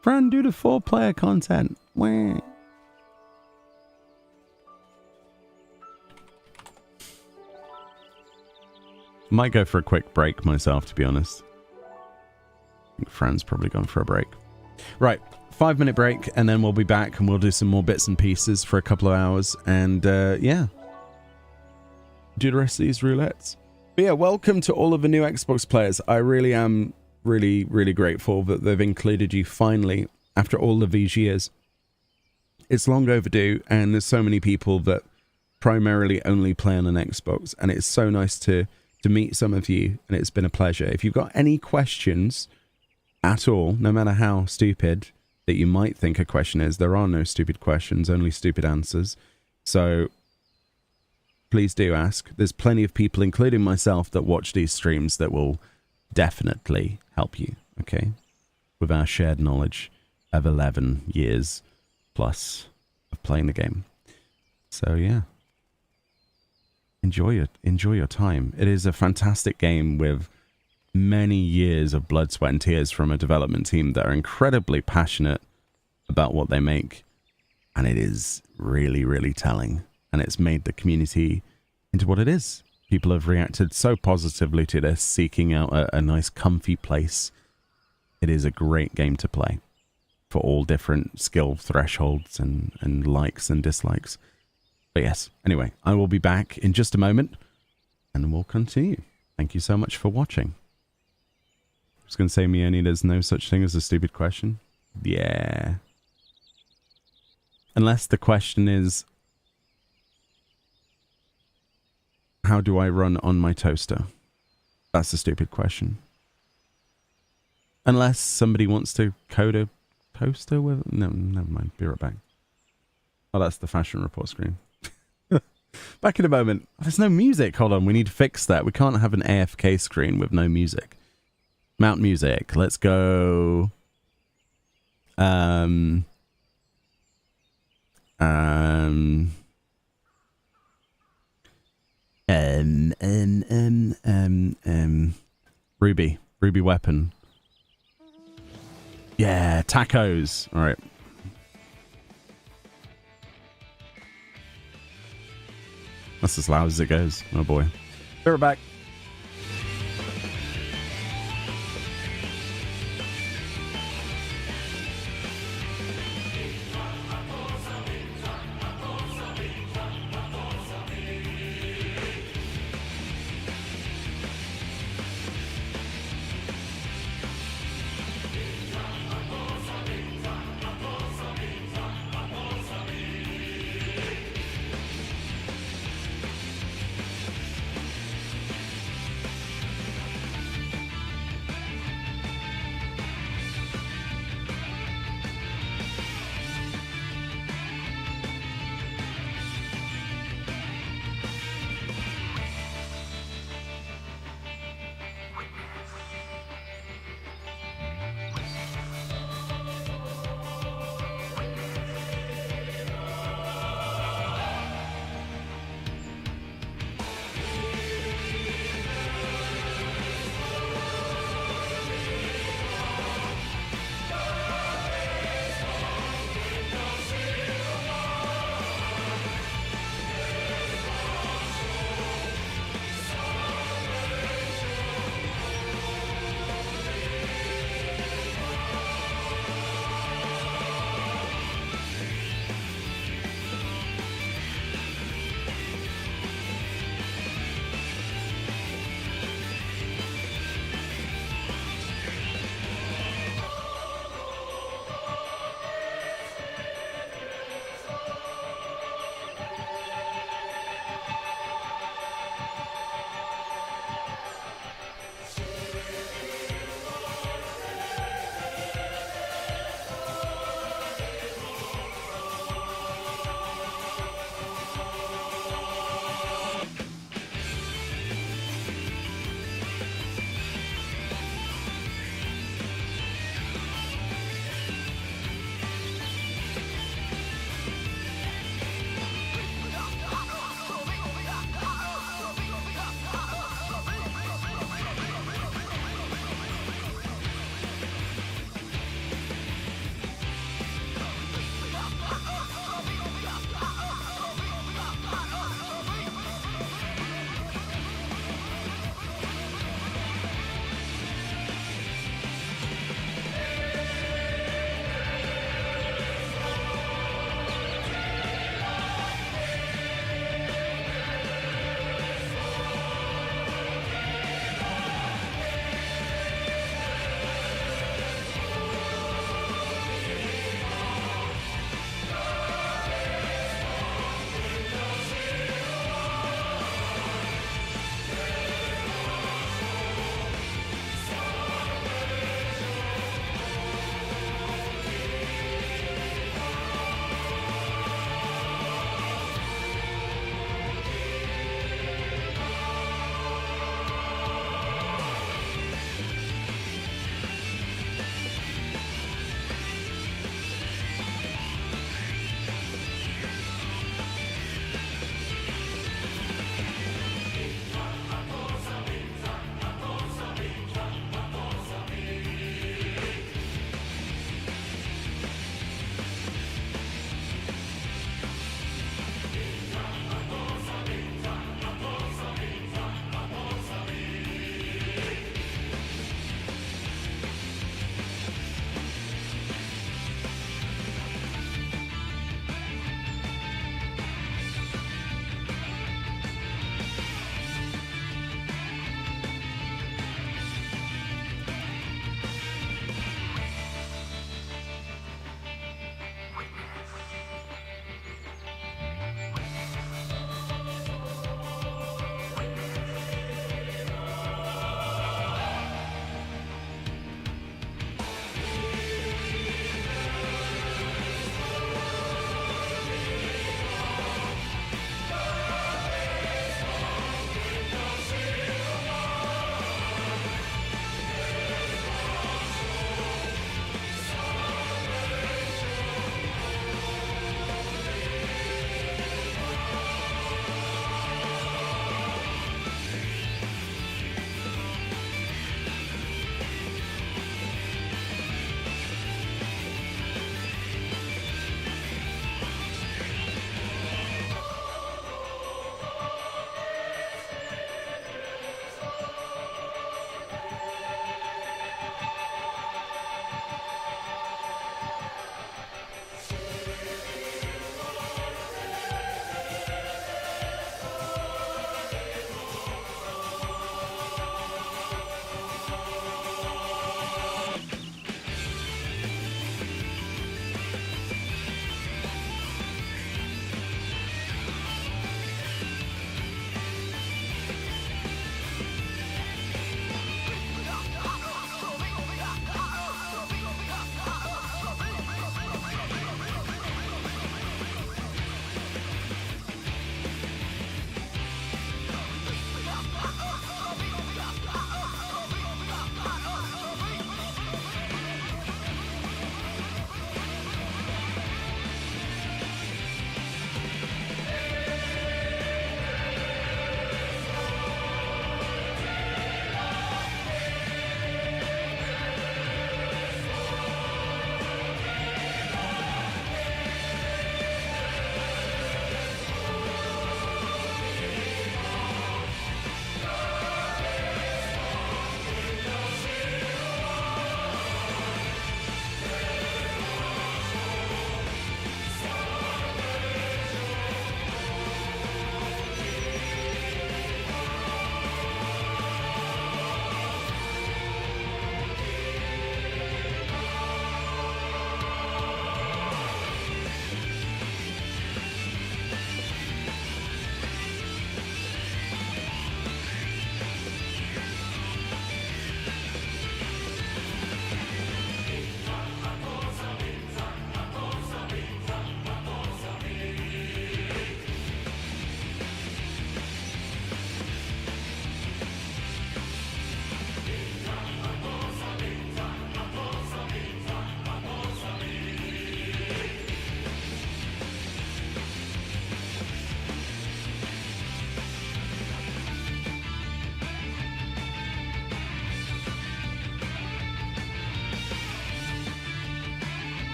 Fran, do the 4-player content. Wah. Might go for a quick break myself, to be honest. I think Fran's probably gone for a break. Right, 5-minute break, and then we'll be back, and we'll do some more bits and pieces for a couple of hours, and yeah. Do the rest of these roulettes. But yeah, welcome to all of the new Xbox players. I really am really grateful that they've included you finally after all of these years. It's long overdue, and there's so many people that primarily only play on an Xbox, and it's so nice to meet some of you, and it's been a pleasure. If you've got any questions at all, no matter how stupid, that you might think a question is, there are no stupid questions, only stupid answers. So please do ask. There's plenty of people, including myself, that watch these streams that will definitely help you, okay? With our shared knowledge of 11 years plus of playing the game. So yeah. Enjoy it. Enjoy your time. It is a fantastic game with many years of blood, sweat, and tears from a development team that are incredibly passionate about what they make. And it is really, really telling. And it's made the community into what it is. People have reacted so positively to this, seeking out a nice, comfy place. It is a great game to play for all different skill thresholds and likes and dislikes. But yes, anyway, I will be back in just a moment and we'll continue. Thank you so much for watching. I was going to say, Meoni, there's no such thing as a stupid question. Yeah. Unless the question is, how do I run on my toaster? That's a stupid question. Unless somebody wants to code a toaster with... No, never mind. Be right back. Oh, that's the fashion report screen. Back in a moment. There's no music. Hold on. We need to fix that. We can't have an AFK screen with no music. Mount music. Let's go. Ruby weapon. Yeah, tacos. All right. That's as loud as it goes. Oh boy. Be right back.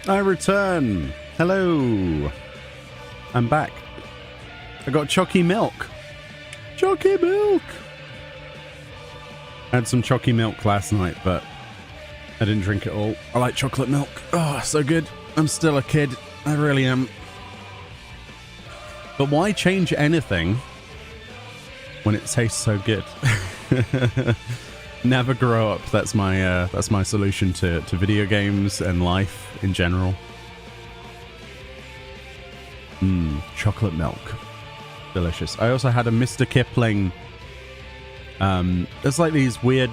I return. Hello. I'm back. I got chalky milk. Chalky milk. I had some chalky milk last night, but I didn't drink it all. I like chocolate milk. Oh, so good. I'm still a kid. I really am. But why change anything when it tastes so good? Never grow up. That's my solution to video games and life in general. Chocolate milk. Delicious. I also had a Mr. Kipling. There's like these weird...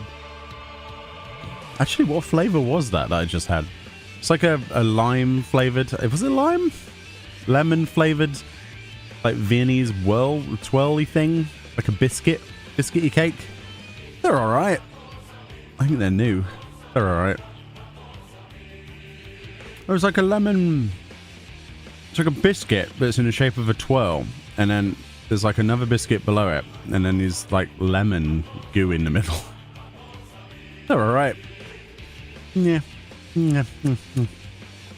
Actually, what flavor was that I just had? It's like a lime flavored... Was it lime? Lemon flavored, like Viennese twirly thing. Like a biscuity cake. They're alright. I think they're new. They're alright. It was like a lemon... It's like a biscuit, but it's in the shape of a twirl. And then there's like another biscuit below it. And then there's like lemon goo in the middle. They're alright. Yeah.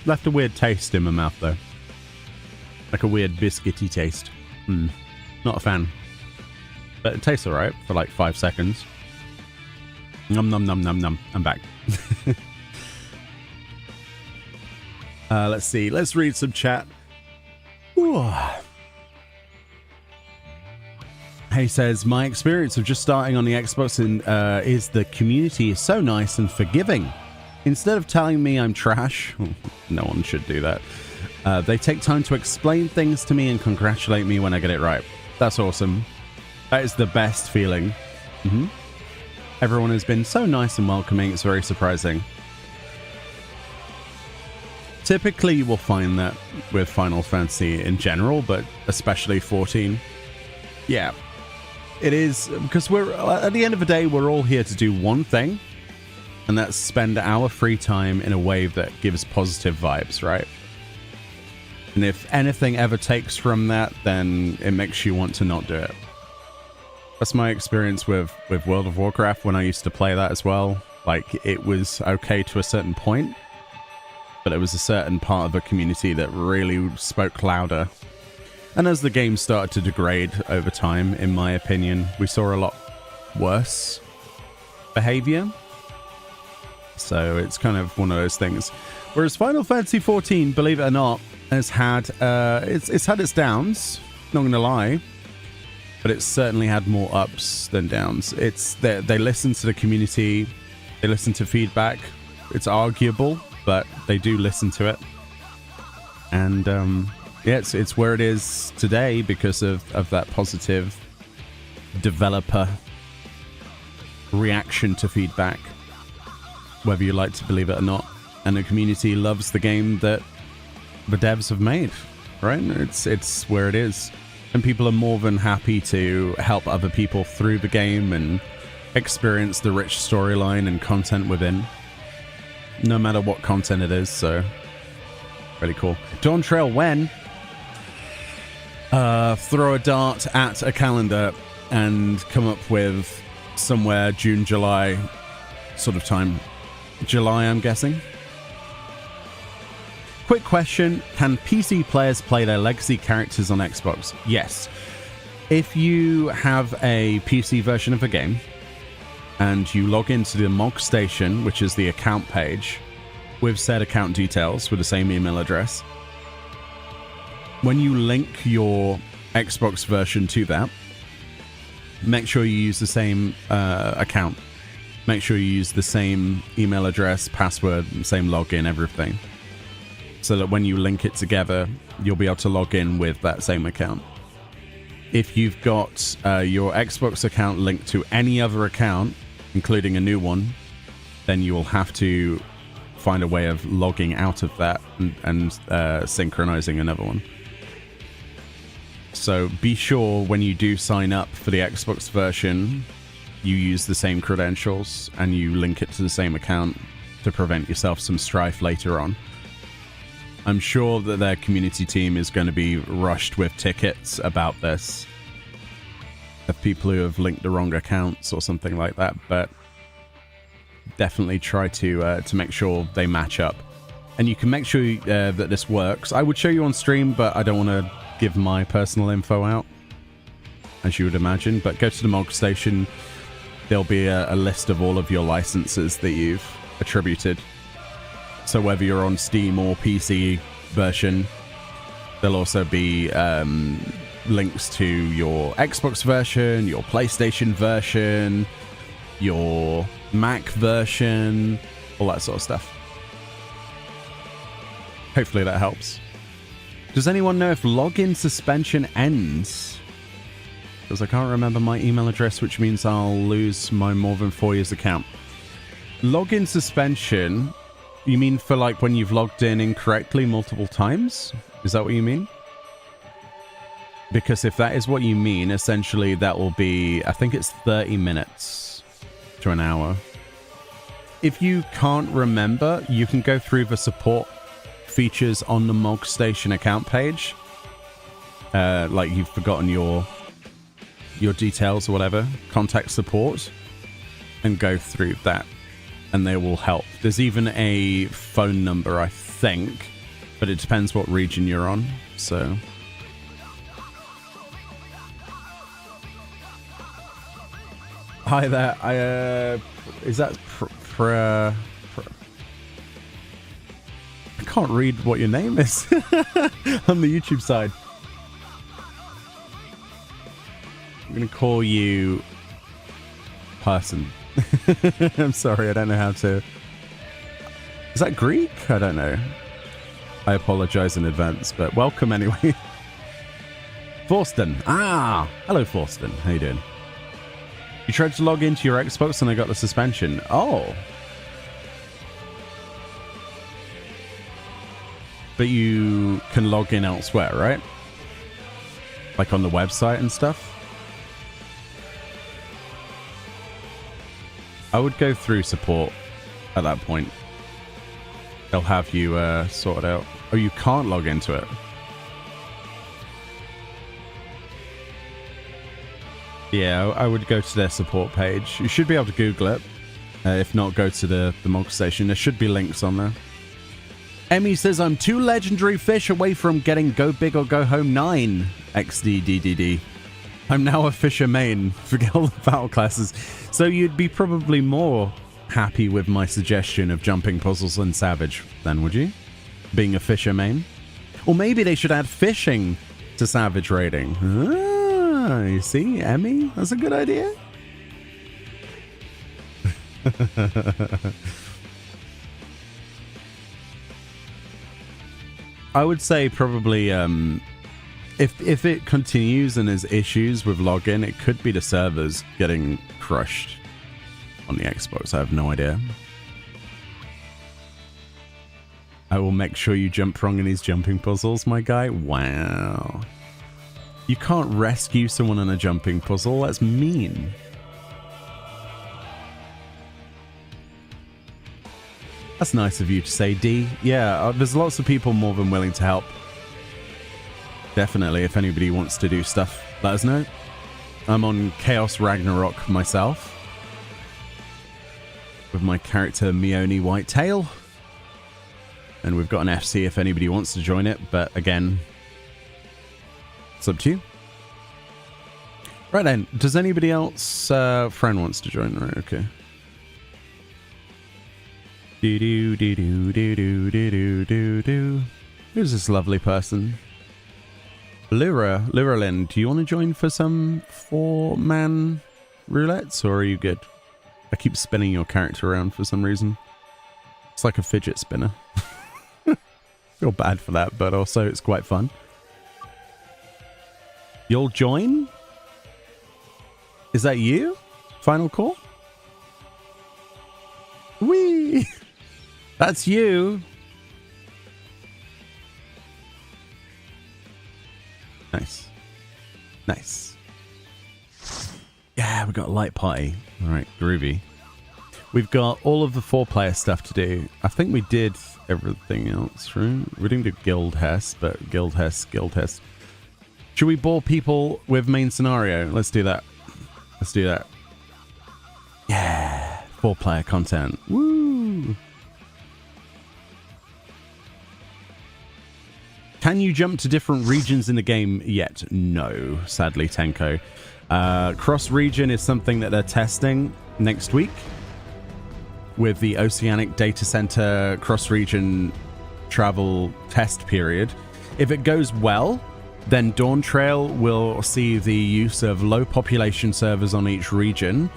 Left a weird taste in my mouth though. Like a weird biscuity taste. Not a fan. But it tastes alright for like 5 seconds. Num num num num num. I'm back. Let's see. Let's read some chat. Ooh. He says, my experience of just starting on the Xbox is the community is so nice and forgiving. Instead of telling me I'm trash, no one should do that. They take time to explain things to me and congratulate me when I get it right. That's awesome. That is the best feeling. Everyone has been so nice and welcoming. It's very surprising. Typically, you will find that with Final Fantasy in general, but especially 14. Yeah, it is, because we're at the end of the day, we're all here to do one thing, and that's spend our free time in a way that gives positive vibes, right? And if anything ever takes from that, then it makes you want to not do it. That's my experience with World of Warcraft when I used to play that as well. Like, it was okay to a certain point, but it was a certain part of the community that really spoke louder. And as the game started to degrade over time, in my opinion, we saw a lot worse behavior. So it's kind of one of those things. Whereas Final Fantasy 14, believe it or not, has had it's had its downs, not gonna lie, but it's certainly had more ups than downs. They listen to the community, they listen to feedback. It's arguable, but they do listen to it. And yeah, it's where it is today because of that positive developer reaction to feedback, whether you like to believe it or not. And the community loves the game that the devs have made, right? It's where it is. And people are more than happy to help other people through the game and experience the rich storyline and content within, no matter what content it is. So really cool. Dawn Trail when throw a dart at a calendar and come up with somewhere June, July sort of time. July, I'm guessing. Quick question, can PC players play their legacy characters on Xbox? Yes. If you have a PC version of a game and you log into the MOG station, which is the account page, with said account details with the same email address, when you link your Xbox version to that, make sure you use the same account. Make sure you use the same email address, password, same login, everything. So that when you link it together, you'll be able to log in with that same account. If you've got your Xbox account linked to any other account, including a new one, then you will have to find a way of logging out of that and synchronizing another one. So be sure when you do sign up for the Xbox version, you use the same credentials and you link it to the same account to prevent yourself some strife later on. I'm sure that their community team is going to be rushed with tickets about this, of people who have linked the wrong accounts or something like that, but definitely try to make sure they match up. And you can make sure that this works. I would show you on stream, but I don't want to give my personal info out, as you would imagine. But go to the Mog Station. There'll be a list of all of your licenses that you've attributed. So whether you're on Steam or PC version, there'll also be links to your Xbox version, your PlayStation version, your Mac version, all that sort of stuff. Hopefully that helps. Does anyone know if login suspension ends? Because I can't remember my email address, which means I'll lose my more than 4 years account. Login suspension, you mean for like when you've logged in incorrectly multiple times? Is that what you mean? Because if that is what you mean, essentially that will be, I think it's 30 minutes to an hour. If you can't remember, you can go through the support features on the Mog Station account page. Like you've forgotten your details or whatever, contact support and go through that and they will help. There's even a phone number, I think, but it depends what region you're on. So hi there. Is that I can't read what your name is on the YouTube side. I'm going to call you person. I'm sorry, I don't know how to... Is that Greek? I don't know. I apologize in advance, but welcome anyway. Forston. Ah! Hello, Forston. How you doing? You tried to log into your Xbox and I got the suspension. Oh. But you can log in elsewhere, right? Like on the website and stuff? I would go through support at that point. They'll have you sorted out. Oh, you can't log into it. Yeah, I would go to their support page. You should be able to Google it. If not, go to the Mog Station. There should be links on there. Emmy says, I'm 2 legendary fish away from getting Go Big or Go Home 9 XDDDD. I'm now a Fisher main. Forget all the battle classes. So you'd be probably more happy with my suggestion of jumping puzzles and Savage then, would you? Being a Fisher main? Or maybe they should add fishing to Savage rating. Ah, you see, Emmy? That's a good idea. I would say probably if it continues and there's issues with login, it could be the servers getting crushed on the Xbox. I have no idea. I will make sure you jump wrong in these jumping puzzles, my guy. Wow. You can't rescue someone in a jumping puzzle. That's mean. That's nice of you to say, D. Yeah, there's lots of people more than willing to help. Definitely, if anybody wants to do stuff, let us know. I'm on Chaos Ragnarok myself. With my character Meoni Whitetail. And we've got an FC if anybody wants to join it, but again, it's up to you. Right then, does anybody else, friend wants to join? Right, okay. Who's this lovely person? Lyralyn, do you want to join for some 4-man roulettes, or are you good? I keep spinning your character around for some reason. It's like a fidget spinner. Feel bad for that, but also it's quite fun. You'll join? Is that you? Final call? Whee! That's you. Nice. Nice. Yeah, we got a light party. All right, groovy. We've got all of the 4-player stuff to do. I think we did everything else, right? We didn't do Guild Hess, but Guild Hess. Should we bore people with main scenario? Let's do that. Let's do that. Yeah, 4-player content. Woo! Can you jump to different regions in the game yet? No, sadly, Tenko. Cross-region is something that they're testing next week with the Oceanic Data Center cross-region travel test period. If it goes well, then Dawn Trail will see the use of low population servers on each region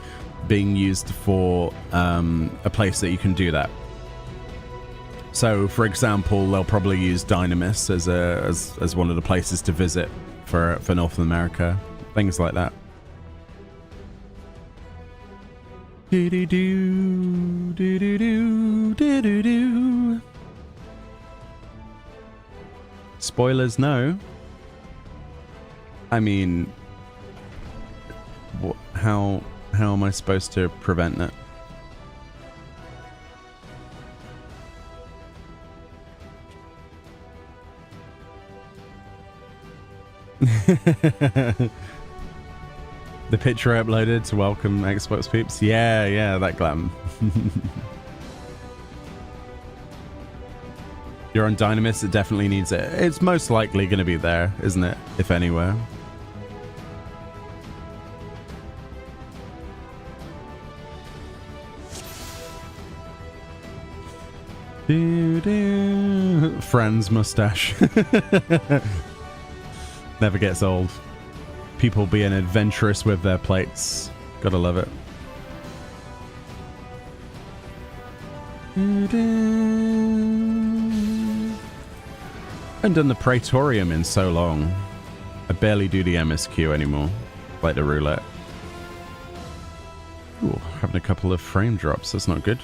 being used for a place that you can do that. So, for example, they'll probably use Dynamis as one of the places to visit for North America, things like that. Do-do-do, do-do-do, do-do-do. Spoilers, no. I mean, how am I supposed to prevent that? The picture I uploaded to welcome Xbox peeps. Yeah, that glam. You're on Dynamis, it definitely needs it. It's most likely going to be there, isn't it? If anywhere. Fran's mustache. Never gets old. People being adventurous with their plates. Gotta love it. I haven't done the Praetorium in so long. I barely do the MSQ anymore. Like the roulette. Ooh, having a couple of frame drops. That's not good.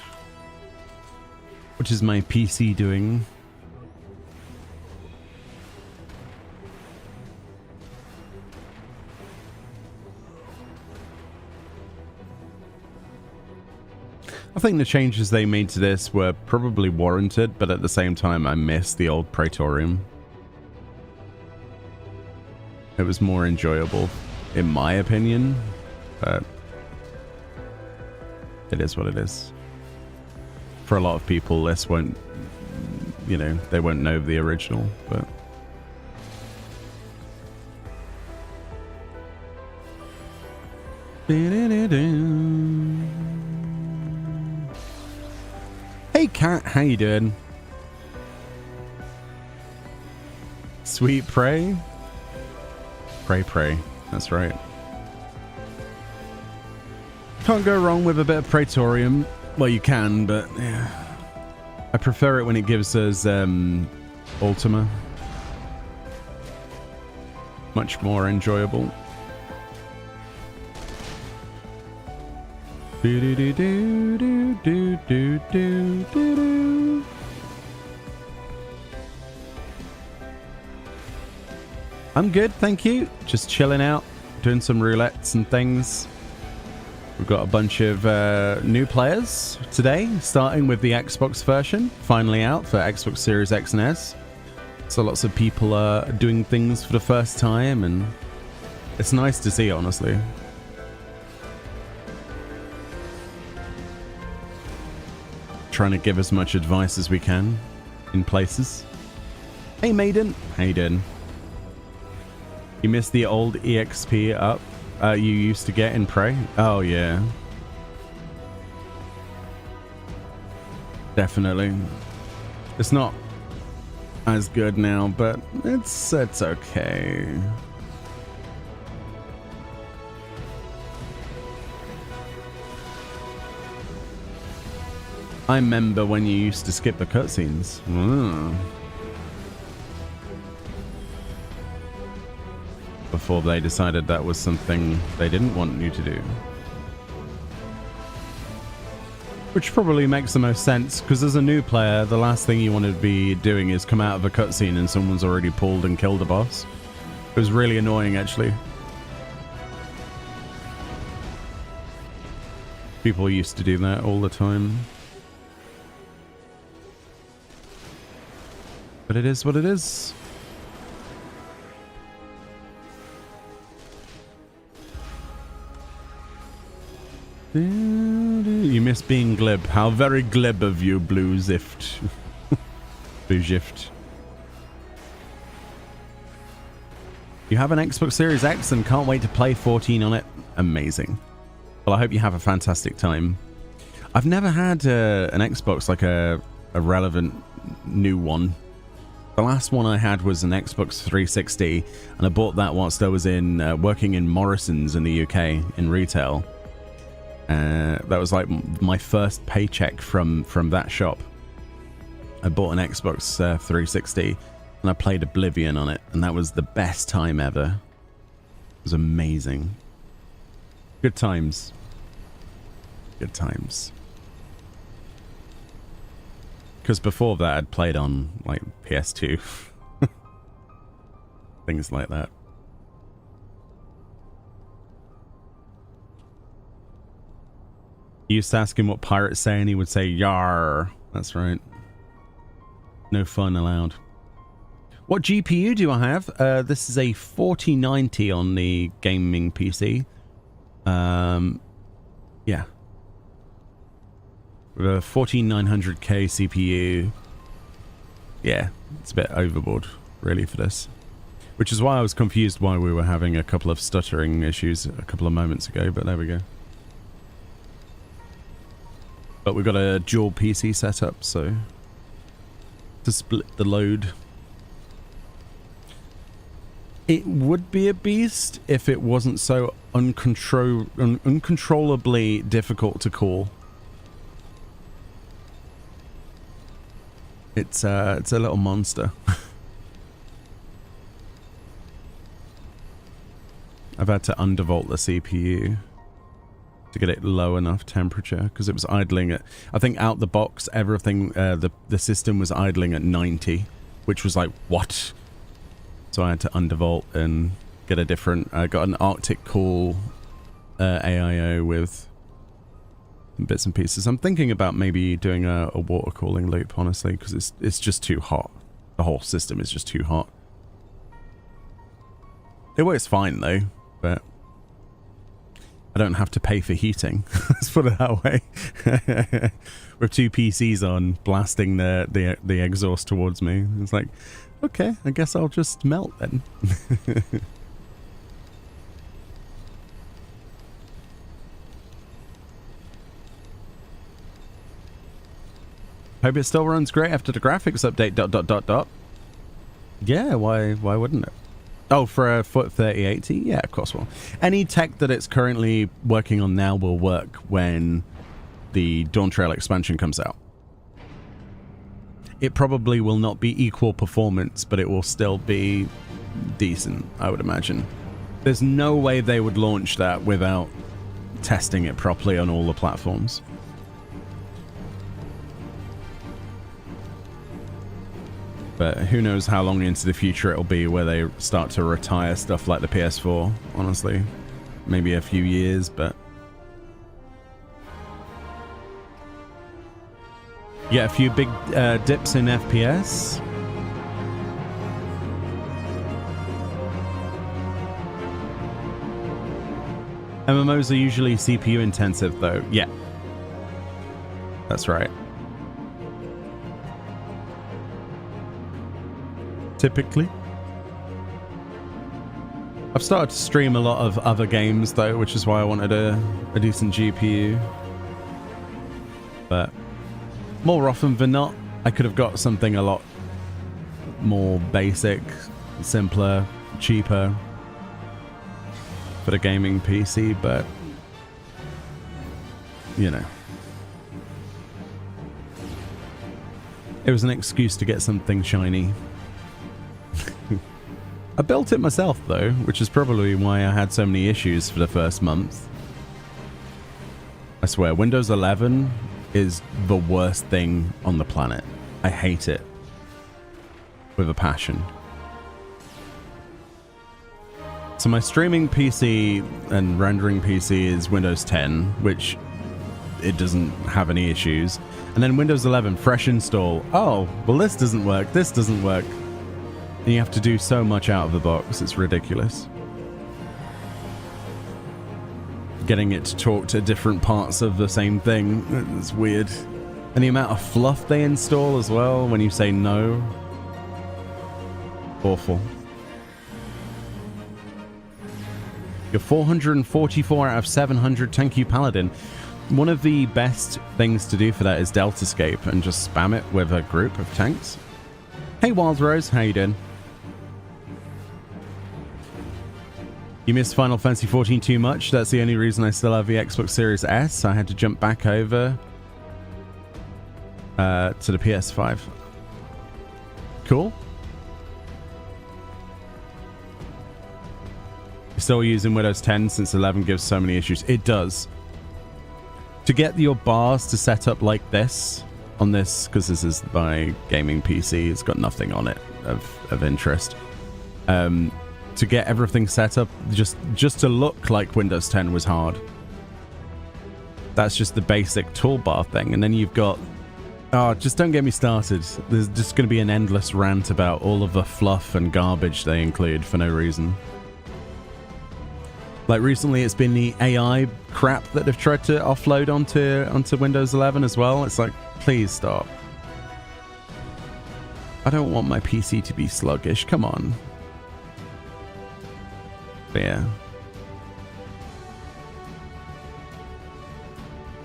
What is my PC doing? I think the changes they made to this were probably warranted, but at the same time I miss the old Praetorium. It was more enjoyable, in my opinion, but it is what it is. For a lot of people, this won't, you know, they won't know the original, but... Hey Cat, how you doing? Sweet Prey? Prey. That's right. Can't go wrong with a bit of Praetorium. Well, you can, but yeah. I prefer it when it gives us Ultima. Much more enjoyable. I'm good, thank you. Just chilling out, doing some roulettes and things. We've got a bunch of new players today, starting with the Xbox version, finally out for Xbox Series X and S. So lots of people are doing things for the first time, and it's nice to see, honestly. Trying to give as much advice as we can in places. Hey Maiden, how you doing? You missed the old EXP up you used to get in Prey? Oh yeah. Definitely. It's not as good now, but it's okay. I remember when you used to skip the cutscenes. Before they decided that was something they didn't want you to do. Which probably makes the most sense, because as a new player, the last thing you want to be doing is come out of a cutscene and someone's already pulled and killed a boss. It was really annoying, actually. People used to do that all the time. But it is what it is. You miss being glib. How very glib of you, Blue Zift. Blue Zift. You have an Xbox Series X and can't wait to play 14 on it. Amazing. Well, I hope you have a fantastic time. I've never had an Xbox, like a relevant new one. The last one I had was an Xbox 360, and I bought that whilst I was working in Morrison's in the UK in retail. That was like my first paycheck from that shop. I bought an Xbox 360, and I played Oblivion on it, and that was the best time ever. It was amazing. Good times. Good times. Because before that, I'd played on, like, PS2. Things like that. You used to ask him what pirates say, and he would say, "Yar." That's right. No fun allowed. What GPU do I have? This is a 4090 on the gaming PC. Yeah. With a 14900K CPU. Yeah, it's a bit overboard, really, for this. Which is why I was confused why we were having a couple of stuttering issues a couple of moments ago, but there we go. But we've got a dual PC setup, so to split the load. It would be a beast if it wasn't so uncontrollably difficult to call. It's a little monster. I've had to undervolt the CPU to get it low enough temperature because it was idling at, I think out the box everything, the system was idling at 90, which was like, what? So I had to undervolt and get a different, I got an Arctic Cool AIO with bits and pieces. I'm thinking about maybe doing a water cooling loop, honestly, because it's just too hot. The whole system is just too hot. It works fine though, but I don't have to pay for heating. Let's put it that way. With two PCs on, blasting the exhaust towards me. It's like, okay, I guess I'll just melt then. Hope it still runs great after the graphics update. ... Yeah, why wouldn't it? Oh, for a foot 3080? Yeah, of course will. Any tech that it's currently working on now will work when the Dawn Trail expansion comes out. It probably will not be equal performance, but it will still be decent, I would imagine. There's no way they would launch that without testing it properly on all the platforms. But who knows how long into the future it'll be where they start to retire stuff like the PS4, honestly. Maybe a few years, but... Yeah, a few big dips in FPS. MMOs are usually CPU intensive though. Yeah. That's right. Typically. I've started to stream a lot of other games though, which is why I wanted a decent GPU. But more often than not, I could have got something a lot more basic, simpler, cheaper for the gaming PC, but you know. It was an excuse to get something shiny. I built it myself though, which is probably why I had so many issues for the first month. I swear, Windows 11 is the worst thing on the planet. I hate it with a passion. So my streaming PC and rendering PC is Windows 10, which it doesn't have any issues. And then Windows 11, fresh install. Oh, well this doesn't work, this doesn't work. And you have to do so much out of the box, it's ridiculous. Getting it to talk to different parts of the same thing, it's weird. And the amount of fluff they install as well when you say no. Awful. You're 444 out of 700. Thank you, Paladin. One of the best things to do for that is Delta Escape and just spam it with a group of tanks. Hey, Wild Rose, how you doing? You missed Final Fantasy 14 too much. That's the only reason I still have the Xbox Series S. I had to jump back over to the PS5. Cool. You're still using Windows 10 since 11 gives so many issues. It does. To get your bars to set up like this on this, because this is my gaming PC, it's got nothing on it of interest. To get everything set up just to look like Windows 10 was hard. That's just the basic toolbar thing. And then you've got... Oh, just don't get me started. There's just going to be an endless rant about all of the fluff and garbage they include for no reason. Like recently it's been the AI crap that they've tried to offload onto Windows 11 as well. It's like, please stop. I don't want my PC to be sluggish. Come on. But yeah.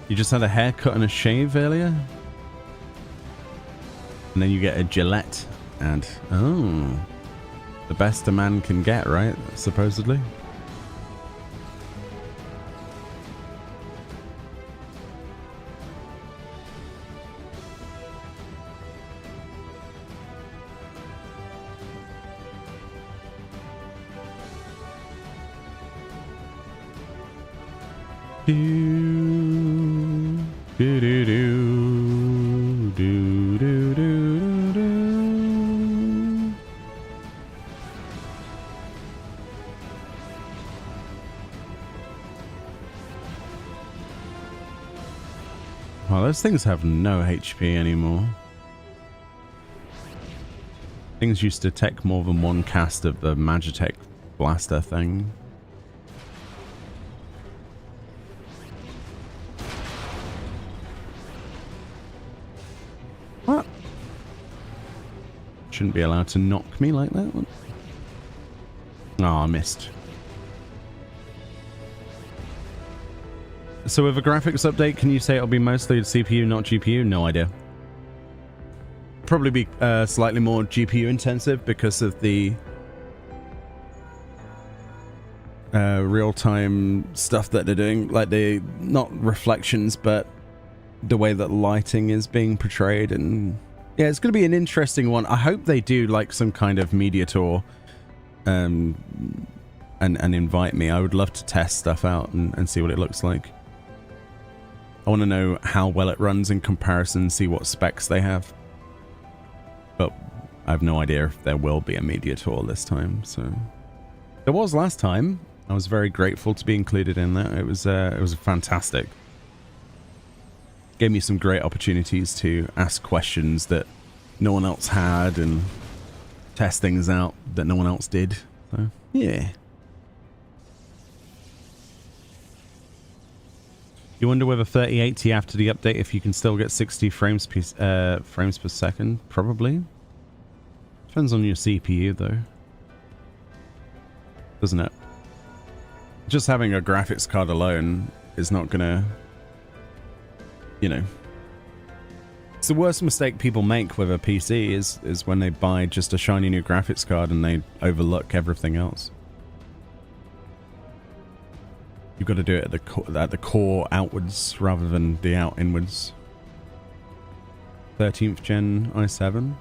You just had a haircut and a shave earlier? And then you get a Gillette and... Oh. The best a man can get, right? Supposedly. Well, those things have no HP anymore. Things used to take more than one cast of the Magitech blaster thing. What? Shouldn't be allowed to knock me like that. Oh, I missed. So with a graphics update, can you say it'll be mostly CPU, not GPU? No idea. Probably be slightly more GPU intensive because of the real-time stuff that they're doing. Like the, not reflections, but the way that lighting is being portrayed. And yeah, it's going to be an interesting one. I hope they do like some kind of media tour and invite me. I would love to test stuff out and see what it looks like. I want to know how well it runs in comparison, see what specs they have. But I have no idea if there will be a media tour this time. So there was last time. I was very grateful to be included in that. It was fantastic. Gave me some great opportunities to ask questions that no one else had and test things out that no one else did. So yeah. You wonder whether 3080 after the update, if you can still get 60 frames per second? Probably. Depends on your CPU though. Doesn't it? Just having a graphics card alone is not gonna... You know. It's the worst mistake people make with a PC is when they buy just a shiny new graphics card and they overlook everything else. You've got to do it at the core outwards rather than the out inwards. 13th gen i7.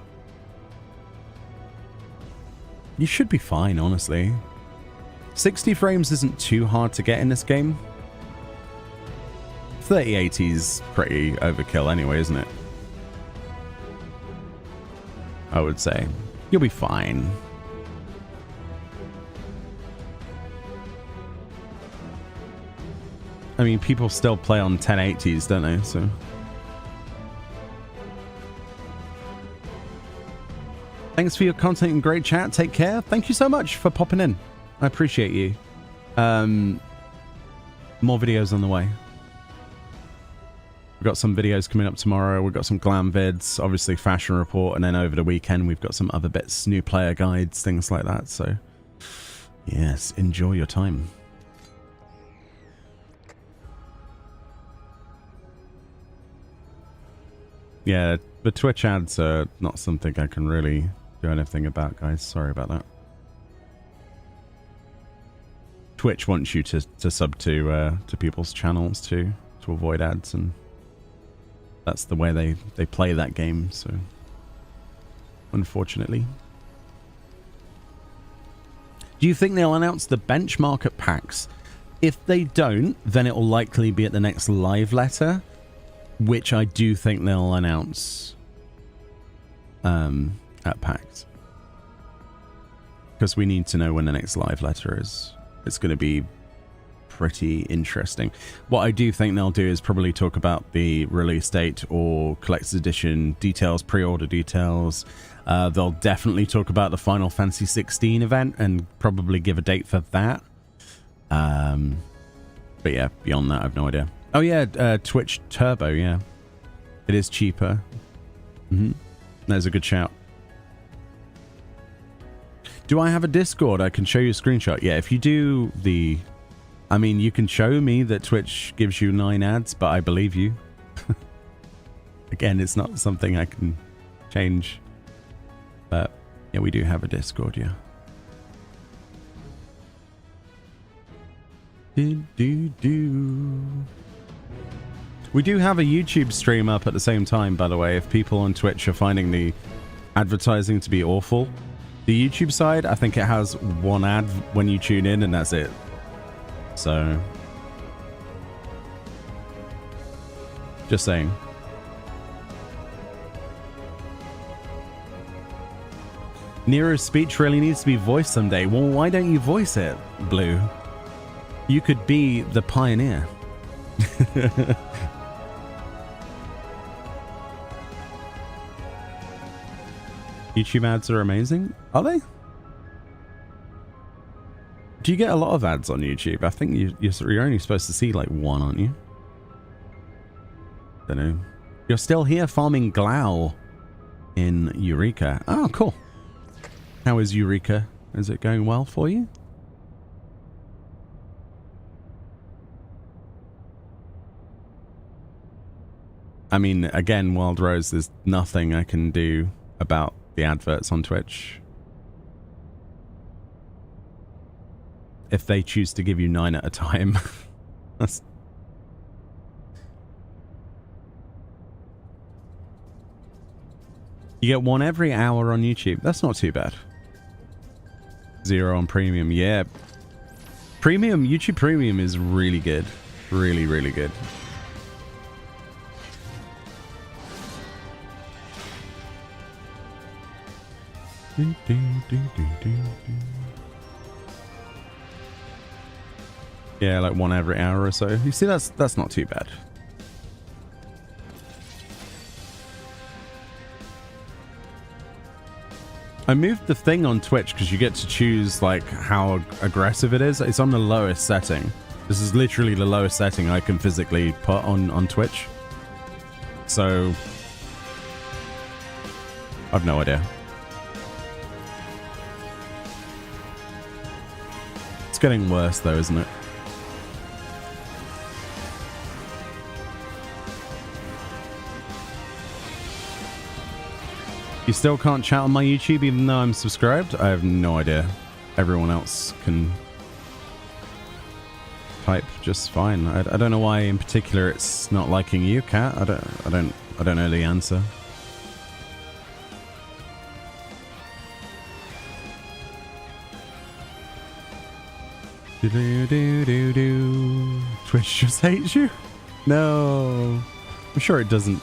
You should be fine, honestly. 60 frames isn't too hard to get in this game. 3080 is pretty overkill anyway, isn't it? I would say. You'll be fine. I mean, people still play on 1080s, don't they? So. Thanks for your content and great chat. Take care. Thank you so much for popping in. I appreciate you. More videos on the way. We've got some videos coming up tomorrow. We've got some glam vids, obviously fashion report, and then over the weekend we've got some other bits, new player guides, things like that. So, yes, enjoy your time. Yeah, the Twitch ads are not something I can really do anything about, guys. Sorry about that. Twitch wants you to sub to people's channels to avoid ads, and that's the way they play that game, so unfortunately. Do you think they'll announce the benchmark at PAX? If they don't, then it will likely be at the next live letter, which I do think they'll announce at PAX. Because we need to know when the next live letter is. It's going to be pretty interesting. What I do think they'll do is probably talk about the release date or collector's edition details, pre-order details. They'll definitely talk about the Final Fantasy 16 event and probably give a date for that. But yeah, beyond that, I have no idea. Oh yeah, Twitch Turbo, yeah. It is cheaper. There's a good shout. Do I have a Discord? I can show you a screenshot. Yeah, if you do the... I mean, you can show me that Twitch gives you 9 ads, but I believe you. Again, it's not something I can change. But yeah, we do have a Discord, yeah. We do have a YouTube stream up at the same time, by the way, if people on Twitch are finding the advertising to be awful. The YouTube side, I think it has 1 ad when you tune in, and that's it. So, just saying. Nero's speech really needs to be voiced someday. Well, why don't you voice it, Blue? You could be the pioneer. YouTube ads are amazing. Are they? Do you get a lot of ads on YouTube? I think you're only supposed to see like 1, aren't you? Don't know. You're still here farming Glau in Eureka. Oh, cool. How is Eureka? Is it going well for you? I mean, again, Wild Rose, there's nothing I can do about the adverts on Twitch. If they choose to give you 9 at a time. That's... You get 1 every hour on YouTube. That's not too bad. 0 on Premium. Yeah. Premium, YouTube Premium is really good. Really, really good. Yeah, like 1 every hour or so. You see, that's not too bad. I moved the thing on Twitch because you get to choose like how aggressive it is. It's on the lowest setting. This is literally the lowest setting I can physically put on Twitch. So I've no idea. It's getting worse though, isn't it? You still can't chat on my YouTube even though I'm subscribed? I have no idea. Everyone else can type just fine. I don't know why in particular it's not liking you, Cat. I don't know the answer. Twitch just hates you? No. I'm sure it doesn't.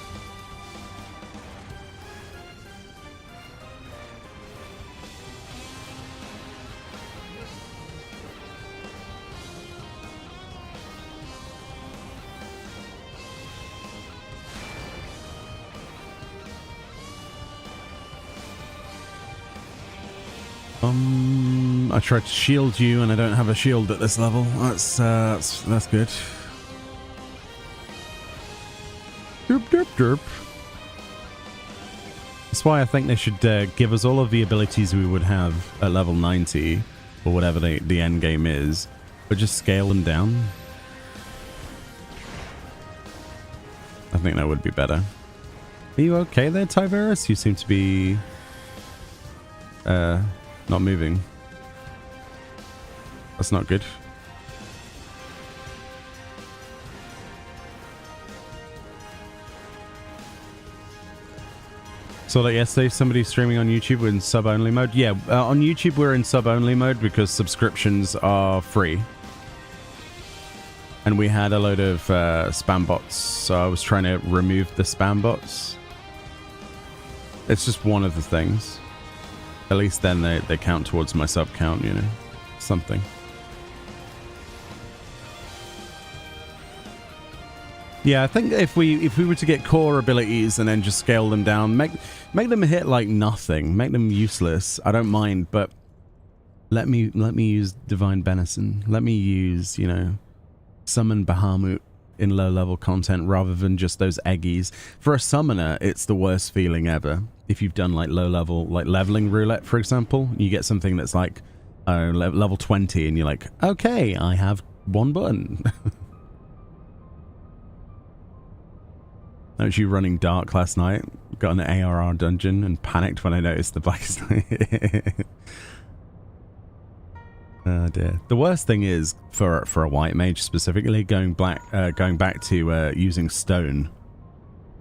I tried to shield you and I don't have a shield at this level. That's good. Derp, derp, derp. That's why I think they should give us all of the abilities we would have at level 90 or whatever the end game is, but just scale them down. I think that would be better. Are you okay there, Tyverus? You seem to be not moving. That's not good. So like yesterday, somebody streaming on YouTube in sub-only mode. Yeah, on YouTube we're in sub-only mode because subscriptions are free. And we had a load of spam bots, so I was trying to remove the spam bots. It's just one of the things. At least then they count towards my sub count, you know, something. Yeah, I think if we were to get core abilities and then just scale them down, make them hit like nothing, make them useless, I don't mind, but let me use Divine Benison. Let me use, you know, Summon Bahamut in low level content rather than just those eggies. For a summoner, it's the worst feeling ever. If you've done like low level, like leveling roulette, for example, you get something that's like level 20 and you're like, okay, I have one button. I was you running dark last night, got an ARR dungeon and panicked when I noticed the blackest. Oh dear. The worst thing is for a white mage specifically going back to using stone.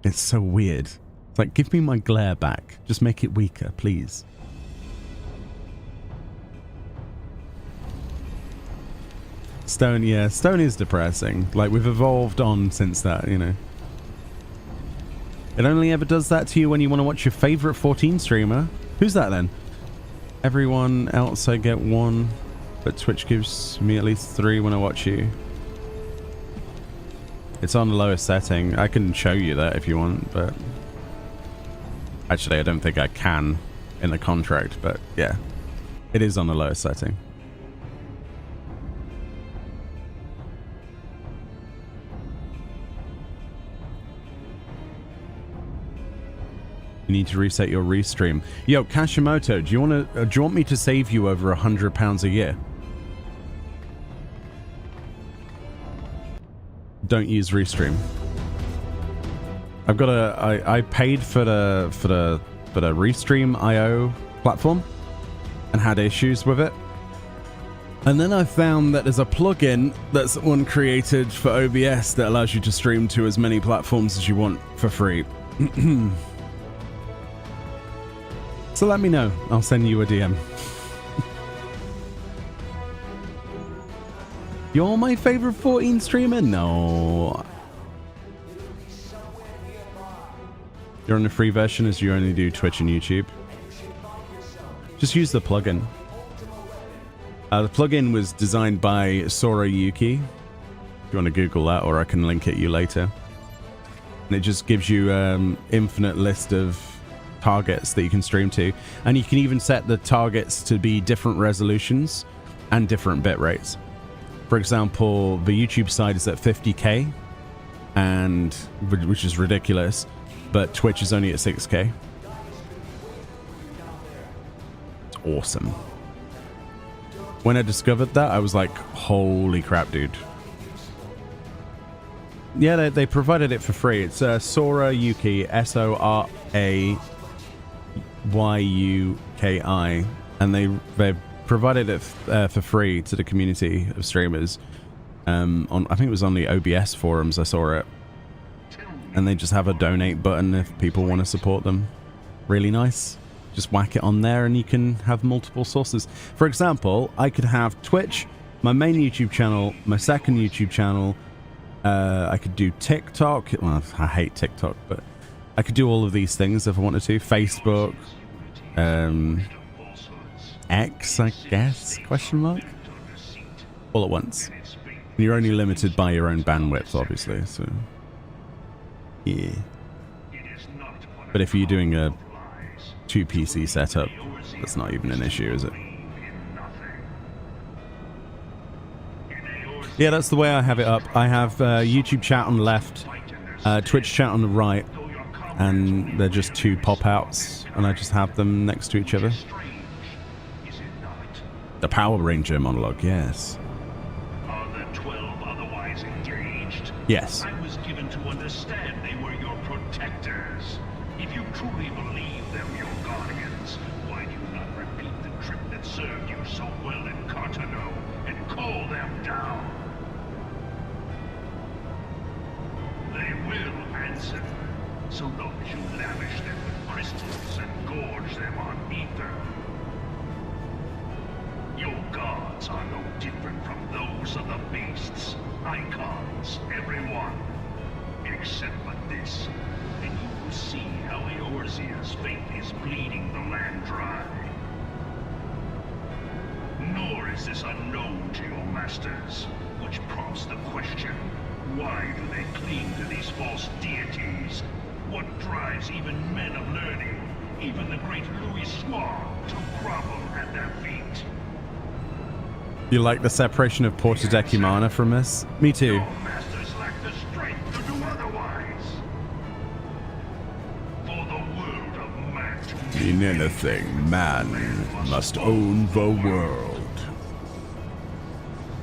It's so weird. It's like, give me my glare back. Just make it weaker, please. Stone, yeah, stone is depressing. Like we've evolved on since that, you know. It only ever does that to you when you want to watch your favorite 14 streamer. Who's that then? Everyone else I get 1, but Twitch gives me at least 3 when I watch you. It's on the lowest setting. I can show you that if you want, but actually I don't think I can in the contract, but yeah, it is on the lowest setting. You need to reset your restream. Yo, Kashimoto, do you want me to save you over £100 a year? Don't use restream. I've got I paid for the Restream IO platform and had issues with it. And then I found that there's a plugin that's one created for OBS that allows you to stream to as many platforms as you want for free. So let me know. I'll send you a DM. You're my favorite 14 streamer? No. You're on the free version as you only do Twitch and YouTube. Just use the plugin. The plugin was designed by Sora Yuki. If you want to Google that, or I can link it you later. And it just gives you infinite list of targets that you can stream to, and you can even set the targets to be different resolutions and different bit rates. For example, the YouTube side is at 50k, and which is ridiculous, but Twitch is only at 6k. It's awesome. When I discovered that, I was like, holy crap, dude. Yeah, they provided it for free. It's Sora Yuki, SORAYUKI, and they provided it for free to the community of streamers. I think it was on the OBS forums I saw it, and they just have a donate button if people want to support them. Really nice. Just whack it on there and you can have multiple sources. For example, I could have Twitch, my main YouTube channel, my second YouTube channel. I could do TikTok. Well, I hate TikTok, but I could do all of these things if I wanted to. Facebook, X, I guess, question mark? All at once. And you're only limited by your own bandwidth, obviously, so yeah. But if you're doing a 2 PC setup, that's not even an issue, is it? Yeah, that's the way I have it up. I have YouTube chat on the left, Twitch chat on the right, and they're just 2 pop-outs, and I just have them next to each other. The Power Ranger monologue, yes. Are the 12 otherwise engaged? Yes. I was given to understand they were your protectors. truly believe them your guardians, why do you not repeat the trick that served you so well in Cartano and call them down? They will answer, so long as you lavish them with crystals and gorge them on ether. Your gods are no different from those of the beasts. Icons, everyone. Except for this. And you will see how Eorzea's fate is bleeding the land dry. Nor is this unknown to your masters, which prompts the question, why do they cling to these false deities? What drives even men of learning, even the great Louis Swan, to grovel at their feet? You like the separation of Porta Decumana from this? Me too. Your masters lack the strength to do otherwise. For the world of man to In anything, man must own the world.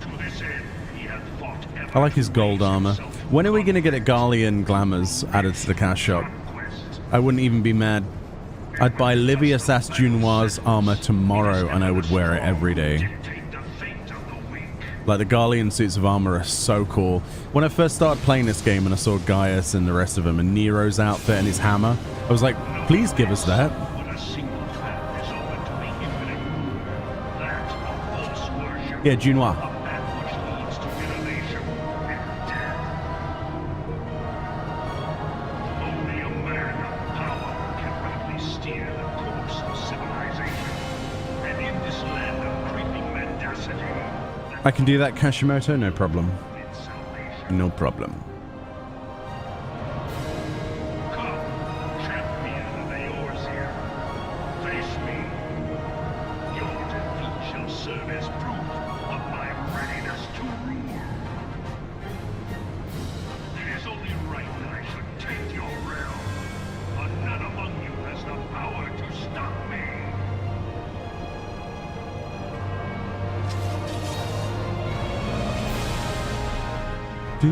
To this end, he hath fought ever I like his to gold raise armor. himself When are we above going to get a Garlean Glamours added to the cash shop? conquest. I wouldn't even be mad. I'd buy Livia Sasjunoir's armor tomorrow and I would wear it every day. Dictate the fate of the weak. Like, the Garlean suits of armor are so cool. When I first started playing this game and I saw Gaius and the rest of them and Nero's outfit and his hammer, I was like, please give us that. But a single path is open to the infinite. That of false worship. Yeah, Junoir. A path which leads to innovation and death. Only a man of power can rightly steer the course of civilization. And in this land of creeping mendacity, I can do that, Kashimoto, no problem. its salvation. No problem. Come, champion of Eorzea. Face me. Your defeat shall serve as proof of my readiness to rule. It is only right that I should take your realm, but none among you has the power to stop me. Do,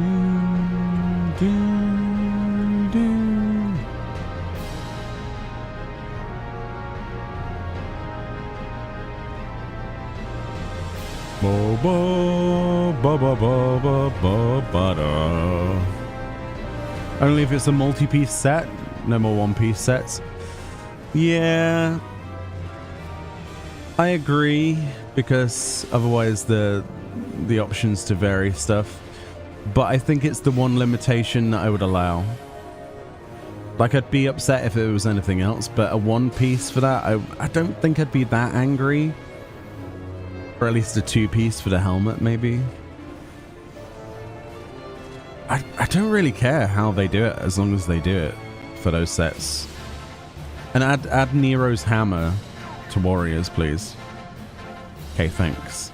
do, do. Ba, ba, ba, ba, ba, ba, ba, ba, da. Only if it's a multi-piece set, no more one-piece sets. Yeah, I agree, because otherwise the options to vary stuff. But I think it's the one limitation that I would allow. Like, I'd be upset if it was anything else, but a one piece for that, I don't think I'd be that angry. Or at least a two piece for the helmet, maybe. I don't really care how they do it, as long as they do it for those sets. And add Nero's hammer to warriors, please. Okay, thanks.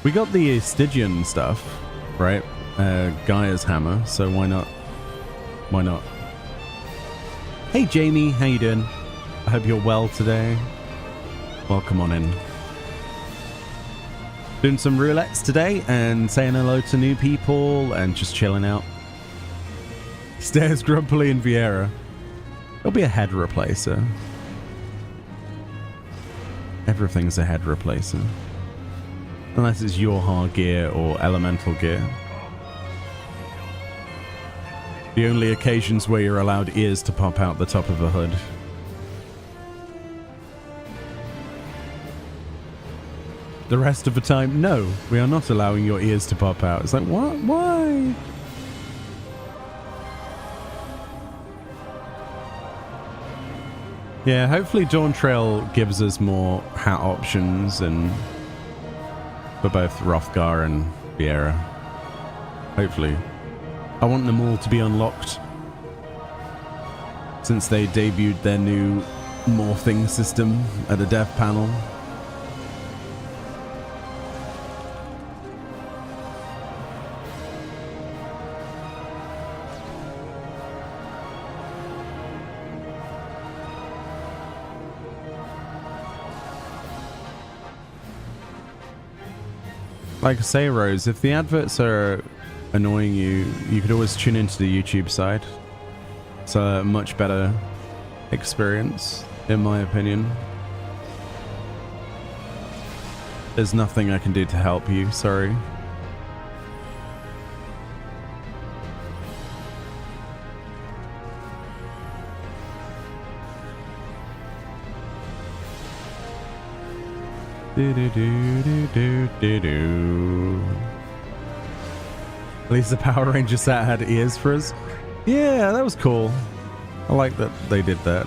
We got the Stygian stuff, right? Gaia's hammer, so why not? Why not? Hey Jamie, how you doing? I hope you're well today. Welcome on in. Doing some roulettes today and saying hello to new people and just chilling out. Stares grumpily in Vieira. It'll be a head replacer. Everything's a head replacer. Unless it's Yorha gear or elemental gear. The only occasions where you're allowed ears to pop out the top of a hood. The rest of the time, no, we are not allowing your ears to pop out. It's like, what? Why? Yeah, hopefully Dawn Trail gives us more hat options and for both Hrothgar and Vieira. Hopefully. I want them all to be unlocked since they debuted their new morphing system at the dev panel. Like I say, Rose, if the adverts are annoying you, you could always tune into the YouTube side. It's a much better experience, in my opinion. There's nothing I can do to help you, sorry. Do do do do do do do. At least the Power Ranger set had ears for us. Yeah, that was cool. I like that they did that.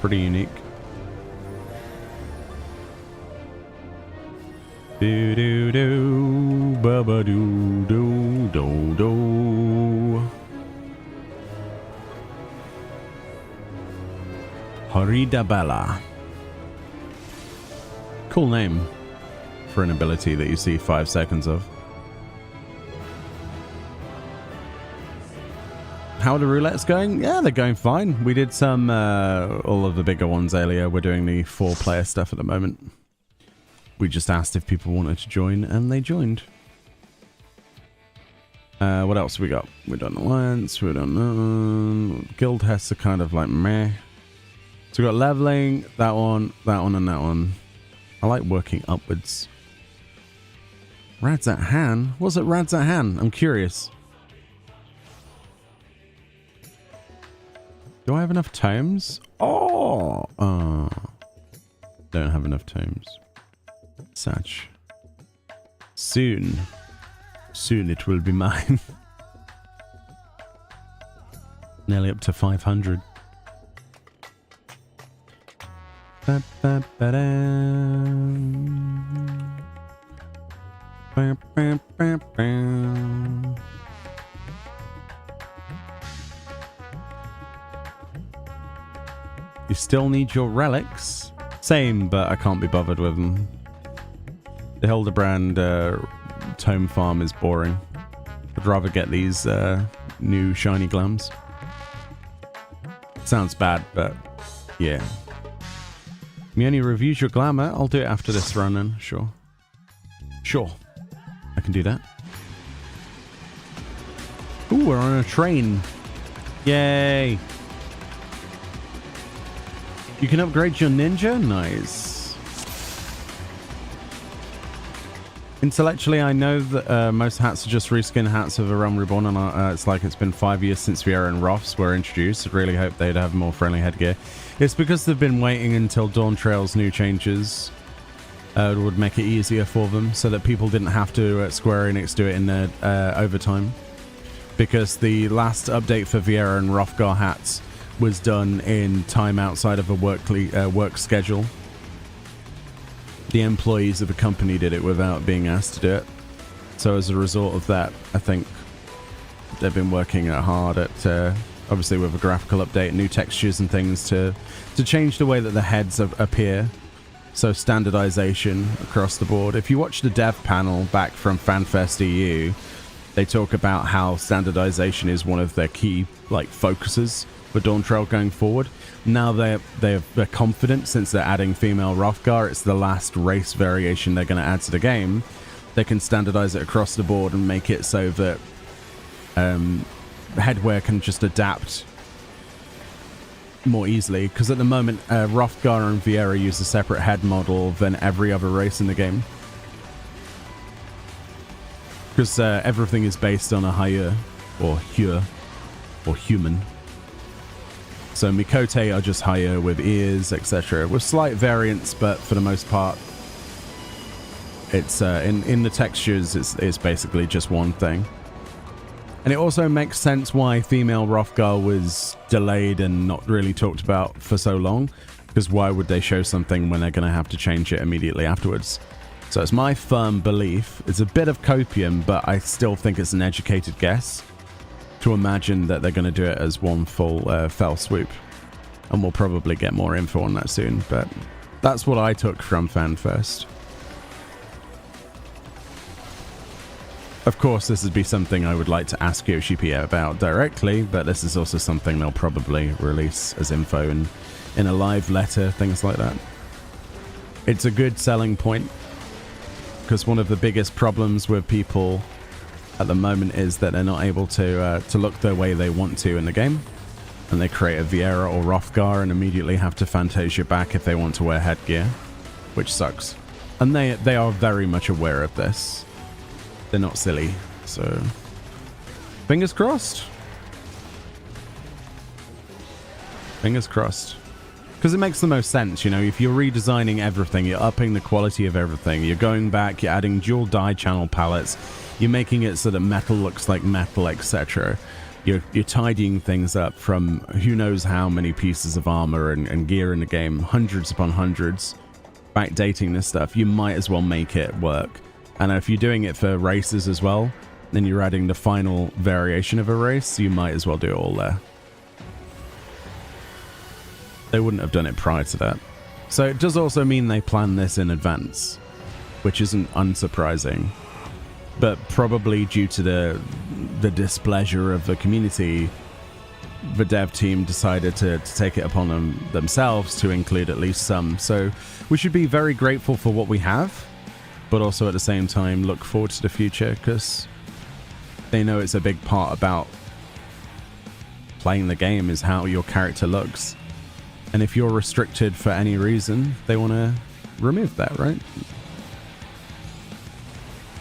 Pretty unique. Do do do, ba ba do do do do. Harida Bella. Cool name for an ability that you see 5 seconds of. How are the roulettes going? Yeah, they're going fine. We did some, all of the bigger ones earlier. We're doing the 4-player stuff at the moment. We just asked if people wanted to join, and they joined. What else we got? We've done Alliance, we've done Guild Tests are kind of like meh. So we got leveling, that one, and that one. I like working upwards. Radzat Han? What's it Radzat Han? I'm curious. Do I have enough tomes? Oh! Don't have enough tomes. Such. Soon. Soon it will be mine. Nearly up to 500. Ba, ba, ba, da. Ba, ba, ba, ba. You still need your relics? Same, but I can't be bothered with them. The Hildebrand tome farm is boring. I'd rather get these new shiny glams. Sounds bad, but yeah. Meoni reviews your glamour. I'll do it after this run then, sure. Sure. I can do that. Ooh, we're on a train. Yay. You can upgrade your ninja? Nice. Intellectually, I know that most hats are just reskin hats of A Realm Reborn, and it's like it's been 5 years since Viera and Roths were introduced. I really hope they'd have more friendly headgear. It's because they've been waiting until Dawn Trail's new changes would make it easier for them, so that people didn't have to Square Enix do it in overtime. Because the last update for Viera and Rothgar hats was done in time outside of a work schedule. The employees of the company did it without being asked to do it. So as a result of that, I think they've been working hard at, obviously with a graphical update, new textures and things to change the way that the heads appear. So standardization across the board. If you watch the dev panel back from FanFest EU, they talk about how standardization is one of their key focuses for Dawn Trail going forward. Now they're confident, since they're adding female Rothgar. It's the last race variation they're going to add to the game. They can standardize it across the board and make it so that headwear can just adapt more easily. Because at the moment, Rothgar and Viera use a separate head model than every other race in the game. Because everything is based on a higher, or Hyur, or human. So Mikote are just higher with ears, etc. With slight variants, but for the most part, it's in the textures, it's basically just one thing. And it also makes sense why female Rothgar was delayed and not really talked about for so long. Because why would they show something when they're going to have to change it immediately afterwards? So it's my firm belief. It's a bit of copium, but I still think it's an educated guess to imagine that they're going to do it as one full fell swoop. And we'll probably get more info on that soon, but that's what I took from FanFest. Of course, this would be something I would like to ask Yoshi-P about directly, but this is also something they'll probably release as info in a live letter, things like that. It's a good selling point because one of the biggest problems with people at the moment is that they're not able to look the way they want to in the game, and they create a Vieira or Hrothgar and immediately have to Fantasia back if they want to wear headgear, which sucks. And they are very much aware of this. They're not silly, so fingers crossed. Fingers crossed. Because it makes the most sense, you know, if you're redesigning everything, you're upping the quality of everything, you're going back, you're adding dual dye channel palettes, you're making it so that metal looks like metal, etc. You're tidying things up from who knows how many pieces of armor and gear in the game, hundreds upon hundreds, backdating this stuff. You might as well make it work. And if you're doing it for races as well, then you're adding the final variation of a race, you might as well do it all there. They wouldn't have done it prior to that. So it does also mean they plan this in advance, which isn't unsurprising. But probably due to the displeasure of the community, the dev team decided to take it upon themselves to include at least some. So we should be very grateful for what we have, but also at the same time look forward to the future, because they know it's a big part about playing the game is how your character looks. And if you're restricted for any reason, they want to remove that, right?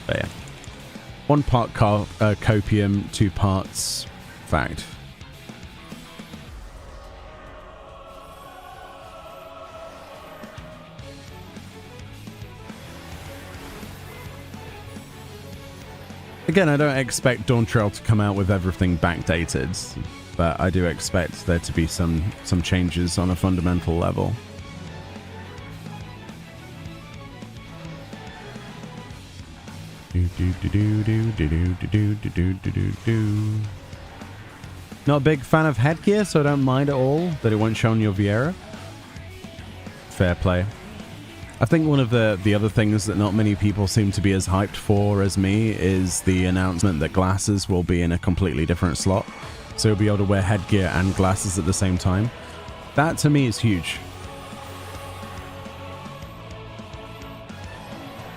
But yeah. 1 part copium, 2 parts fact. Again, I don't expect Dawn Trail to come out with everything backdated, but I do expect there to be some changes on a fundamental level. Not a big fan of headgear, so I don't mind at all that it won't show on your Vieira. Fair play. I think one of the other things that not many people seem to be as hyped for as me is the announcement that glasses will be in a completely different slot. So you'll be able to wear headgear and glasses at the same time. That to me is huge.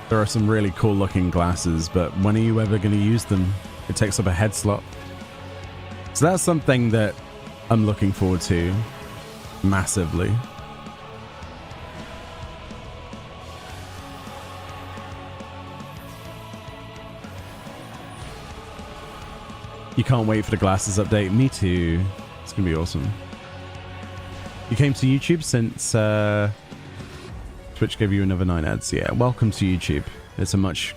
There are some really cool looking glasses, but when are you ever going to use them? It takes up a head slot. So that's something that I'm looking forward to massively. You can't wait for the glasses update. Me too. It's going to be awesome. You came to YouTube since Twitch gave you another 9 ads. Yeah, welcome to YouTube. It's a much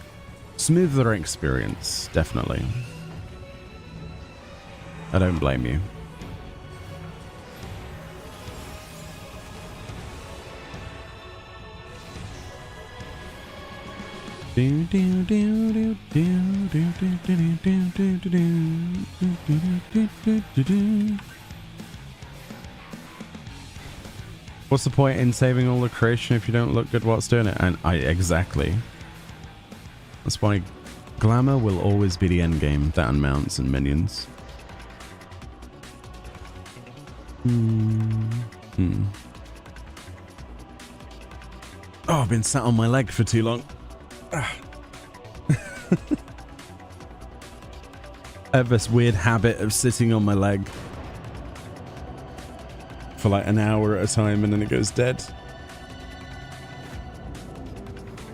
smoother experience, definitely. I don't blame you. What's the point in saving all the creation if you don't look good whilst doing it? And exactly. That's why Glamour will always be the end game. That and mounts and minions. Oh, I've been sat on my leg for too long. I have this weird habit of sitting on my leg for like an hour at a time and then it goes dead.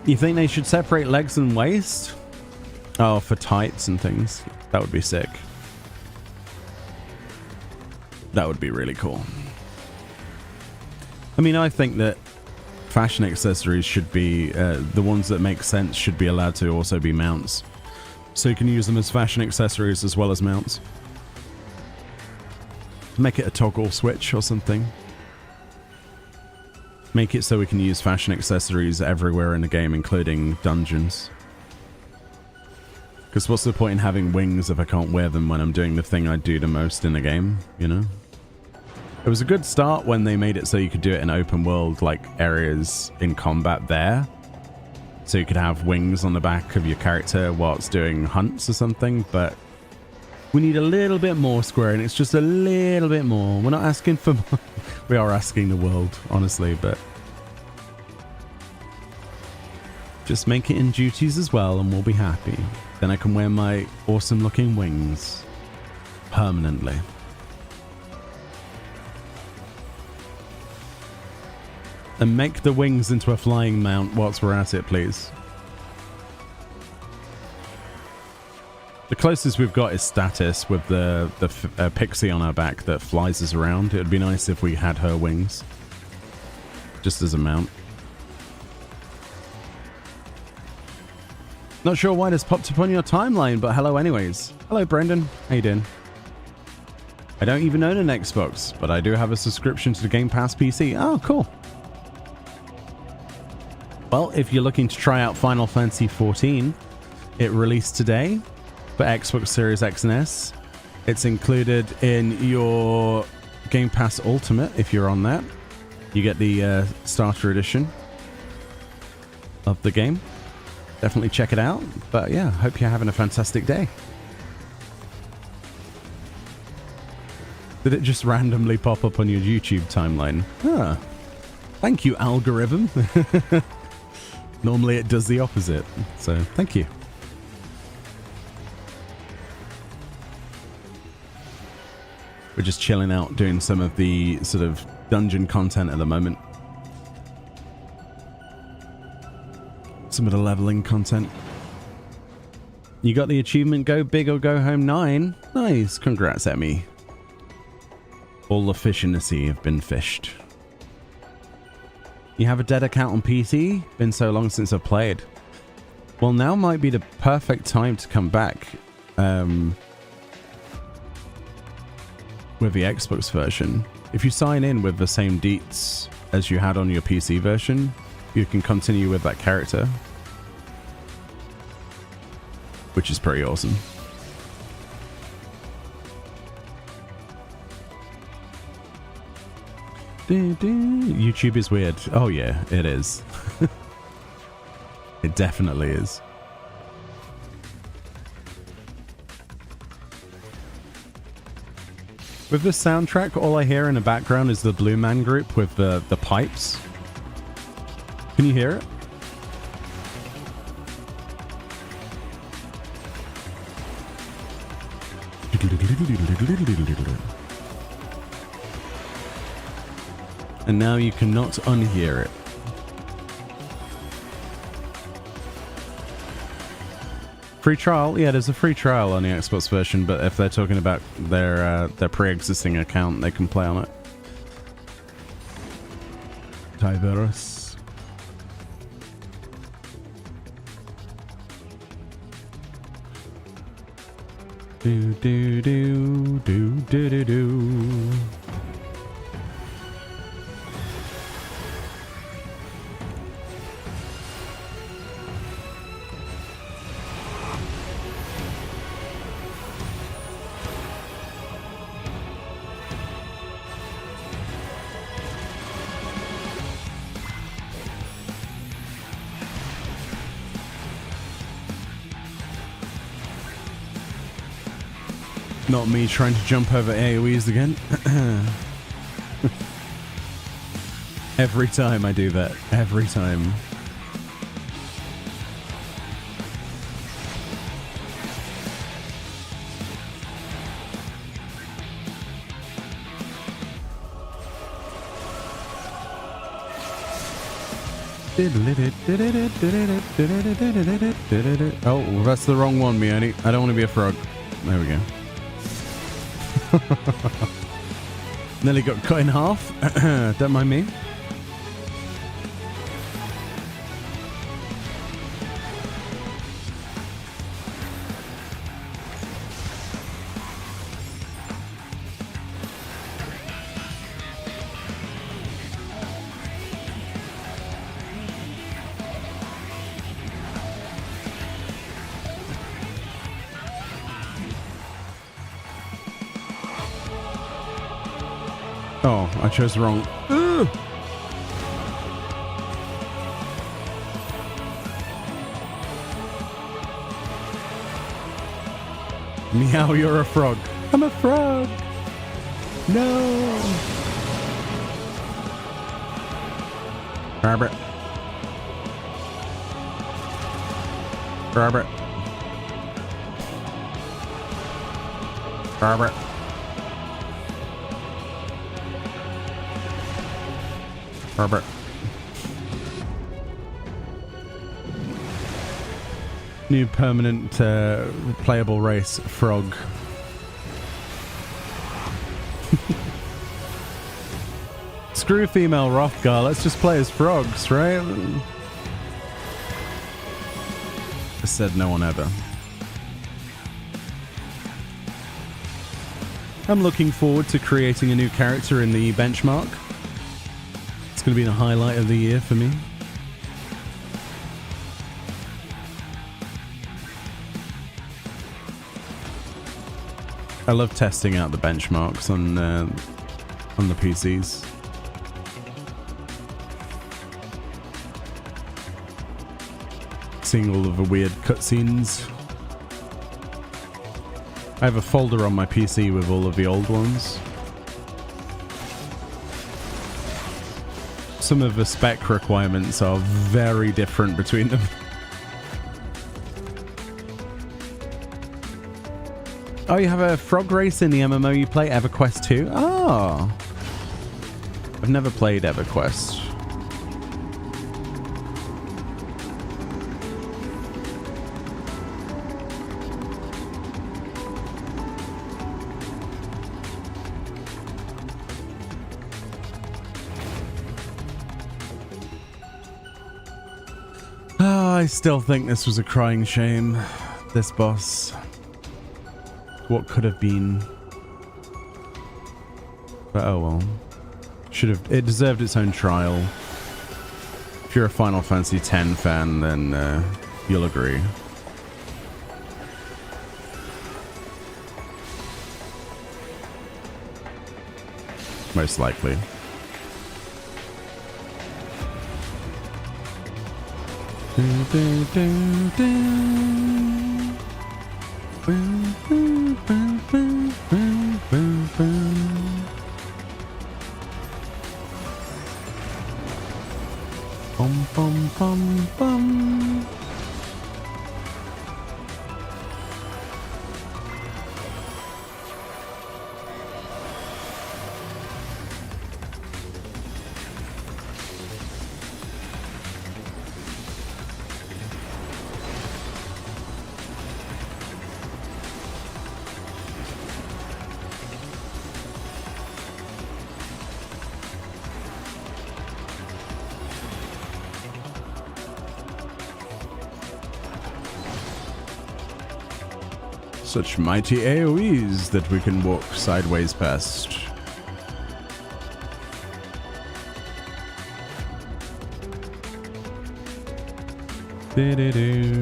You think they should separate legs and waist? Oh, for tights and things. That would be sick. That would be really cool. I mean, I think that fashion accessories should be, the ones that make sense should be allowed to also be mounts. So you can use them as fashion accessories as well as mounts. Make it a toggle switch or something. Make it so we can use fashion accessories everywhere in the game, including dungeons. Because what's the point in having wings if I can't wear them when I'm doing the thing I do the most in the game, you know? It was a good start when they made it so you could do it in open world, like areas in combat there. So you could have wings on the back of your character whilst doing hunts or something, but we need a little bit more, Square Enix, just a little bit more. We're not asking for more. We are asking the world, honestly, but Just make it in duties as well and we'll be happy. Then I can wear my awesome looking wings permanently. And make the wings into a flying mount whilst we're at it, please. The closest we've got is Status with the pixie on our back that flies us around. It would be nice if we had her wings. Just as a mount. Not sure why this popped up on your timeline, but hello anyways. Hello Brendan, how you doing? I don't even own an Xbox, but I do have a subscription to the Game Pass PC. Oh, cool. Well, if you're looking to try out Final Fantasy XIV, it released today for Xbox Series X and S. It's included in your Game Pass Ultimate if you're on that. You get the starter edition of the game. Definitely check it out. But yeah, hope you're having a fantastic day. Did it just randomly pop up on your YouTube timeline? Huh. Thank you, algorithm. Normally it does the opposite. So thank you. We're just chilling out doing some of the sort of dungeon content at the moment. Some of the leveling content. You got the achievement Go Big or Go Home 9. Nice. Congrats, Emmy. All the fish in the sea have been fished. You have a dead account on PC? Been so long since I've played. Well, now might be the perfect time to come back. With the Xbox version. If you sign in with the same deets as you had on your PC version, you can continue with that character. Which is pretty awesome. YouTube is weird. Oh yeah, it is. It definitely is. With the soundtrack, all I hear in the background is the Blue Man Group with the pipes. Can you hear it? And now you cannot unhear it. Free trial? Yeah, there's a free trial on the Xbox version, but if they're talking about their pre-existing account, they can play on it. Diverse. Do do do do do do do. Not me trying to jump over AoEs again. Every time I do that. Every time. Oh, that's the wrong one, Meoni. I don't want to be a frog. There we go. Nearly got cut in half. Don't mind me. Oh, I chose the wrong. Ugh. Meow, you're a frog. I'm a frog. No. Herbert. Robert. Robert. Robert. New permanent playable race, Frog. Screw female Rothgar, let's just play as frogs, right? I said no one ever. I'm looking forward to creating a new character in the benchmark. It's going to be the highlight of the year for me. I love testing out the benchmarks on the PCs. Seeing all of the weird cutscenes. I have a folder on my PC with all of the old ones. Some of the spec requirements are very different between them. Oh, you have a frog race in the MMO you play, EverQuest 2? Oh. I've never played EverQuest. I still think this was a crying shame, this boss. What could have been. But oh well. Should have. It deserved its own trial. If you're a Final Fantasy X fan, then you'll agree. Most likely. Bum bum bum bum. Such mighty AoEs that we can walk sideways past. Do-do-do.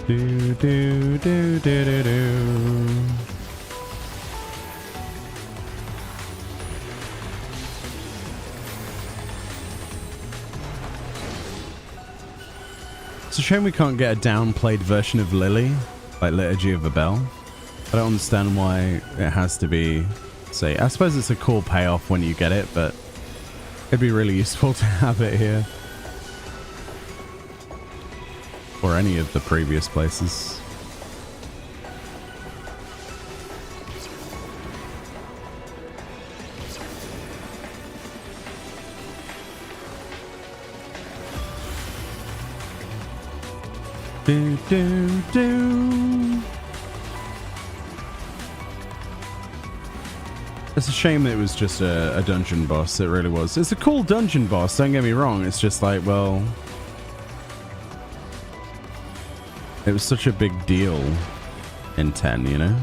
Do-do-do-do-do-do. It's a shame we can't get a downplayed version of Lily, like Liturgy of the Bell. I don't understand why it has to be, say, I suppose it's a cool payoff when you get it, but it'd be really useful to have it here. Or any of the previous places. Do, do, do. It's a shame that it was just a dungeon boss. It really was. It's a cool dungeon boss, don't get me wrong. It's just like, well, it was such a big deal in 10, you know?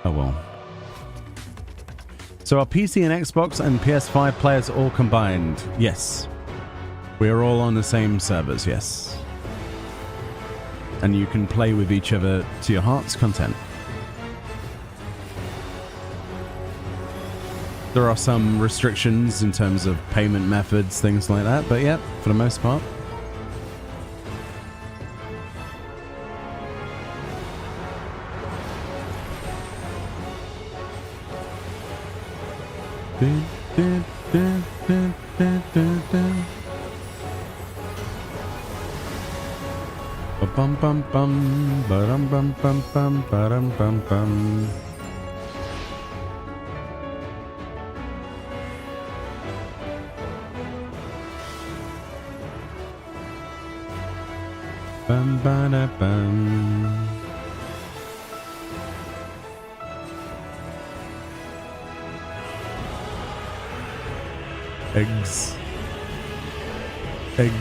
Oh well. So are PC and Xbox and PS5 players all combined? Yes. We are all on the same servers, yes. And you can play with each other to your heart's content. There are some restrictions in terms of payment methods, things like that, but yeah, for the most part. Dun, dun, dun, dun, dun, dun, dun. Bum bum bum, ba-dum bum bum bum, ba-dum bum bum. Bum ba da bum. Eggs. Egg.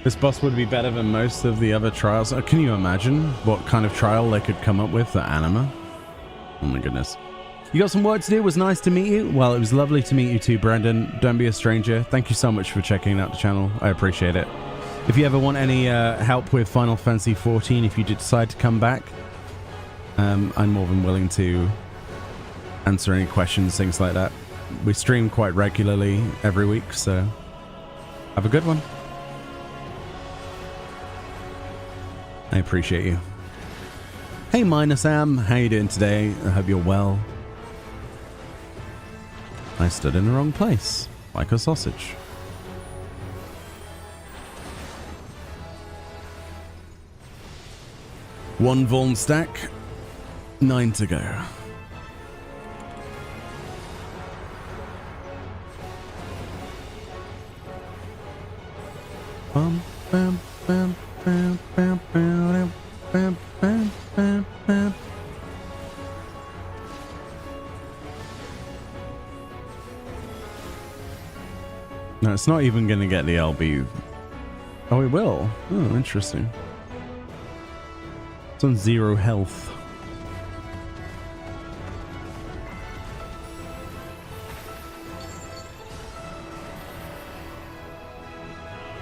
This boss would be better than most of the other trials. Can you imagine what kind of trial they could come up with for Anima? Oh my goodness. You got some work to do. It was nice to meet you. Well, it was lovely to meet you too, Brendan. Don't be a stranger. Thank you so much for checking out the channel. I appreciate it. If you ever want any help with Final Fantasy XIV, if you did decide to come back, I'm more than willing to answer any questions, things like that. We stream quite regularly every week, so have a good one. I appreciate you. Hey, Minor Sam, how you doing today? I hope you're well. I stood in the wrong place, like a sausage. One Vuln stack, 9 to go. Bum, bam, bam, bam, bam, bam, bam, bam, bam, bam. No, it's not even going to get the LB. Oh, it will. Oh, interesting. It's on 0 health.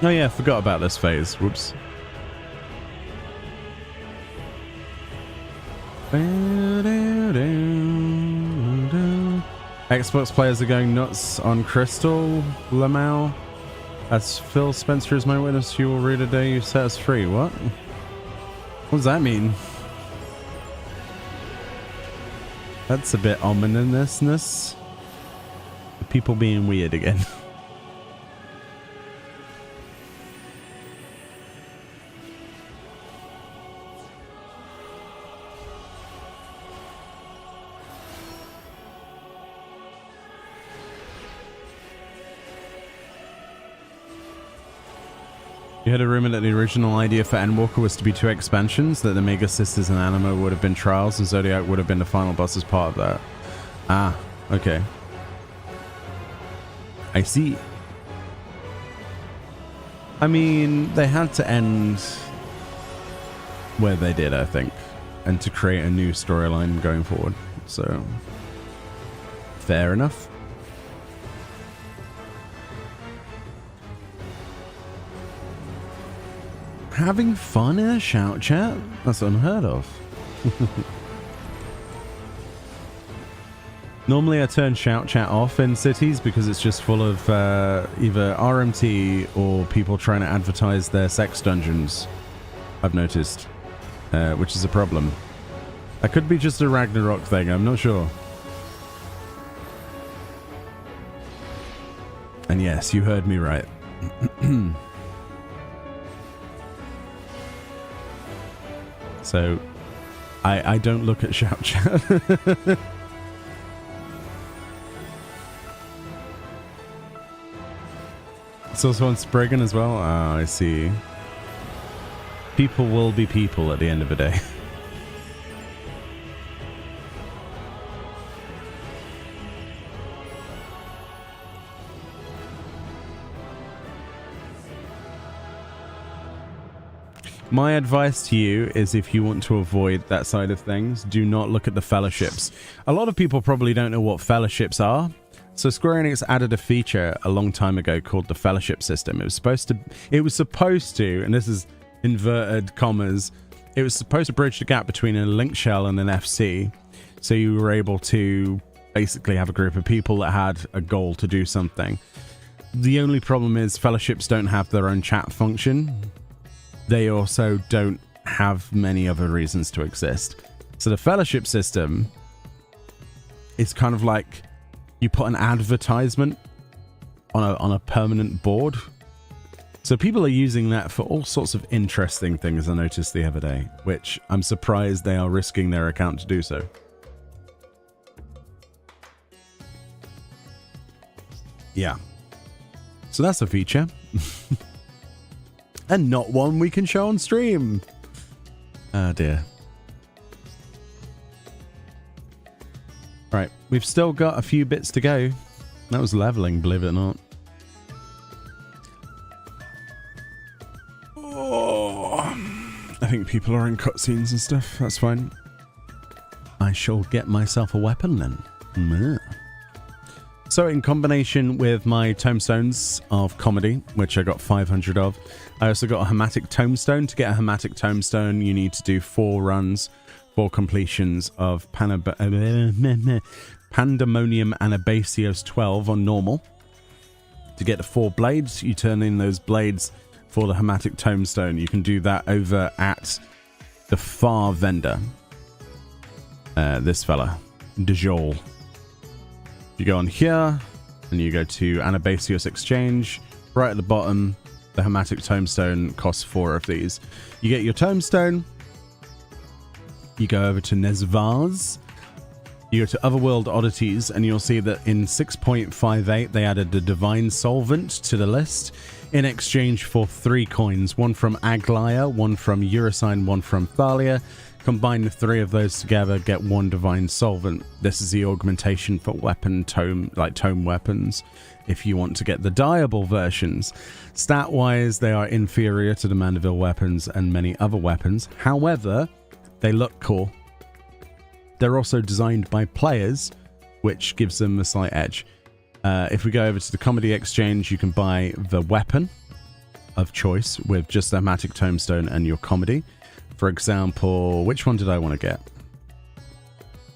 Oh yeah, forgot about this phase. Whoops. Xbox players are going nuts on Crystal, Lamau. As Phil Spencer is my witness, you will read a day you set us free. What? What does that mean? That's a bit ominousness. People being weird again. You had a rumor that the original idea for Endwalker was to be 2 expansions, that the Mega Sisters and Anima would have been trials, and Zodiac would have been the final boss as part of that. Ah, okay. I see. I mean, they had to end where they did, I think, and to create a new storyline going forward. So, fair enough. Having fun in a shout chat? That's unheard of. Normally I turn shout chat off in cities because it's just full of either RMT or people trying to advertise their sex dungeons, I've noticed, which is a problem. That could be just a Ragnarok thing, I'm not sure. And yes, you heard me right. So, I don't look at shout chat. It's also on Spriggan as well. Ah, I see. People will be people at the end of the day. My advice to you is, if you want to avoid that side of things, do not look at the fellowships. A lot of people probably don't know what fellowships are. So Square Enix added a feature a long time ago called the Fellowship System. It was supposed to, and this is inverted commas, it was supposed to bridge the gap between a link shell and an FC. So you were able to basically have a group of people that had a goal to do something. The only problem is fellowships don't have their own chat function. They also don't have many other reasons to exist. So the Fellowship System is kind of like you put an advertisement on a permanent board. So people are using that for all sorts of interesting things, I noticed the other day, which I'm surprised they are risking their account to do so. Yeah. So that's a feature. And not one we can show on stream. Oh dear. Right, we've still got a few bits to go. That was leveling, believe it or not. Oh, I think people are in cutscenes and stuff. That's fine. I shall get myself a weapon then. Yeah. So in combination with my tomestones of comedy, which I got 500 of, I also got a hematic tomestone. To get a hematic tomestone, you need to do 4 runs, 4 completions of Pandemonium Anabasios 12 on normal. To get the 4 blades, you turn in those blades for the hematic tomestone. You can do that over at the Far vendor. This fella, Dejol. You go on here, and you go to Anabasios Exchange. Right at the bottom, the hematic tomestone costs 4 of these. You get your tomestone. You go over to Nezvaz. You go to Otherworld Oddities, and you'll see that in 6.58 they added the Divine Solvent to the list in exchange for 3 coins. 1 from Aglaya, 1 from Eurosine, 1 from Thalia. Combine the 3 of those together, get 1 Divine Solvent. This is the augmentation for weapon tome, like tome weapons, if you want to get the dyeable versions. Stat-wise, they are inferior to the Mandeville weapons and many other weapons. However, they look cool. They're also designed by players, which gives them a slight edge. If we go over to the Comedy Exchange, you can buy the weapon of choice with just the hematic tomestone and your comedy. For example, which one did I want to get?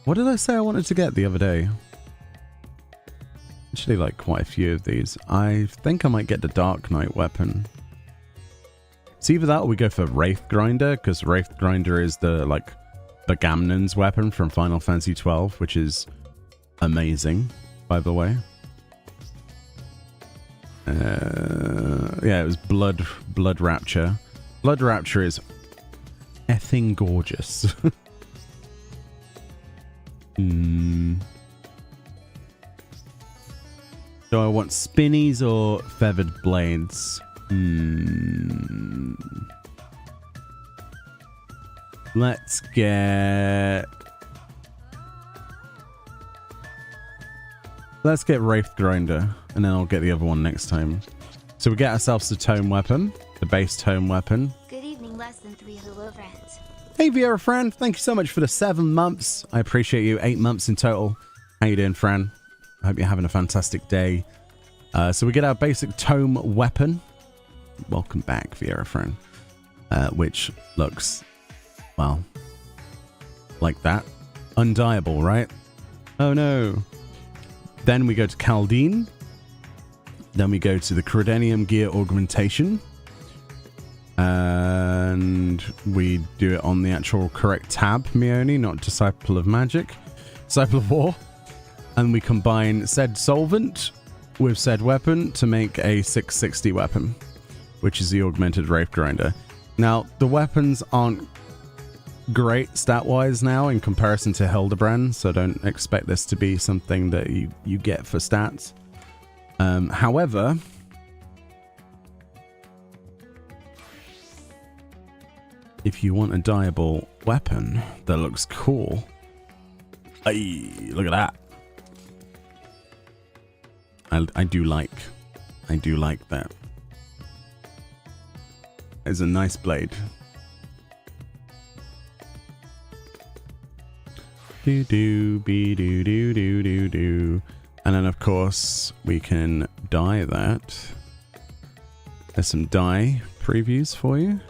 What did I say I wanted to get the other day? Actually, like quite a few of these. I think I might get the Dark Knight weapon. It's either that or we go for Wraith Grinder, because Wraith Grinder is the like Bagamnon's weapon from Final Fantasy 12, which is amazing, by the way. Yeah, it was Blood Rapture. Blood Rapture is effing gorgeous. Do I want spinnies or feathered blades? Let's get Wraith Grinder, and then I'll get the other one next time. So we get ourselves the tome weapon, the base tome weapon. Good evening, less than 3 hello friends. Hey Vieira Fran, thank you so much for the 7 months. I appreciate you. 8 months in total. How you doing, Fran? I hope you're having a fantastic day. So we get our basic tome weapon. Welcome back, Vieira Fran. Which looks, well, like that. Undieable, right? Oh no. Then we go to Caldine. Then we go to the Credenium Gear Augmentation. And we do it on the actual correct tab, Meoni, not Disciple of Magic. Disciple of War. And we combine said solvent with said weapon to make a 660 weapon, which is the augmented Wraith Grinder. Now, the weapons aren't great stat-wise now in comparison to Hildebrand, so don't expect this to be something that you get for stats. However, if you want a dyeable weapon that looks cool, hey, look at that. I do like that. It's a nice blade. Do do be do do do do do. And then, of course, we can dye that. There's some dye previews for you.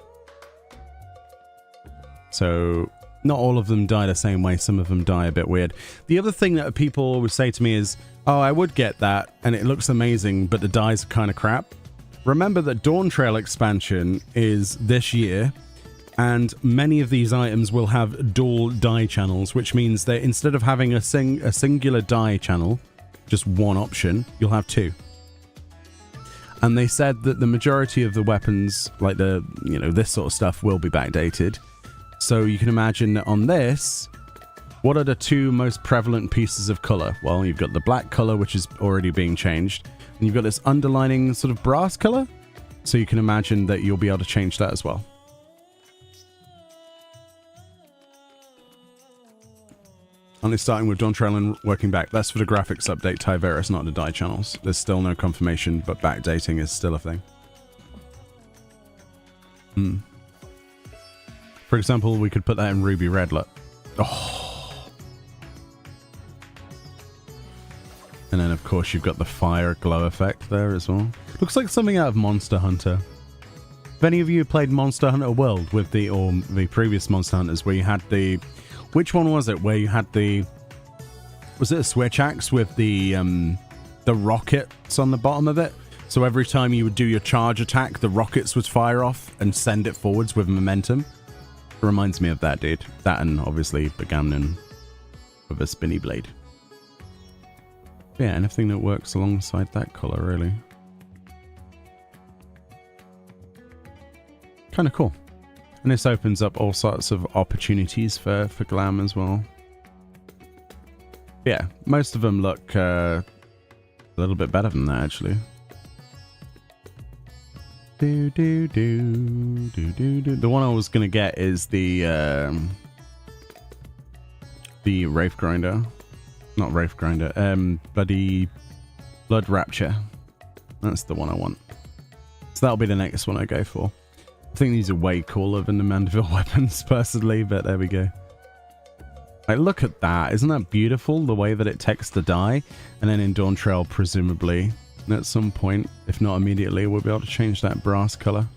So, not all of them dye the same way. Some of them dye a bit weird. The other thing that people always say to me is, oh, I would get that, and it looks amazing, but the dyes are kind of crap. Remember that Dawn Trail expansion is this year, and many of these items will have dual dye channels, which means that instead of having a singular dye channel, just one option, you'll have two. And they said that the majority of the weapons, like the, you know, this sort of stuff, will be backdated. So you can imagine that on this, what are the two most prevalent pieces of color? Well, you've got the black color, which is already being changed, and you've got this underlining sort of brass color. So you can imagine that you'll be able to change that as well. Only starting with Dawn Trail and working back. That's for the graphics update, Tyveris, not the dye channels. There's still no confirmation, but backdating is still a thing. For example, we could put that in Ruby Red, look. Oh. And then, of course, you've got the fire glow effect there as well. Looks like something out of Monster Hunter. If any of you played Monster Hunter World with the previous Monster Hunters, where you had the... Which one was it? Where you had the... Was it a switch axe with the rockets on the bottom of it? So every time you would do your charge attack, the rockets would fire off and send it forwards with momentum. It reminds me of that, dude. That and obviously Begamnon with a spinny blade. Yeah, anything that works alongside that color, really. Kind of cool. And this opens up all sorts of opportunities for glam as well. Yeah, most of them look a little bit better than that, actually. The one I was gonna get is the Wraith Grinder. Not Wraith Grinder. Bloody Blood Rapture. That's the one I want. So that'll be the next one I go for. I think these are way cooler than the Mandeville weapons, personally, but there we go. Like, look at that. Isn't that beautiful, the way that it takes the dye? And then in Dawn Trail, presumably, at some point, if not immediately, we'll be able to change that brass color.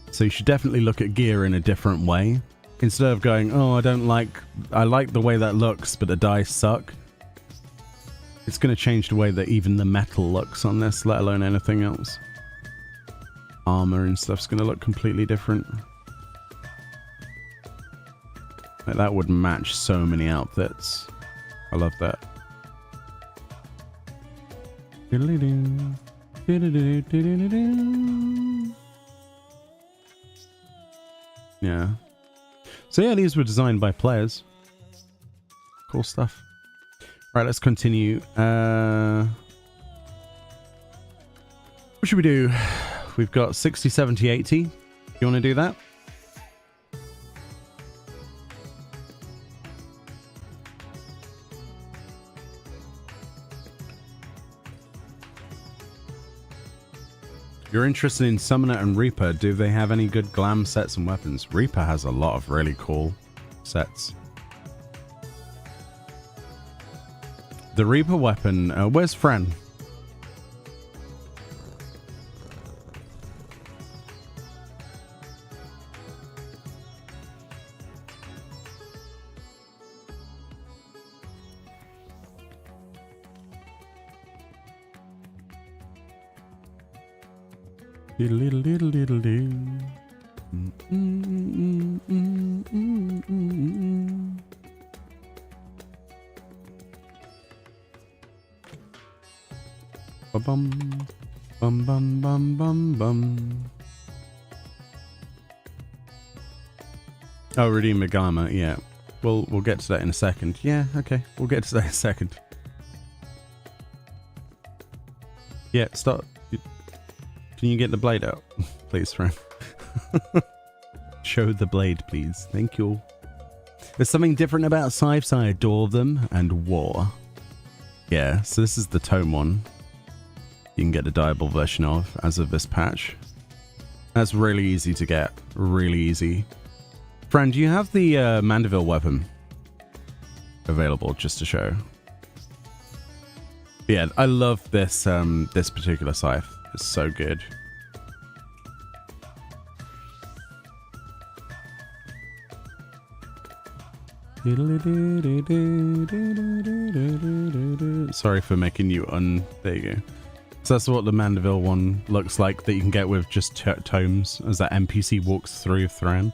So you should definitely look at gear in a different way. Instead of going, oh, I like the way that looks, but the dyes suck. It's going to change the way that even the metal looks on this, let alone anything else. Armor and stuff's going to look completely different. Like, that would match so many outfits. I love that. Yeah. So yeah, these were designed by players. Cool stuff. Right, let's continue. What should we do? We've got 60, 70, 80. You want to do that? You're interested in Summoner and Reaper. Do they have any good glam sets and weapons? Reaper has a lot of really cool sets. The Reaper weapon. Where's Fran? Bum bum bum bum bum bum. Oh, redeem Megama, yeah. We'll get to that in a second. Yeah, okay. We'll get to that in a second. Yeah, stop. Can you get the blade out? Please, friend. Show the blade, please. Thank you. There's something different about Scythes. I adore them. And War. Yeah, so this is the tome one. You can get the dyeable version of as of this patch. That's really easy to get. Really easy. Friend, do you have the Mandeville weapon available just to show? Yeah, I love this this particular scythe. It's so good. Sorry for making you there you go. So that's what the Mandeville one looks like that you can get with just tomes as that NPC walks through Thran.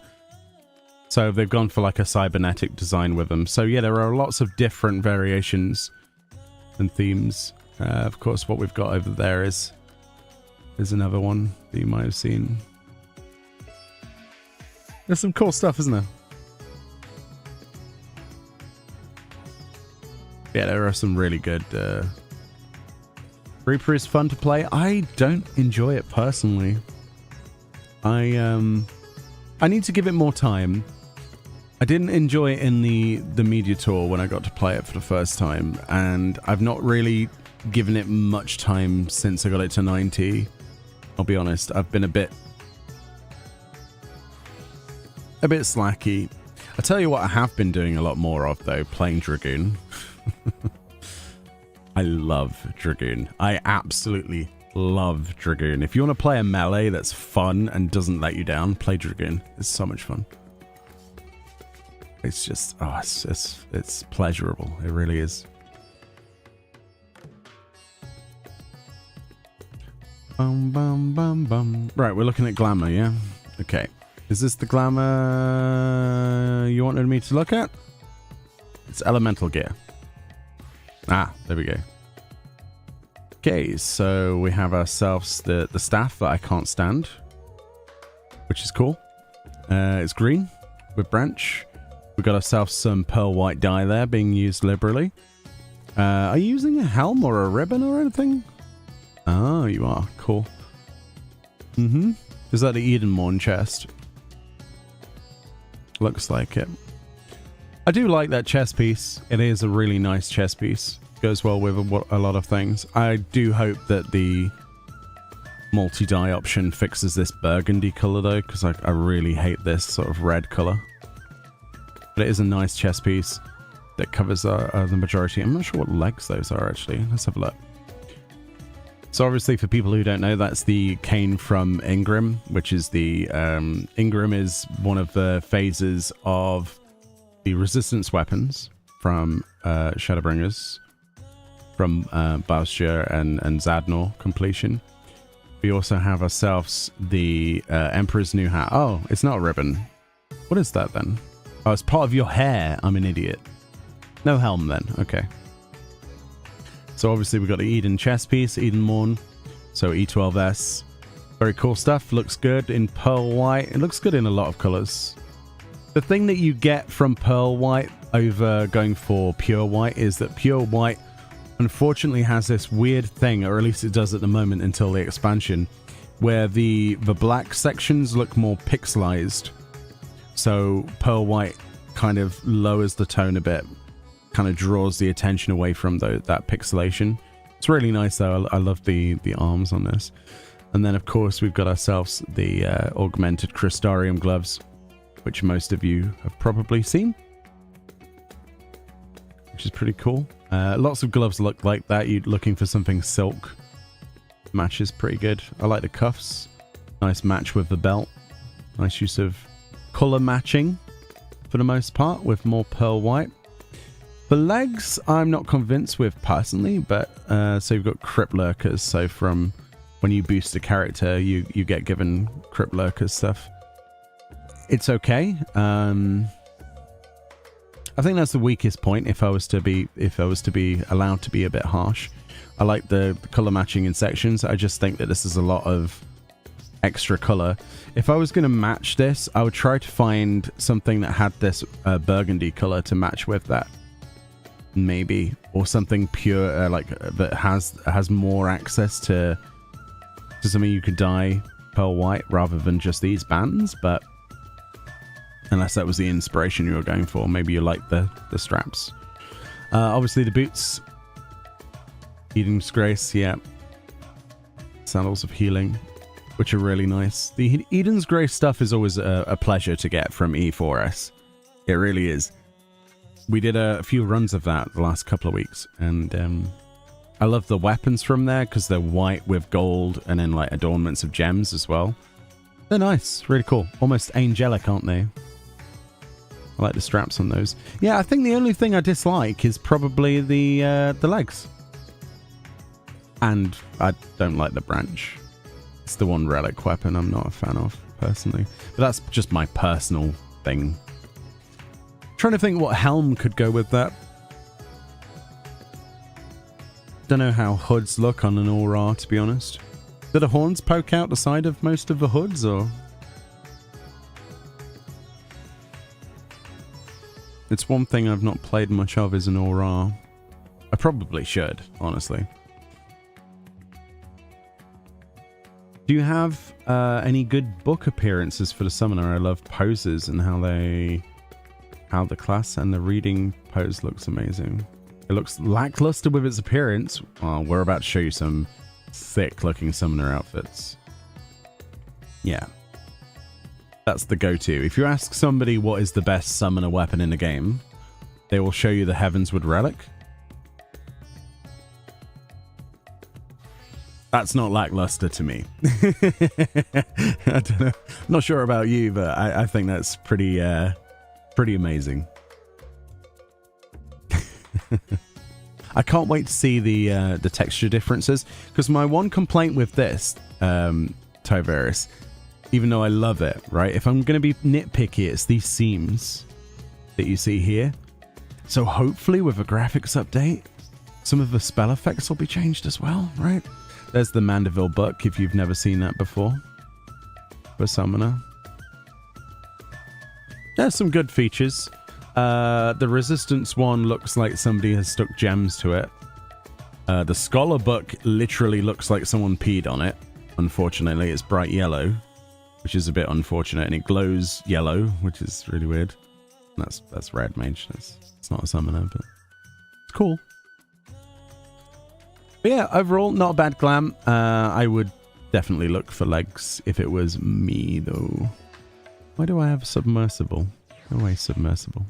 So they've gone for like a cybernetic design with them. So yeah, there are lots of different variations and themes. Of course, what we've got over there is another one that you might have seen. There's some cool stuff, isn't there? Yeah, there are some really good... Reaper is fun to play. I don't enjoy it personally. I need to give it more time. I didn't enjoy it in the media tour when I got to play it for the first time, and I've not really given it much time since I got it to 90. I'll be honest, I've been a bit slacky. I'll tell you what I have been doing a lot more of though, playing Dragoon. I love Dragoon. I absolutely love Dragoon. If you want to play a melee that's fun and doesn't let you down, play Dragoon. It's so much fun. It's just, oh, it's pleasurable. It really is. Bum, bum, bum, bum. Right, we're looking at Glamour, yeah? Okay. Is this the Glamour you wanted me to look at? It's elemental gear. Ah, there we go. Okay, so we have ourselves the staff that I can't stand, which is cool. It's green with branch. We've got ourselves some pearl white dye there being used liberally. Are you using a helm or a ribbon or anything? Oh, you are. Cool. Is that the Edenmorn chest? Looks like it. I do like that chest piece. It is a really nice chest piece. Goes well with a lot of things. I do hope that the multi-dye option fixes this burgundy color though, because I really hate this sort of red color. But it is a nice chest piece that covers the majority. I'm not sure what legs those are actually. Let's have a look. So obviously for people who don't know, that's the cane from Ingram, which is the... Ingram is one of the phases of the resistance weapons from Shadowbringers, from Baustia and Zadnor completion. We also have ourselves the Emperor's New Hat. Oh, it's not a ribbon. What is that then? Oh, it's part of your hair. I'm an idiot. No helm then. Okay. So obviously we've got the Eden chest piece, Edenmorn. So E12S. Very cool stuff. Looks good in pearl white. It looks good in a lot of colors. The thing that you get from pearl white over going for pure white is that pure white unfortunately has this weird thing, or at least it does at the moment until the expansion, where the black sections look more pixelized. So pearl white kind of lowers the tone a bit, kind of draws the attention away from that pixelation. It's really nice though. I love the arms on this. And then of course we've got ourselves the augmented Crystarium gloves, which most of you have probably seen, which is pretty cool. Lots of gloves look like that. You're looking for something silk. Matches pretty good. I like the cuffs. Nice match with the belt. Nice use of color matching for the most part with more pearl white. The legs I'm not convinced with personally, but so you've got Crypt Lurkers. So from when you boost a character, you get given Crypt Lurkers stuff. It's okay. I think that's the weakest point. If I was to be allowed to be a bit harsh, I like the color matching in sections. I just think that this is a lot of extra color. If I was going to match this, I would try to find something that had this burgundy color to match with that, maybe, or something pure like that has more access to something you could dye pearl white rather than just these bands. But unless that was the inspiration you were going for, maybe you like the straps. Obviously the boots, Eden's Grace, yeah, Sandals of Healing, which are really nice. The Eden's Grace stuff is always a pleasure to get from E4S. It really is. We did a few runs of that the last couple of weeks, and I love the weapons from there because they're white with gold and then like adornments of gems as well. They're nice, really cool. Almost angelic, aren't they? I like the straps on those. Yeah, I think the only thing I dislike is probably the legs. And I don't like the branch. It's the one relic weapon I'm not a fan of, personally. But that's just my personal thing. Trying to think what helm could go with that. Don't know how hoods look on an aura, to be honest. Do the horns poke out the side of most of the hoods, or? It's one thing I've not played much of is an aura. I probably should, honestly. Do you have any good book appearances for the summoner? I love poses and how the class and the reading pose looks amazing. It looks lackluster with its appearance. Oh, we're about to show you some sick looking summoner outfits. Yeah. That's the go-to. If you ask somebody what is the best summoner weapon in the game, they will show you the Heavensward Relic. That's not lackluster to me. I don't know. I'm not sure about you, but I think that's pretty amazing. I can't wait to see the texture differences, because my one complaint with this, Tyveris, even though I love it, right? If I'm going to be nitpicky, it's these seams that you see here. So hopefully with a graphics update, some of the spell effects will be changed as well, right? There's the Mandeville Buck, if you've never seen that before. For Summoner. There's some good features. The Resistance one looks like somebody has stuck gems to it. The Scholar Buck literally looks like someone peed on it. Unfortunately, it's bright yellow, which is a bit unfortunate, and it glows yellow, which is really weird. That's Red Mage. It's not a summoner, but it's cool. But yeah, overall, not a bad glam. I would definitely look for legs if it was me, though. Why do I have submersible? No way, submersible.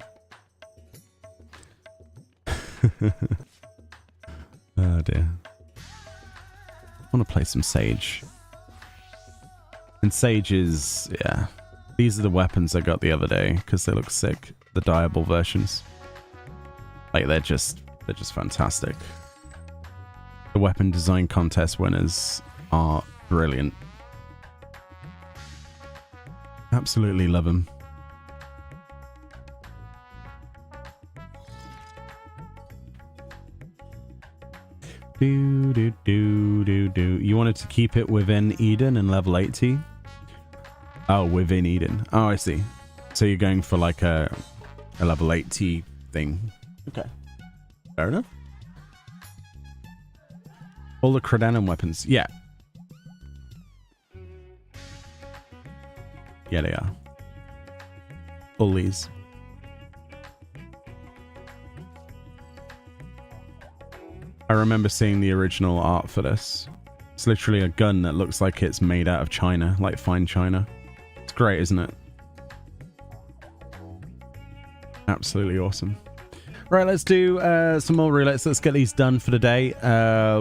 Oh dear. I want to play some Sage. And Sage is, yeah. These are the weapons I got the other day because they look sick. The dyeable versions. Like they're just fantastic. The weapon design contest winners are brilliant. Absolutely love them. You wanted to keep it within Eden and level 80? Oh, within Eden. Oh, I see. So you're going for like a level 80 thing. Okay. Fair enough. All the Credenum weapons. Yeah. Yeah, they are. All these. I remember seeing the original art for this. It's literally a gun that looks like it's made out of China, like fine China. It's great, isn't it? Absolutely awesome. Right, let's do some more roulettes. Let's get these done for the day.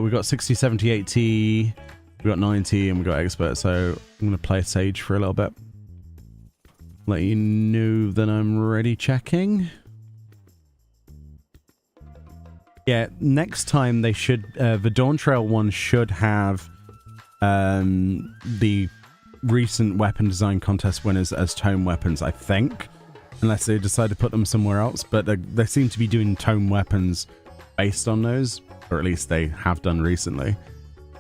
We've got 60, 70, 80, we've got 90, and we've got expert. So I'm going to play Sage for a little bit. Let you know that I'm ready checking. Yeah, next time they should, the Dawn Trail one should have the recent weapon design contest winners as tome weapons, I think. Unless they decide to put them somewhere else. But they seem to be doing tome weapons based on those. Or at least they have done recently.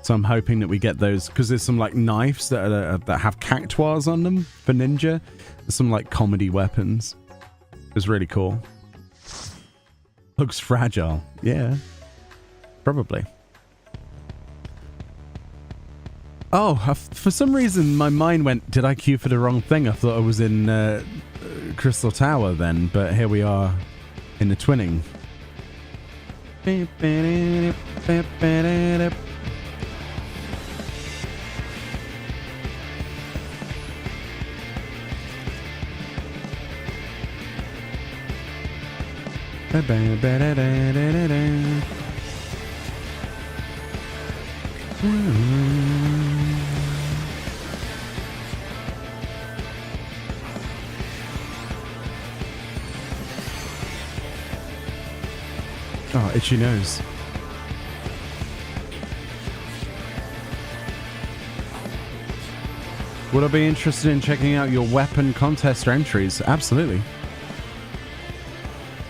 So I'm hoping that we get those. Because there's some like knives that have cactuars on them for ninja. There's some like comedy weapons. It's really cool. Looks fragile. Yeah. Probably. Oh, for some reason my mind went, did I queue for the wrong thing? I thought I was in Crystal Tower then, but here we are in the twinning. Oh, itchy nose. Would I be interested in checking out your weapon contest entries? Absolutely.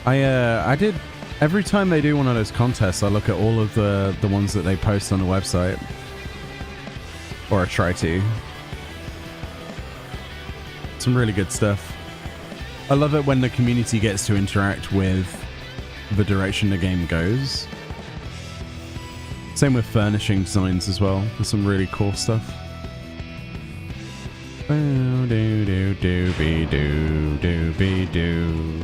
I did every time they do one of those contests. I look at all of the ones that they post on the website, or I try to. Some really good stuff. I love it when the community gets to interact with the direction the game goes. Same with furnishing designs as well. There's some really cool stuff. Do do do be do be do.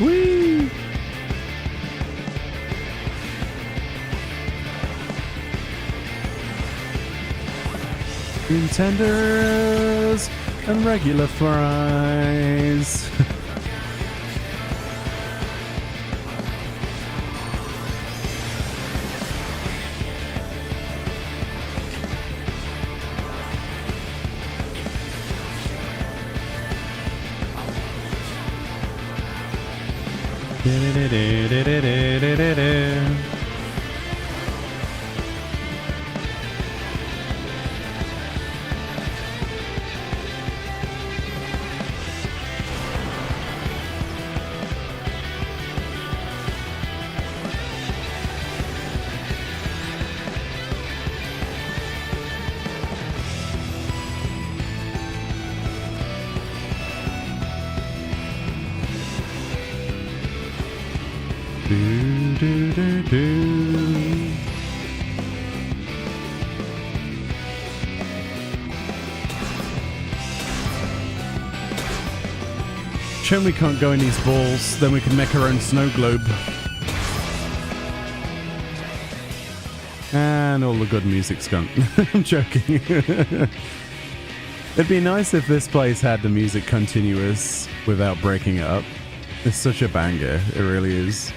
Whee! Tenders and regular fries. Shame we can't go in these balls, then we can make our own snow globe. And all the good music's gone. I'm joking. It'd be nice if this place had the music continuous without breaking it up. It's such a banger, it really is.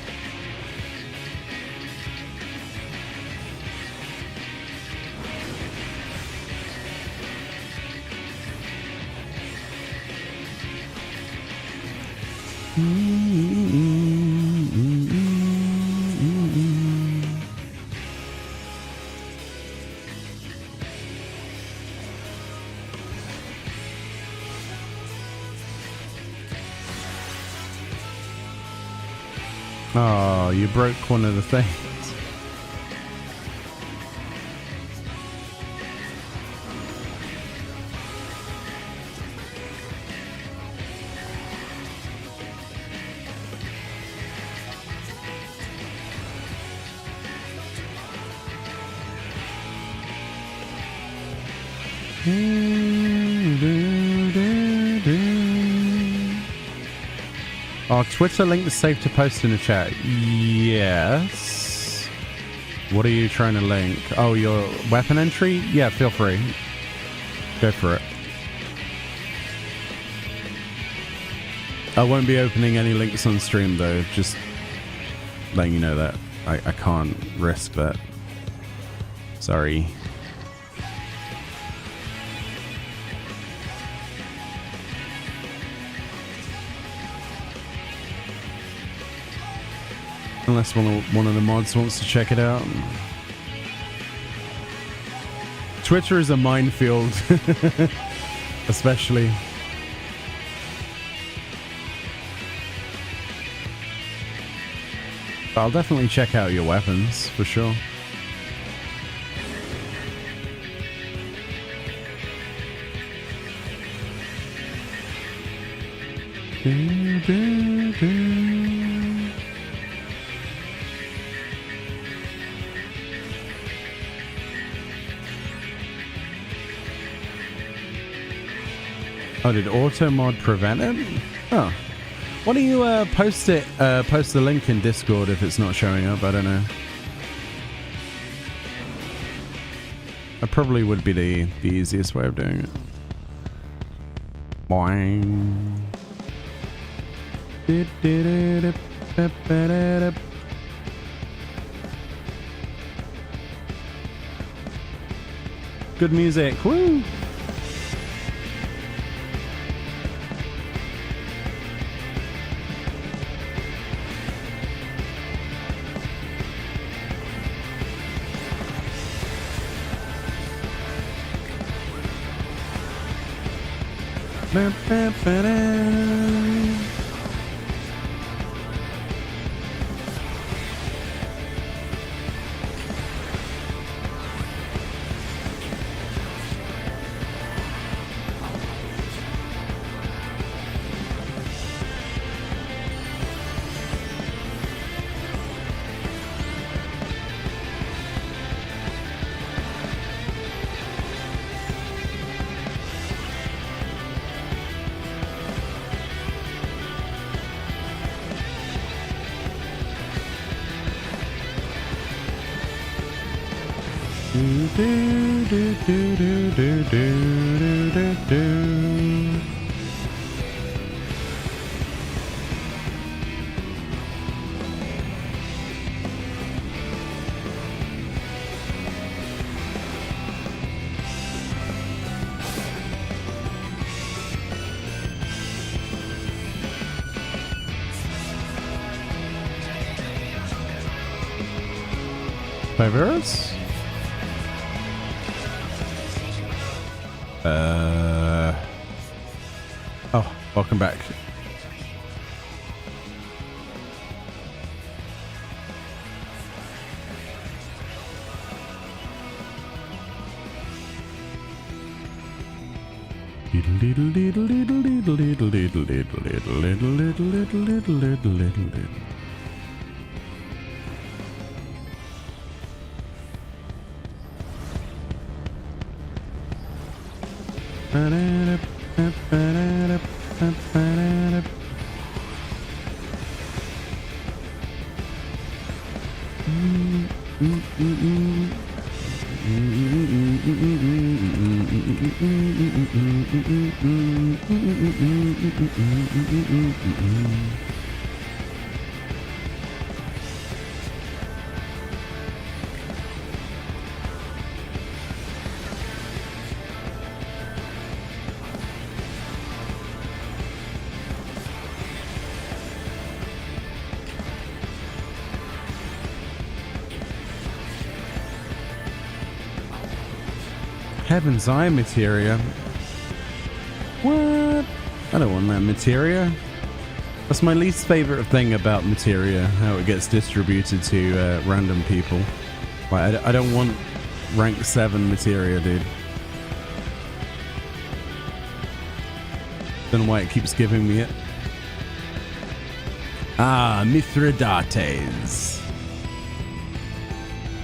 Oh, you broke one of the things. Our Twitter link is safe to post in the chat. Yes. What are you trying to link? Oh, your weapon entry? Yeah, feel free. Go for it. I won't be opening any links on stream though, just letting you know that. I can't risk that. Sorry. Unless one of the mods wants to check it out. Twitter is a minefield, especially. But I'll definitely check out your weapons, for sure. Oh, did auto mod prevent it? Oh. Why don't you post the link in Discord if it's not showing up? I don't know. That probably would be the easiest way of doing it. Boing. Good music. Woo! Favors? Oh, welcome back. Heaven's Eye materia. What? I don't want that materia. That's my least favorite thing about materia, how it gets distributed to random people. Like, I don't want rank 7 materia, dude. Don't know why it keeps giving me it. Ah, Mithridates.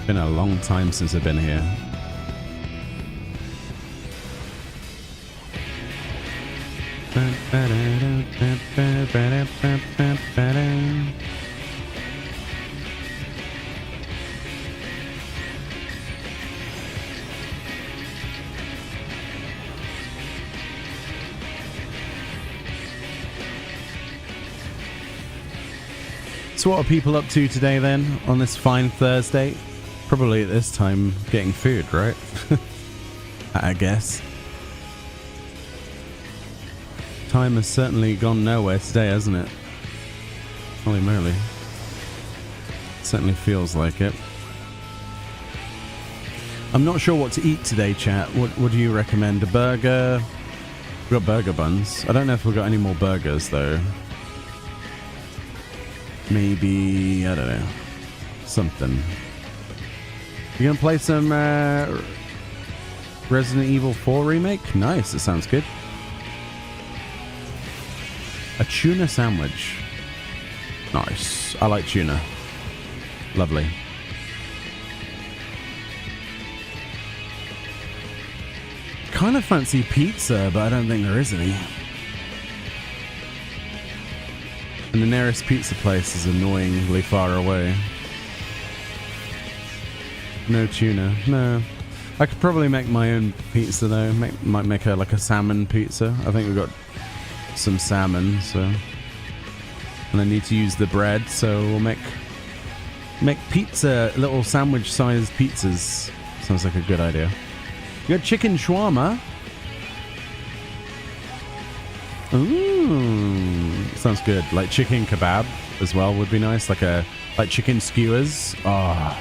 Been a long time since I've been here. So what are people up to today then, on this fine Thursday? Probably at this time getting food, right? I guess. Time has certainly gone nowhere today, hasn't it? Holy moly. Certainly feels like it. I'm not sure what to eat today, chat. What do you recommend? A burger? We've got burger buns. I don't know if we've got any more burgers, though. Maybe, I don't know, something. You gonna play some Resident Evil 4 remake? Nice, that sounds good. A tuna sandwich. Nice. I like tuna. Lovely. Kind of fancy pizza, but I don't think there is any. And the nearest pizza place is annoyingly far away. No tuna. No. I could probably make my own pizza though. Might make like a salmon pizza. I think we've got some salmon, so. And I need to use the bread, so we'll make pizza, little sandwich-sized pizzas. Sounds like a good idea. You got chicken shawarma. Ooh, sounds good. Like chicken kebab as well would be nice. Like chicken skewers. Oh, I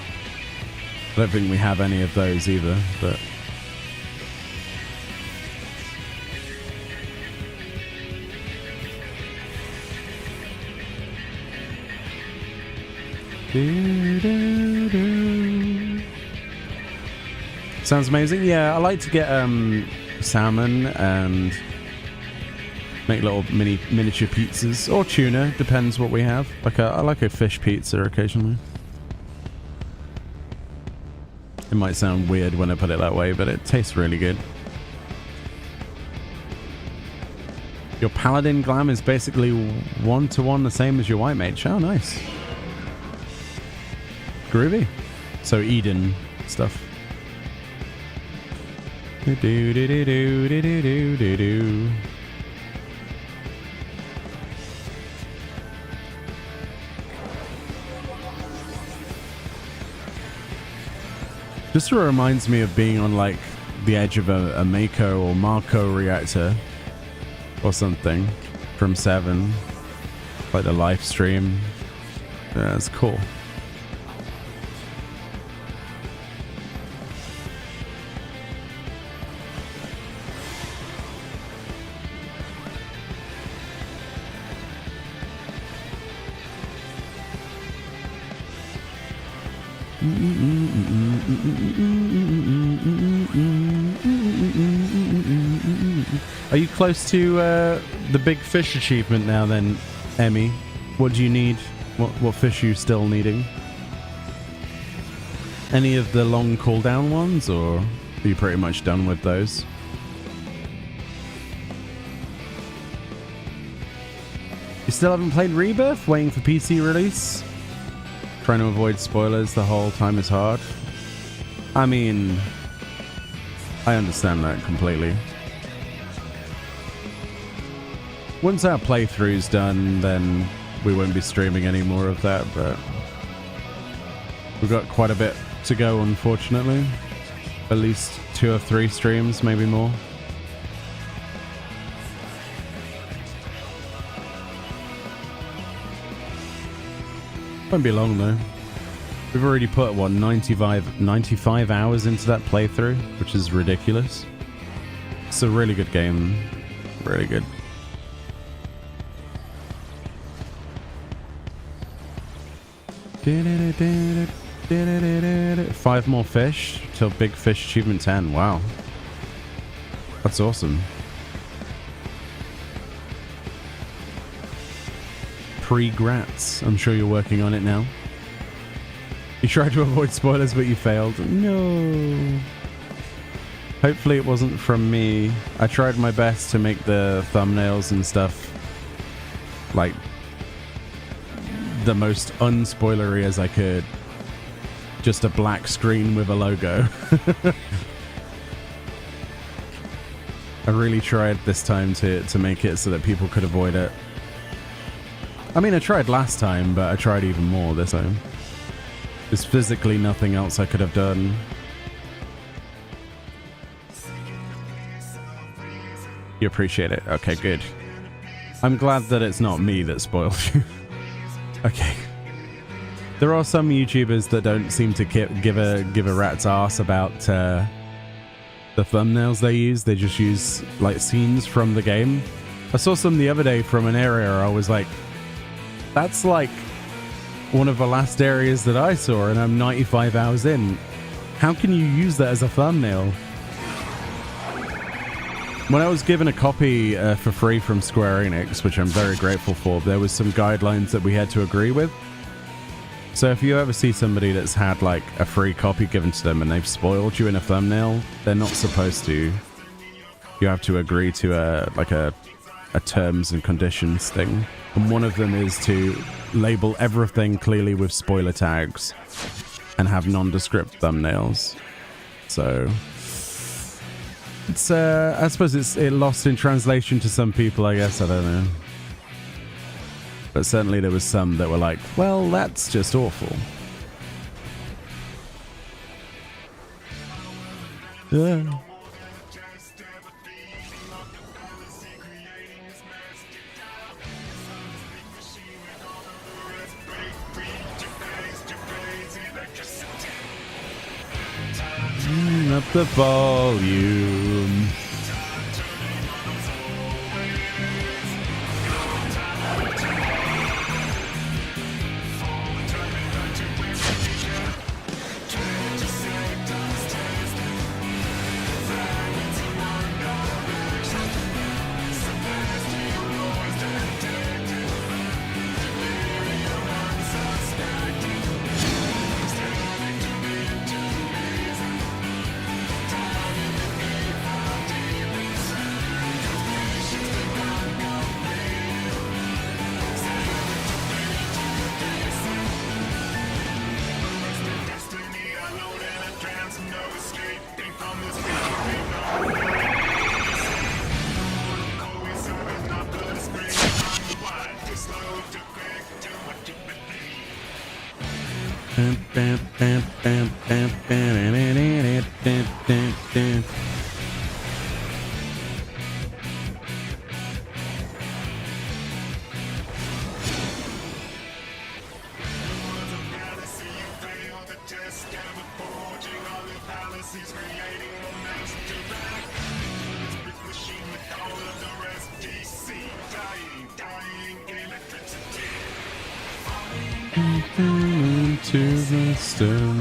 don't think we have any of those either, but. Sounds amazing. Yeah, I like to get salmon and make little miniature pizzas or tuna, depends what we have. I like a fish pizza occasionally. It might sound weird when I put it that way, but it tastes really good. Your paladin glam is basically 1-to-1 the same as your white mage. Oh, nice. Groovy. So Eden stuff. Just reminds me of being on like the edge of a Mako or Marco reactor or something from 7, like the live stream. Yeah, it's cool. Are you close to the big fish achievement now then, Emmy? What do you need? What fish are you still needing? Any of the long cooldown ones, or are you pretty much done with those? You still haven't played Rebirth? Waiting for PC release? Trying to avoid spoilers the whole time is hard. I mean, I understand that completely. Once our playthrough's done, then we won't be streaming any more of that, but we've got quite a bit to go, unfortunately. At least 2 or 3 streams, maybe more. Won't be long though. We've already put, what, 95 hours into that playthrough, which is ridiculous. It's a really good game. Really good. Five more fish till Big Fish Achievement 10. Wow. That's awesome. Pre-grats. I'm sure you're working on it now. You tried to avoid spoilers, but you failed. No. Hopefully it wasn't from me. I tried my best to make the thumbnails and stuff like the most unspoilery as I could. Just a black screen with a logo. I really tried this time to make it so that people could avoid it. I mean, I tried last time, but I tried even more this time. There's physically nothing else I could have done. You appreciate it? Okay, good. I'm glad that it's not me that spoiled you. Okay. There are some YouTubers that don't seem to give a rat's ass about the thumbnails they use. They just use like scenes from the game. I saw some the other day from an area. I was like, that's like one of the last areas that I saw, and I'm 95 hours in. How can you use that as a thumbnail? When I was given a copy for free from Square Enix, which I'm very grateful for, there was some guidelines that we had to agree with. So if you ever see somebody that's had like a free copy given to them and they've spoiled you in a thumbnail, they're not supposed to. You have to agree to a terms and conditions thing. And one of them is to label everything clearly with spoiler tags and have nondescript thumbnails. So it's I suppose it's lost in translation to some people, I guess. I don't know. But certainly there was some that were like, well, that's just awful. Yeah. Up the volume. To the stone.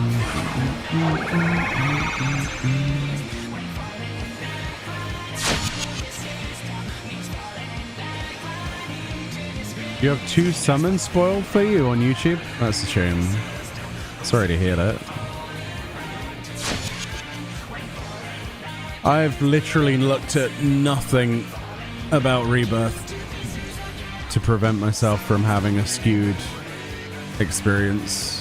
You have 2 summons spoiled for you on YouTube? That's a shame. Sorry to hear that. I've literally looked at nothing about Rebirth to prevent myself from having a skewed experience.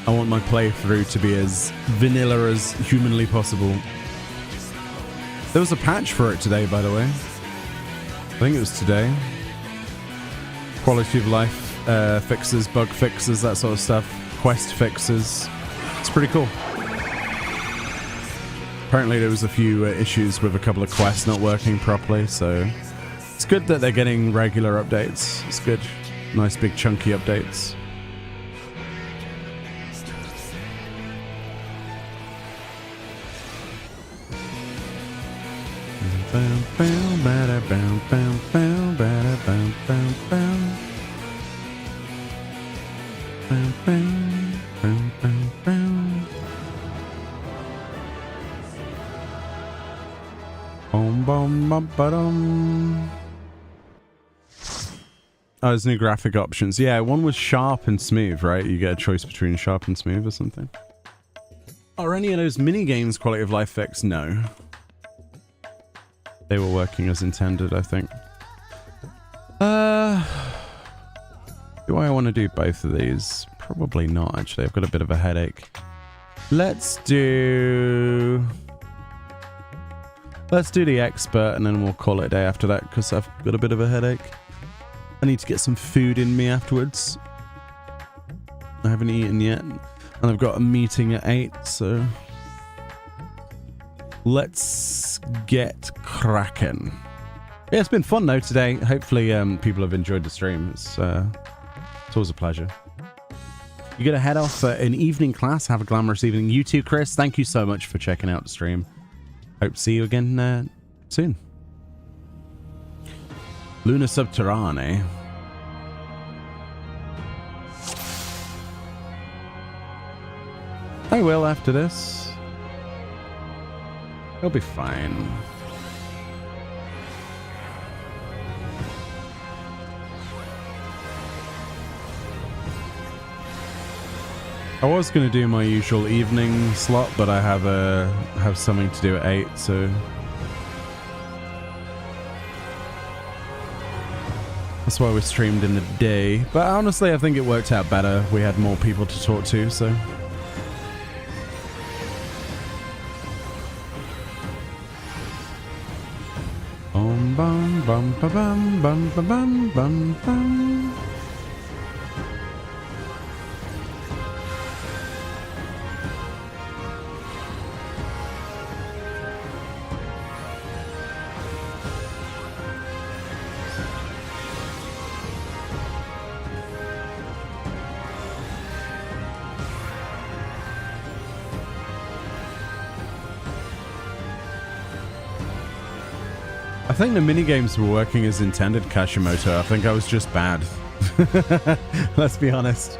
I want my playthrough to be as vanilla as humanly possible. There was a patch for it today, by the way. I think it was today. Quality of life fixes, bug fixes, that sort of stuff. Quest fixes. It's pretty cool. Apparently there was a few issues with a couple of quests not working properly, so it's good that they're getting regular updates. It's good. Nice big chunky updates. Oh, there's new graphic options. Yeah, one was sharp and smooth, right? You get a choice between sharp and smooth or something. Are any of those mini games quality of life fixed? No. They were working as intended, I think. Do I want to do both of these? Probably not, actually. I've got a bit of a headache. Let's do the expert, and then we'll call it a day after that, because I've got a bit of a headache. I need to get some food in me afterwards. I haven't eaten yet, and I've got a meeting at 8, so let's get cracking. Yeah, it's been fun though today. Hopefully people have enjoyed the stream. It's always a pleasure. You're going to head off for an evening class. Have a glamorous evening. You too, Chris. Thank you so much for checking out the stream. Hope to see you again soon. Luna Subterrane. I will after this. It'll be fine. I was going to do my usual evening slot, but I have something to do at 8, so that's why we streamed in the day. But honestly, I think it worked out better. We had more people to talk to, so. Bum bum bum ba bum bum ba bum bum bum. I think the minigames were working as intended, Kashimoto. I think I was just bad. Let's be honest.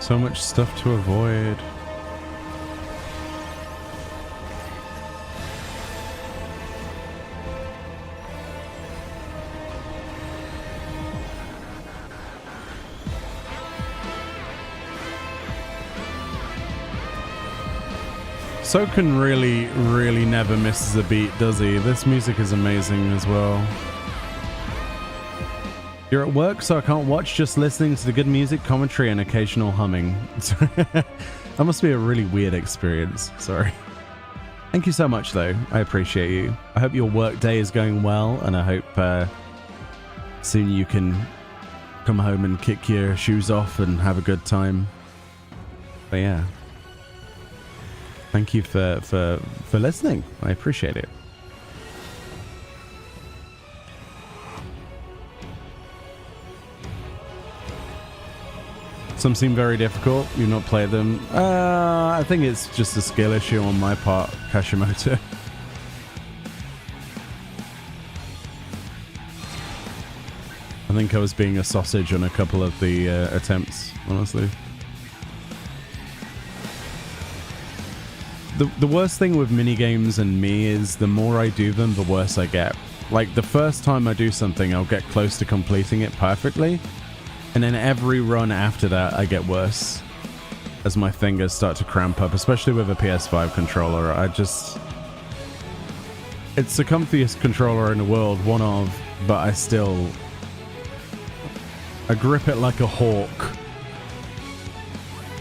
So much stuff to avoid. Soken really never misses a beat, does he? This music is amazing as well. You're at work, so I can't watch, just listening to the good music, commentary, and occasional humming. That must be a really weird experience. Sorry. Thank you so much, though. I appreciate you. I hope your work day is going well, and I hope soon you can come home and kick your shoes off and have a good time. But yeah. Thank you for listening. I appreciate it. Some seem very difficult. You've not played them. I think it's just a skill issue on my part, Kashimoto. I think I was being a sausage on a couple of the attempts, honestly. The worst thing with minigames and me is the more I do them, the worse I get. Like, the first time I do something, I'll get close to completing it perfectly. And then every run after that, I get worse as my fingers start to cramp up, especially with a PS5 controller. It's the comfiest controller in the world, one of, but I grip it like a hawk.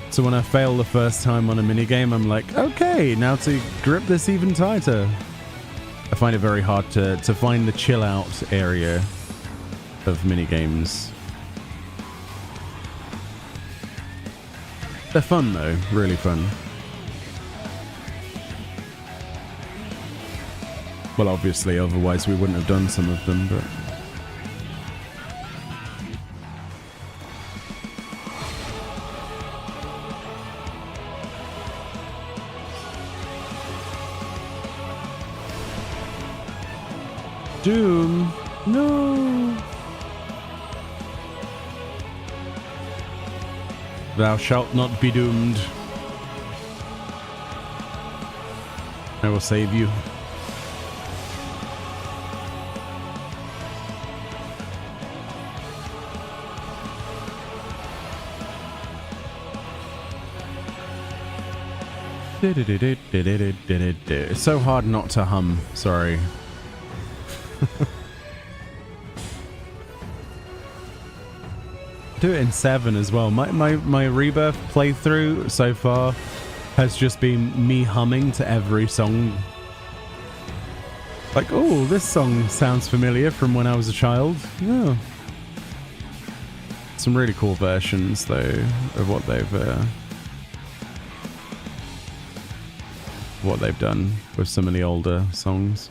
So when I fail the first time on a minigame, I'm like, okay, now to grip this even tighter. I find it very hard to find the chill out area of minigames. They're fun though, really fun. Well, obviously, otherwise we wouldn't have done some of them, but... Doom! No! Thou shalt not be doomed. will save you. It's so hard not to hum. Sorry. Do it in 7 as well. My Rebirth playthrough so far has just been me humming to every song. Like, oh, this song sounds familiar from when I was a child. Yeah. Some really cool versions, though, of what they've done with some of the older songs,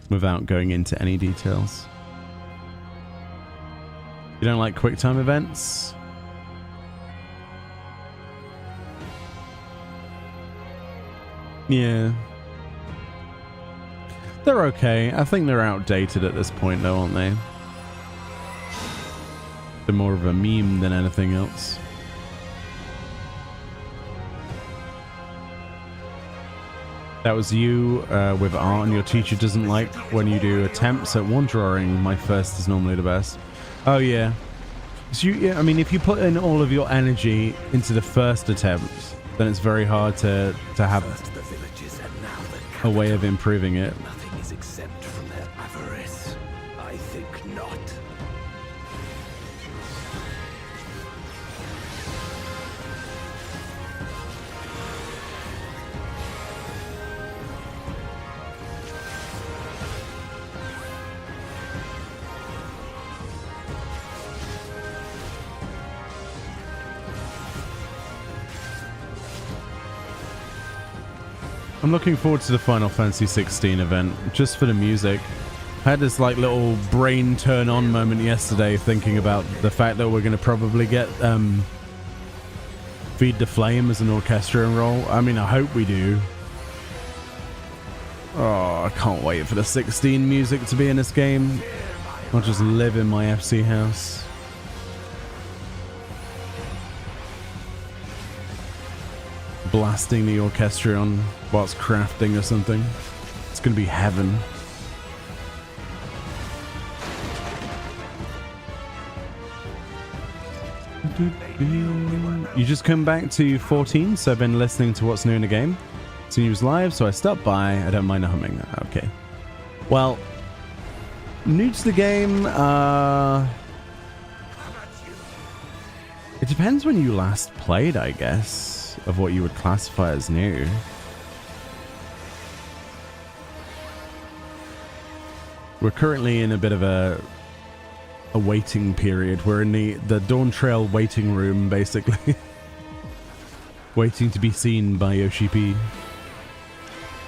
without going into any details. You don't like QuickTime events? Yeah. They're okay. I think they're outdated at this point, though, aren't they? They're more of a meme than anything else. That was you with art, and your teacher doesn't like when you do attempts at one drawing. My first is normally the best. Oh, yeah. So I mean, if you put in all of your energy into the first attempt, then it's very hard to have a way of improving it. Nothing is exempt from their avarice. I think not. I'm looking forward to the Final Fantasy 16 event, just for the music. I had this like little brain turn on moment yesterday thinking about the fact that we're going to probably get Feed the Flame as an orchestra role. I mean, I hope we do. Oh, I can't wait for the 16 music to be in this game. I'll just live in my FC house. Blasting the orchestra on whilst crafting or something. It's gonna be heaven. You just come back to 14, so I've been listening to what's new in the game. Seen you was live, so I stopped by. I don't mind the humming. Okay. Well, new to the game, it depends when you last played, I guess, of what you would classify as new. We're currently in a bit of a waiting period. We're in the Dawn Trail waiting room, basically. Waiting to be seen by Yoshi P.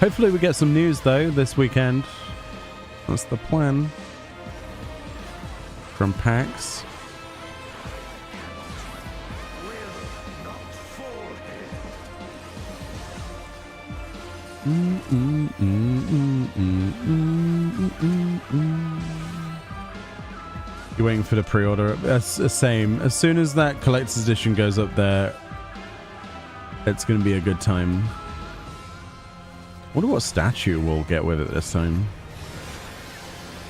Hopefully we get some news, though, this weekend. That's the plan. From PAX. You're waiting for the pre-order. That's the same. As soon as that collector's edition goes up there, it's going to be a good time. Wonder what statue we'll get with it this time.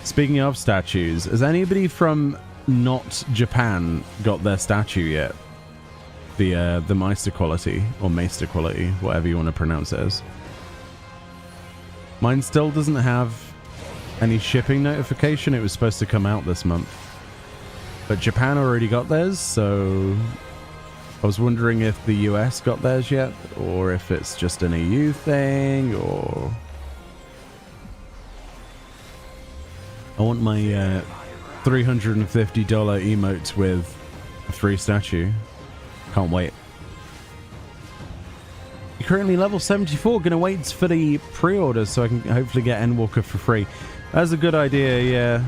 Speaking of statues, has anybody from not Japan got their statue yet? The Meister quality, or Meister quality, whatever you want to pronounce it as. Mine still doesn't have any shipping notification. It was supposed to come out this month. But Japan already got theirs, so I was wondering if the US got theirs yet, or if it's just an EU thing, or... I want my $350 emote with a free statue. Can't wait. You're currently level 74. Gonna wait for the pre-orders so I can hopefully get Endwalker for free. That's a good idea, yeah.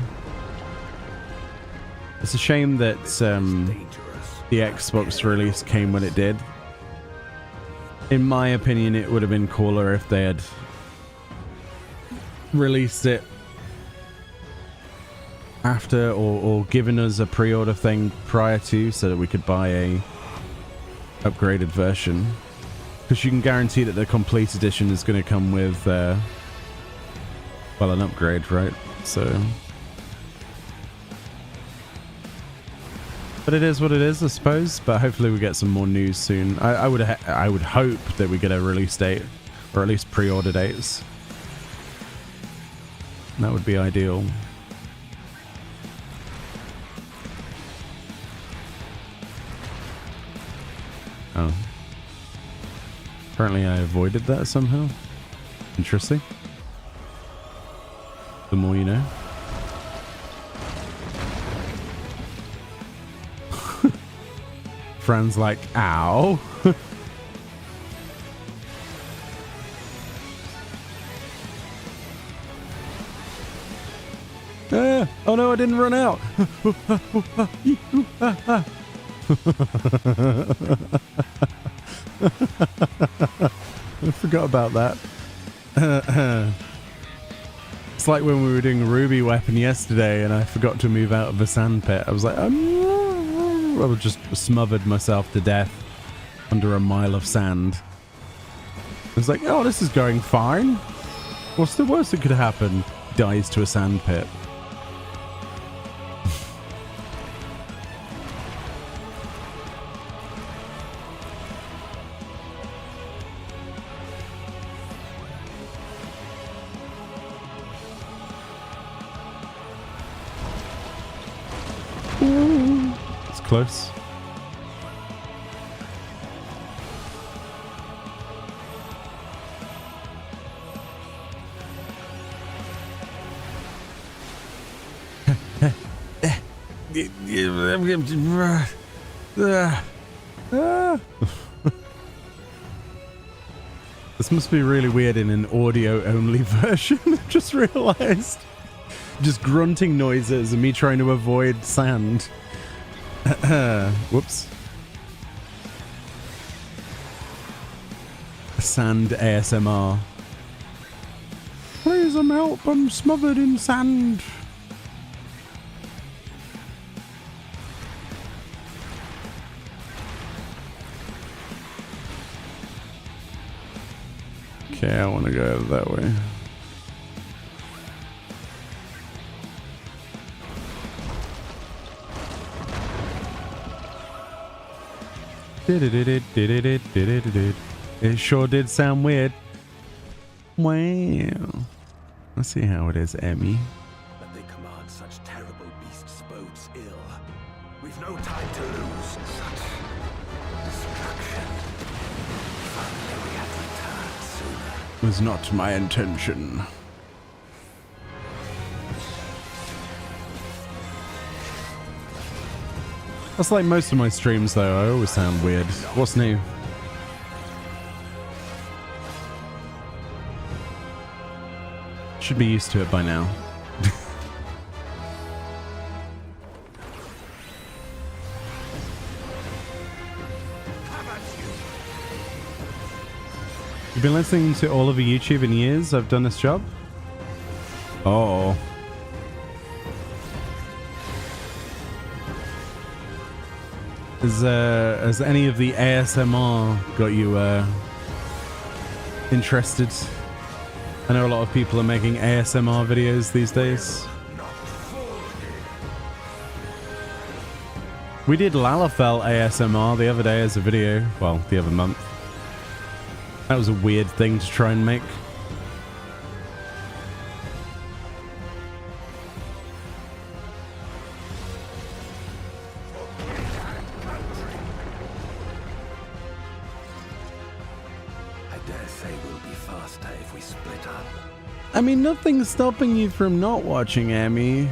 It's a shame that the Xbox release came when it did. In my opinion, it would have been cooler if they had released it after, or given us a pre-order thing prior to, so that we could buy a upgraded version. Because you can guarantee that the complete edition is going to come with, well, an upgrade, right? So... But it is what it is, I suppose. But hopefully we get some more news soon. I would hope that we get a release date, or at least pre-order dates. That would be ideal. Oh. Apparently I avoided that somehow. Interesting. The more you know. Fran's like, ow. Oh no, I didn't run out. I forgot about that. It's like when we were doing a Ruby weapon yesterday and I forgot to move out of the sand pit. I was like, I just smothered myself to death under a mile of sand. I was like, oh, this is going fine. What's the worst that could happen? Dies to a sand pit. Ooh, it's close. This must be really weird in an audio-only version. I've just realized. Just grunting noises and me trying to avoid sand. Whoops. Sand ASMR. Please, I'm help. I'm smothered in sand. Okay, I want to go that way. It sure did sound weird. Wow. Let's see how it is, Emmy. But they command such terrible beasts bodes ill. We've no time to lose. Such destruction. Finally, we had returned sooner. It was not my intention. That's like most of my streams, though. I always sound weird. What's new? Should be used to it by now. You've been listening to all of the YouTube in years I've done this job? Oh. Has any of the ASMR got you interested? I know a lot of people are making ASMR videos these days. We did Lalafell ASMR the other day as a video. Well, the other month. That was a weird thing to try and make. I mean, nothing's stopping you from not watching, Amy.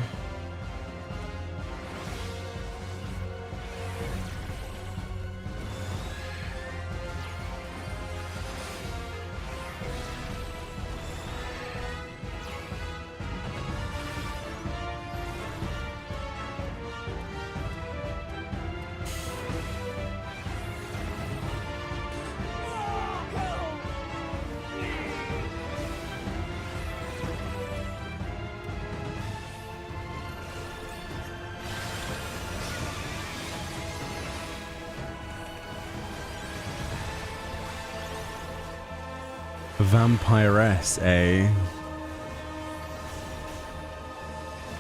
Vampiress, eh?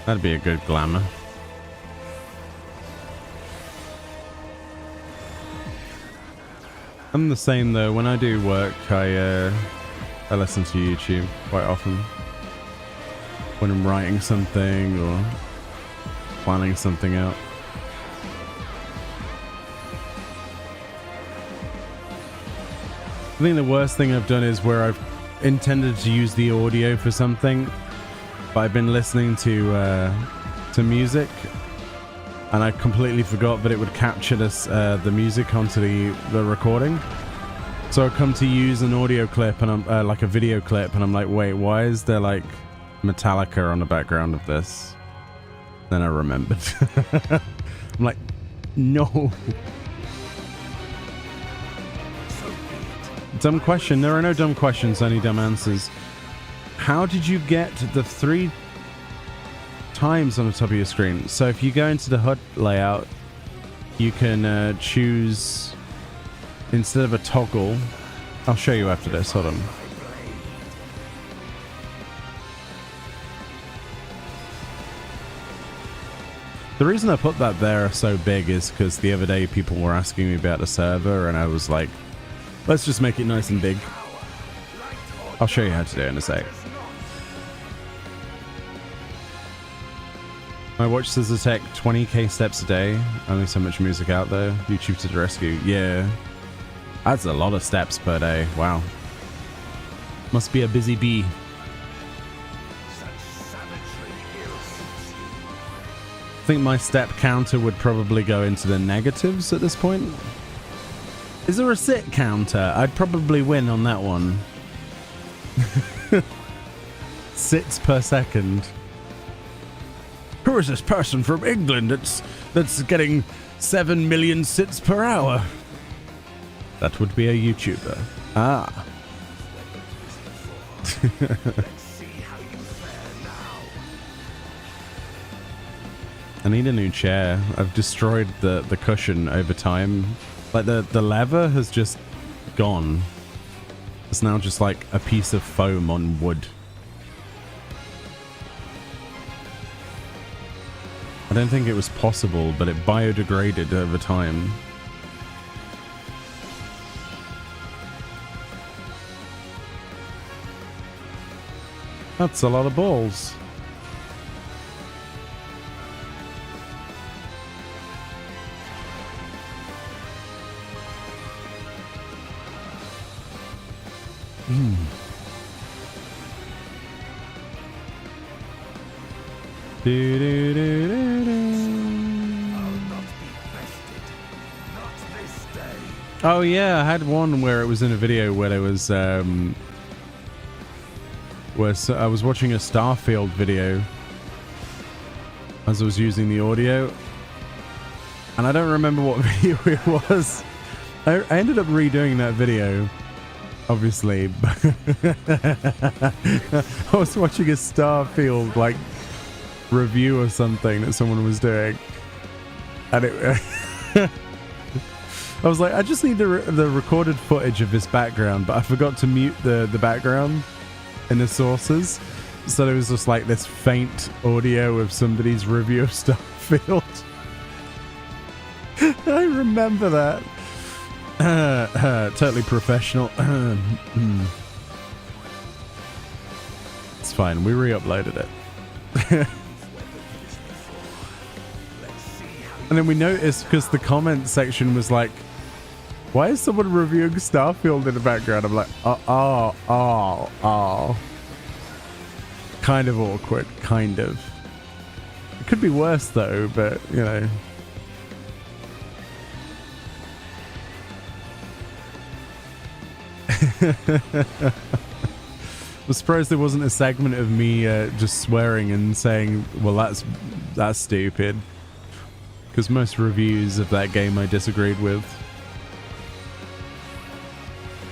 That'd be a good glamour. I'm the same though. When I do work, I listen to YouTube quite often. When I'm writing something or planning something out. I think the worst thing I've done is where I've intended to use the audio for something, but I've been listening to music, and I completely forgot that it would capture this the music onto the recording. So I come to use an audio clip and I'm like a video clip, and I'm like, wait, why is there like Metallica on the background of this? Then I remembered. I'm like, no. Dumb question. There are no dumb questions, only dumb answers. How did you get the 3 times on the top of your screen? So if you go into the HUD layout, you can choose, instead of a toggle, I'll show you after this, hold on. The reason I put that there so big is because the other day people were asking me about the server, and I was like, let's just make it nice and big. I'll show you how to do it in a sec. My watch says the tech 20k steps a day. Only so much music out there. YouTube to the rescue. Yeah. That's a lot of steps per day. Wow. Must be a busy bee. I think my step counter would probably go into the negatives at this point. Is there a sit counter? I'd probably win on that one. Sits per second. Who is this person from England that's getting 7 million sits per hour? That would be a YouTuber. Ah. I need a new chair. I've destroyed the cushion over time. Like the leather has just gone. It's now just like a piece of foam on wood. I don't think it was possible, but it biodegraded over time. That's a lot of balls. Do, do, do, do, do. Oh yeah, I had one where it was in a video where there was I was watching a Starfield video as I was using the audio, and I don't remember what video it was. I ended up redoing that video, obviously, but I was watching a Starfield like review or something that someone was doing, and it I was like, I just need the recorded footage of this background, but I forgot to mute the background in the sources, so there was just like this faint audio of somebody's review of Starfield. I remember that. Totally professional. It's fine, we re-uploaded it. And then we noticed, because the comment section was like, why is someone reviewing Starfield in the background? I'm like, oh. Kind of awkward, kind of. It could be worse though, but you know. I'm surprised there wasn't a segment of me just swearing and saying, well, that's stupid. Because most reviews of that game I disagreed with.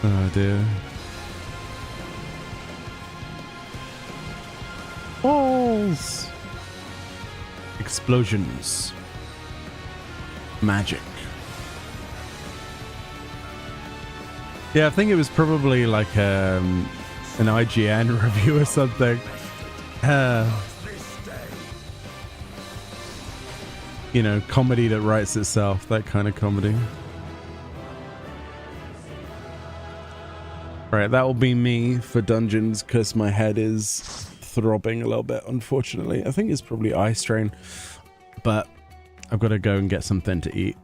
Oh dear. Balls! Explosions. Magic. Yeah, I think it was probably like an IGN review or something. You know, comedy that writes itself, that kind of comedy. Right, that will be me for dungeons because my head is throbbing a little bit, unfortunately. I think it's probably eye strain, but I've got to go and get something to eat.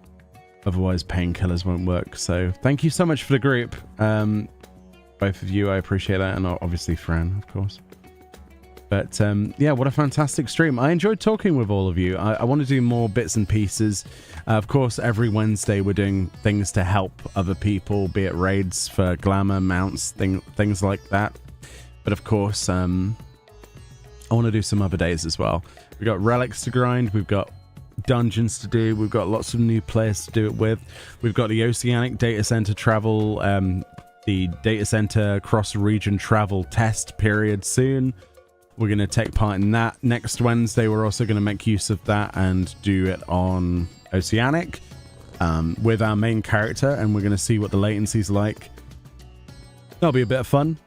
Otherwise, painkillers won't work. So thank you so much for the group. Both of you, I appreciate that. And obviously Fran, of course. But yeah, what a fantastic stream. I enjoyed talking with all of you. I want to do more bits and pieces. Of course, every Wednesday we're doing things to help other people, be it raids for glamour, mounts, things like that. But of course, I want to do some other days as well. We've got relics to grind. We've got dungeons to do. We've got lots of new players to do it with. We've got the Oceanic Data Center travel, the Data Center cross-region travel test period soon. We're going to take part in that. Next Wednesday, we're also going to make use of that and do it on Oceanic with our main character, and we're going to see what the latency's like. That'll be a bit of fun.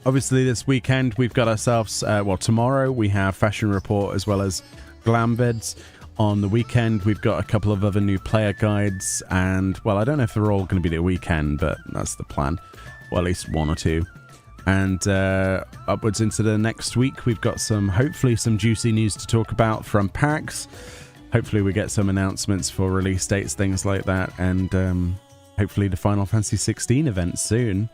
Obviously, this weekend, we've got ourselves, well, tomorrow, we have Fashion Report as well as Glam Vids. On the weekend, we've got a couple of other new player guides, and, well, I don't know if they're all going to be the weekend, but that's the plan. Well, at least one or two. And upwards into the next week, we've got hopefully some juicy news to talk about from PAX. Hopefully we get some announcements for release dates, things like that, and hopefully the Final Fantasy 16 event soon.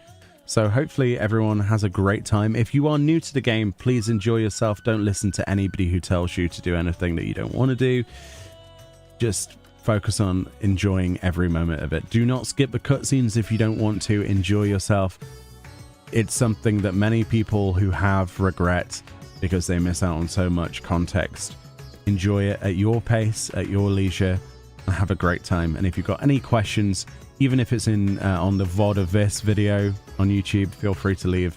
So hopefully everyone has a great time. If you are new to the game, please enjoy yourself. Don't listen to anybody who tells you to do anything that you don't want to do. Just focus on enjoying every moment of it. Do not skip the cutscenes if you don't want to. Enjoy yourself. It's something that many people who have regret because they miss out on so much context. Enjoy it at your pace, at your leisure, and have a great time. And if you've got any questions, even if it's on the VOD of this video on YouTube, feel free to leave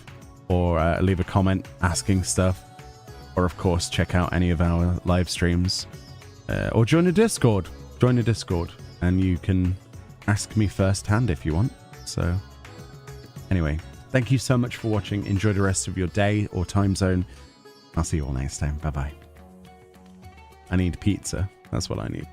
a comment asking stuff. Or of course, check out any of our live streams. Or join the Discord. Join the Discord. And you can ask me firsthand if you want. So, anyway. Thank you so much for watching. Enjoy the rest of your day or time zone. I'll see you all next time. Bye-bye. I need pizza. That's what I need.